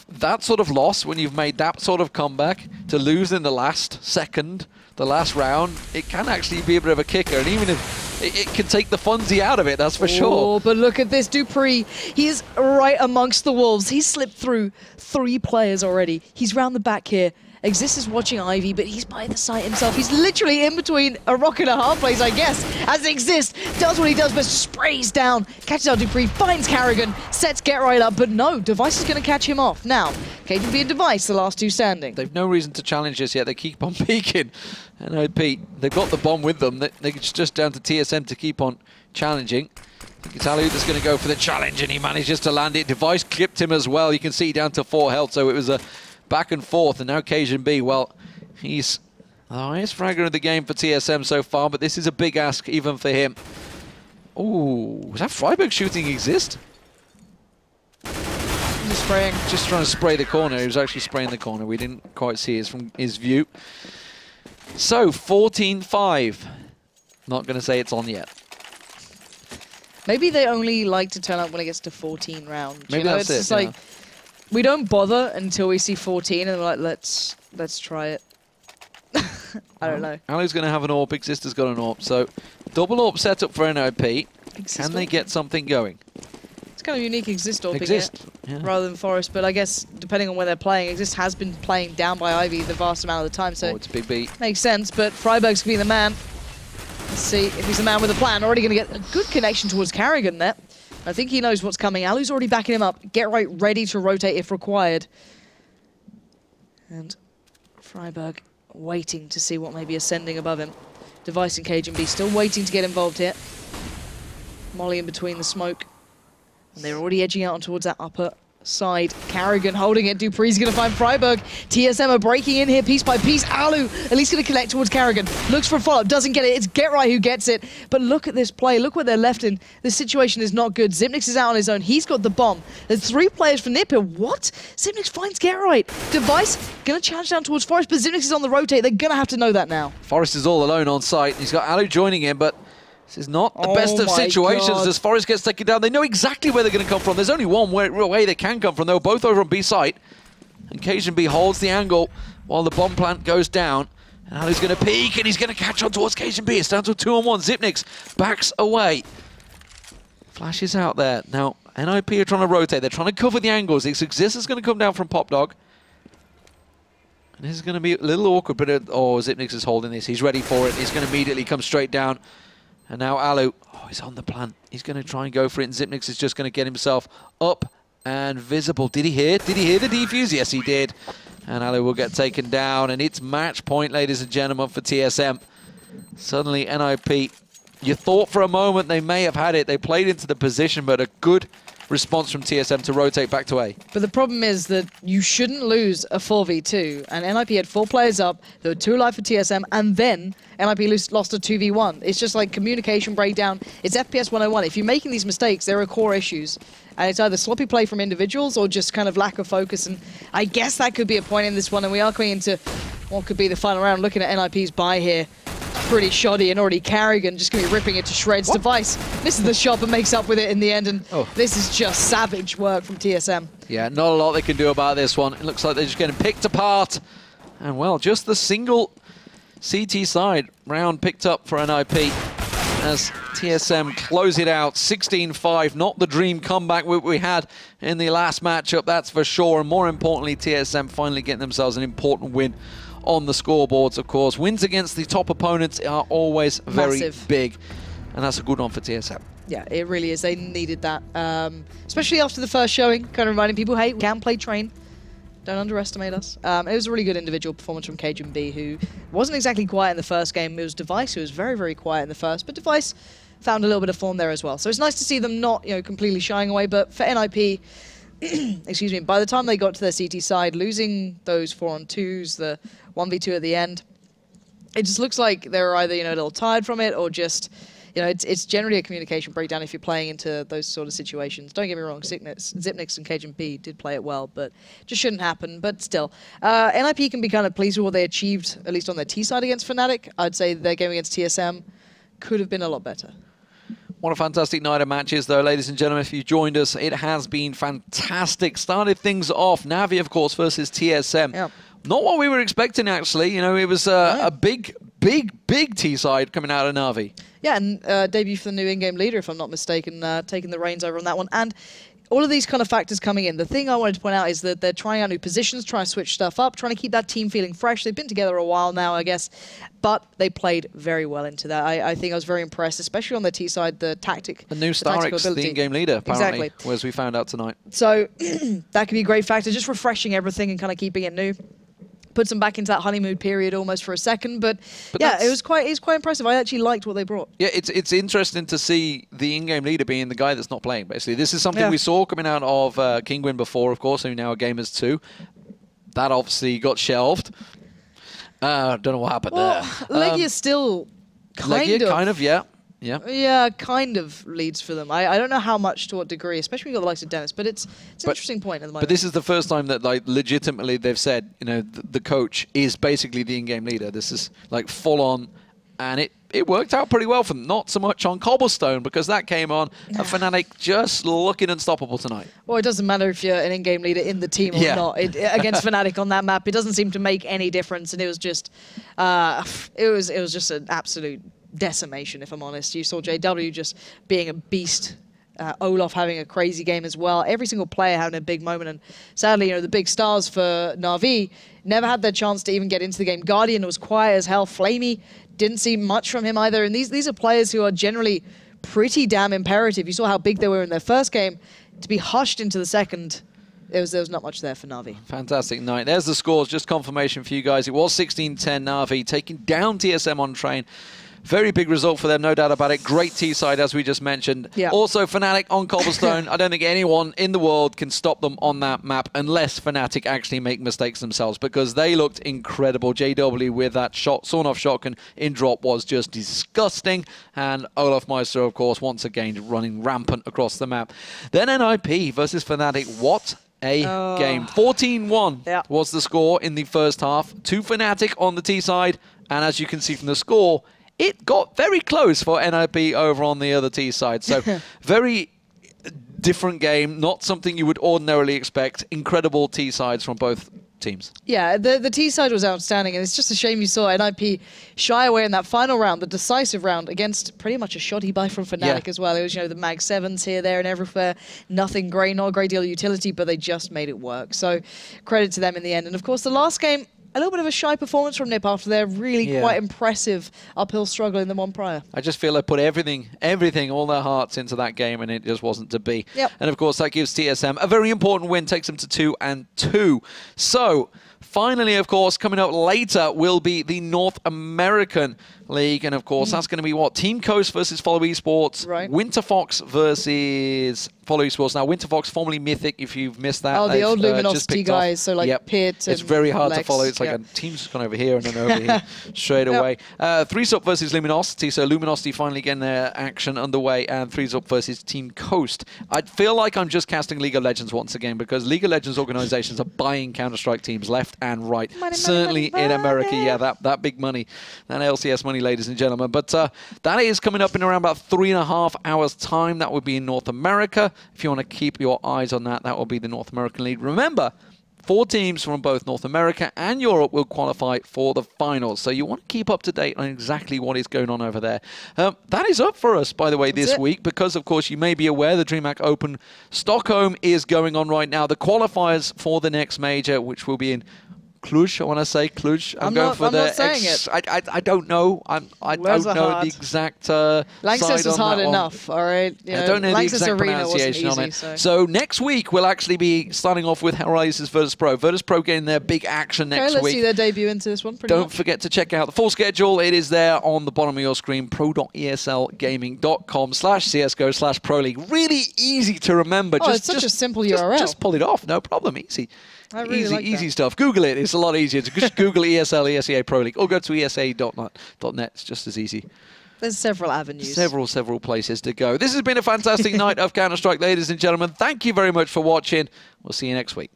that sort of loss when you've made that sort of comeback to lose in the last second, the last round, it can actually be a bit of a kicker, and even if it can take the funsy out of it, that's for sure. But look at this dupreeh. He is right amongst the wolves. He's slipped through 3 players already. He's round the back here. Exist is watching Ivy, but he's by the site himself. He's literally in between a rock and a hard place, I guess, as Exist does what he does, but sprays down, catches out dupreeh, finds Karrigan, sets Get Right up, but no, Device is going to catch him off. Now, KGB and Device, the last 2 standing. They've no reason to challenge this yet. They keep on peeking. And NiP, they've got the bomb with them. It's just down to TSM to keep on challenging. I think it's Alu that's going to go for the challenge, and he manages to land it. Device clipped him as well. You can see down to 4 health, so it was a back and forth, and now KGB, well, he's the highest fragger of the game for TSM so far, but this is a big ask even for him. Ooh, was that Freiburg shooting Exist? Just spraying. Just trying to spray the corner. He was actually spraying the corner. We didn't quite see it from his view. So, 14-5. Not going to say it's on yet. Maybe they only like to turn up when it gets to 14 rounds. Maybe you know, that's it's just it, like, we don't bother until we see 14, and we're like, let's try it. I don't know. Alu's going to have an AWP. Exist has got an AWP. So, double AWP setup for NiP. Can they get something going? It's kind of unique Exist AWPing Exist, yeah, rather than Forest, but I guess depending on where they're playing, Exist has been playing down by Ivy the vast amount of the time, so it's a big beat. Makes sense, but Freiburg's going to be the man. Let's see if he's the man with a plan. Already going to get a good connection towards Karrigan there. I think he knows what's coming. Alu's already backing him up. Get Right ready to rotate if required. And Freiburg waiting to see what may be ascending above him. Device and KGB still waiting to get involved here. Molly in between the smoke. And they're already edging out towards that upper side. Karrigan holding it. dupreeh's going to find Freiburg. TSM are breaking in here piece by piece. Alu at least going to connect towards Karrigan. Looks for a follow-up. Doesn't get it. It's Get Right who gets it. But look at this play. Look where they're left in. This situation is not good. Xyp9x is out on his own. He's got the bomb. There's 3 players for NiP here. What? Xyp9x finds Get Right. Device going to challenge down towards Forest, but Xyp9x is on the rotate. They're going to have to know that now. Forest is all alone on site. He's got Alu joining him, but this is not the best of situations as Forest gets taken down. They know exactly where they're going to come from. There's only one way they can come from. They were both over on B site. And KGB holds the angle while the bomb plant goes down. And Alu's going to peek, and he's going to catch on towards KGB. It's down to a 2-on-1. Xyp9x backs away. Flashes out there. Now, NiP are trying to rotate. They're trying to cover the angles. Exist is going to come down from Pop Dog. And this is going to be a little awkward, but Xyp9x is holding this. He's ready for it. He's going to immediately come straight down. And now Alu, he's on the plant. He's going to try and go for it, and Xyp9x is just going to get himself up and visible. Did he hear? Did he hear the defuse? Yes, he did. And Alu will get taken down, and it's match point, ladies and gentlemen, for TSM. Suddenly, NiP, you thought for a moment they may have had it. They played into the position, but a good response from TSM to rotate back to A. But the problem is that you shouldn't lose a 4v2, and NiP had 4 players up, there were 2 alive for TSM, and then NiP lost a 2v1. It's just like communication breakdown. It's FPS 101. If you're making these mistakes, there are core issues. And it's either sloppy play from individuals or just kind of lack of focus, and I guess that could be a point in this one, and we are coming into what could be the final round. Looking at NiP's buy here, pretty shoddy, and already Karrigan just going to be ripping it to shreds. What? Device misses the shot but makes up with it in the end, and this is just savage work from TSM. Yeah, not a lot they can do about this one. It looks like they're just getting picked apart. And well, just the single CT side round picked up for NiP as TSM close it out 16-5. Not the dream comeback we had in the last matchup, that's for sure. And more importantly, TSM finally getting themselves an important win on the scoreboards, of course. Wins against the top opponents are always very massive, big, and that's a good one for TSM. Yeah, it really is. They needed that, especially after the first showing, kind of reminding people, hey, we can play train. Don't underestimate us. It was a really good individual performance from KGB, who wasn't exactly quiet in the first game. It was Device who was very, very quiet in the first, but Device found a little bit of form there as well. So it's nice to see them not, completely shying away. But for NiP, excuse me, by the time they got to their CT side, losing those 4-on-2s, the 1v2 at the end, it just looks like they were either, a little tired from it or just, it's generally a communication breakdown if you're playing into those sort of situations. Don't get me wrong, Zipnix and KGB did play it well, but it just shouldn't happen. But still, NiP can be kind of pleased with what they achieved, at least on their T side against Fnatic. I'd say their game against TSM could have been a lot better. What a fantastic night of matches, though, ladies and gentlemen. If you joined us, it has been fantastic. Started things off, Navi, of course, versus TSM. Yep. Not what we were expecting, actually. It was a big T side coming out of Navi. Yeah, and debut for the new in-game leader, if I'm not mistaken, taking the reins over on that one. And all of these kind of factors coming in. The thing I wanted to point out is that they're trying out new positions, trying to switch stuff up, trying to keep that team feeling fresh. They've been together a while now, I guess, but they played very well into that. I think I was very impressed, especially on the T side, the tactic. The new Starix, the in-game leader, apparently, as we found out tonight. So that could be a great factor, just refreshing everything and kind of keeping it new. Puts them back into that honeymoon period almost for a second, but yeah, it was quite impressive. I actually liked what they brought. Yeah, it's interesting to see the in-game leader being the guy that's not playing. Basically, this is something we saw coming out of Kingwin before, of course, who now are Gamers 2. That obviously got shelved. Don't know what happened there. Legia still kind of, yeah. Yeah, kind of leads for them. I don't know how much, to what degree, especially when you got the likes of Dennis, but it's an interesting point at the moment. But this is the first time that, legitimately they've said, the coach is basically the in-game leader. This is, full on, and it worked out pretty well for them. Not so much on Cobblestone, because that came on, and Fnatic just looking unstoppable tonight. Well, it doesn't matter if you're an in-game leader in the team or not. Against Fnatic on that map, it doesn't seem to make any difference, and it was just, it was just an absolute decimation, if I'm honest. You saw JW just being a beast. Olaf having a crazy game as well. Every single player having a big moment. And sadly, the big stars for Na'Vi never had their chance to even get into the game. Guardian was quiet as hell. Flamey didn't see much from him either. And these are players who are generally pretty damn imperative. You saw how big they were in their first game. To be hushed into the second, there was not much there for Na'Vi. Fantastic night. There's the scores, just confirmation for you guys. It was 16-10 Na'Vi, taking down TSM on train. Very big result for them, no doubt about it. Great T-side, as we just mentioned. Yeah. Also, Fnatic on Cobblestone. I don't think anyone in the world can stop them on that map unless Fnatic actually make mistakes themselves, because they looked incredible. JW with that sawn-off shotgun in drop was just disgusting. And Olaf Meister, of course, once again running rampant across the map. Then NiP versus Fnatic. What a game. 14-1 was the score in the first half. To Fnatic on the T side. And as you can see from the score, it got very close for NiP over on the other T side. So very different game, not something you would ordinarily expect. Incredible T sides from both teams. Yeah, the T side was outstanding, and it's just a shame you saw NiP shy away in that final round, the decisive round, against pretty much a shoddy buy from Fnatic as well. It was, the Mag 7s here, there, and everywhere. Nothing great, not a great deal of utility, but they just made it work. So credit to them in the end. And of course, the last game, a little bit of a shy performance from NiP after their really quite impressive uphill struggle in the one prior. I just feel they put everything, all their hearts into that game, and it just wasn't to be. And of course, that gives TSM a very important win, takes them to 2-2. So, finally, of course, coming up later will be the North American League, and of course, that's going to be what? Team Coast versus Follow Esports, Winterfox versus Follow Esports. Now, Winterfox, formerly Mythic, if you've missed that. Oh, the old Luminosity guys, so like Pit and it's very hard Lex. to follow. It's like a team's just gone over here and then over here straight away. 3-Sup versus Luminosity, so Luminosity finally getting their action underway, and 3-Sup versus Team Coast. I feel like I'm just casting League of Legends once again, because League of Legends organizations are buying Counterstrike teams left and right. Certainly in America, that big money, that LCS money, ladies and gentlemen. But that is coming up in around about 3.5 hours' time. That would be in North America. If you want to keep your eyes on that, that will be the North American League. Remember, 4 teams from both North America and Europe will qualify for the finals. So you want to keep up to date on exactly what is going on over there. That is up for us, by the way, this week, because, of course, you may be aware the DreamHack Open Stockholm is going on right now. The qualifiers for the next major, which will be in Cluj, I want to say Cluj. I'm going for I'm the not saying it. I don't know. I don't know the exact Lanxess is hard one. enough, all right? You know, I don't know Lanxess the exact Arena pronunciation wasn't on easy, it. So next week we'll actually be starting off with Horizons Virtus Pro. Virtus Pro getting their big action next let's week. see their debut into this one. Don't forget to check out the full schedule. It is there on the bottom of your screen, pro.eslgaming.com/CSGO/Pro League. Really easy to remember. Oh, it's such a simple URL. Just pull it off, no problem, easy. I really like easy that. stuff. Google it. It's a lot easier. Just Google ESL ESEA Pro League or go to esa.net. It's just as easy. There's several avenues. Several places to go. This has been a fantastic night of Counter-Strike, ladies and gentlemen. Thank you very much for watching. We'll see you next week.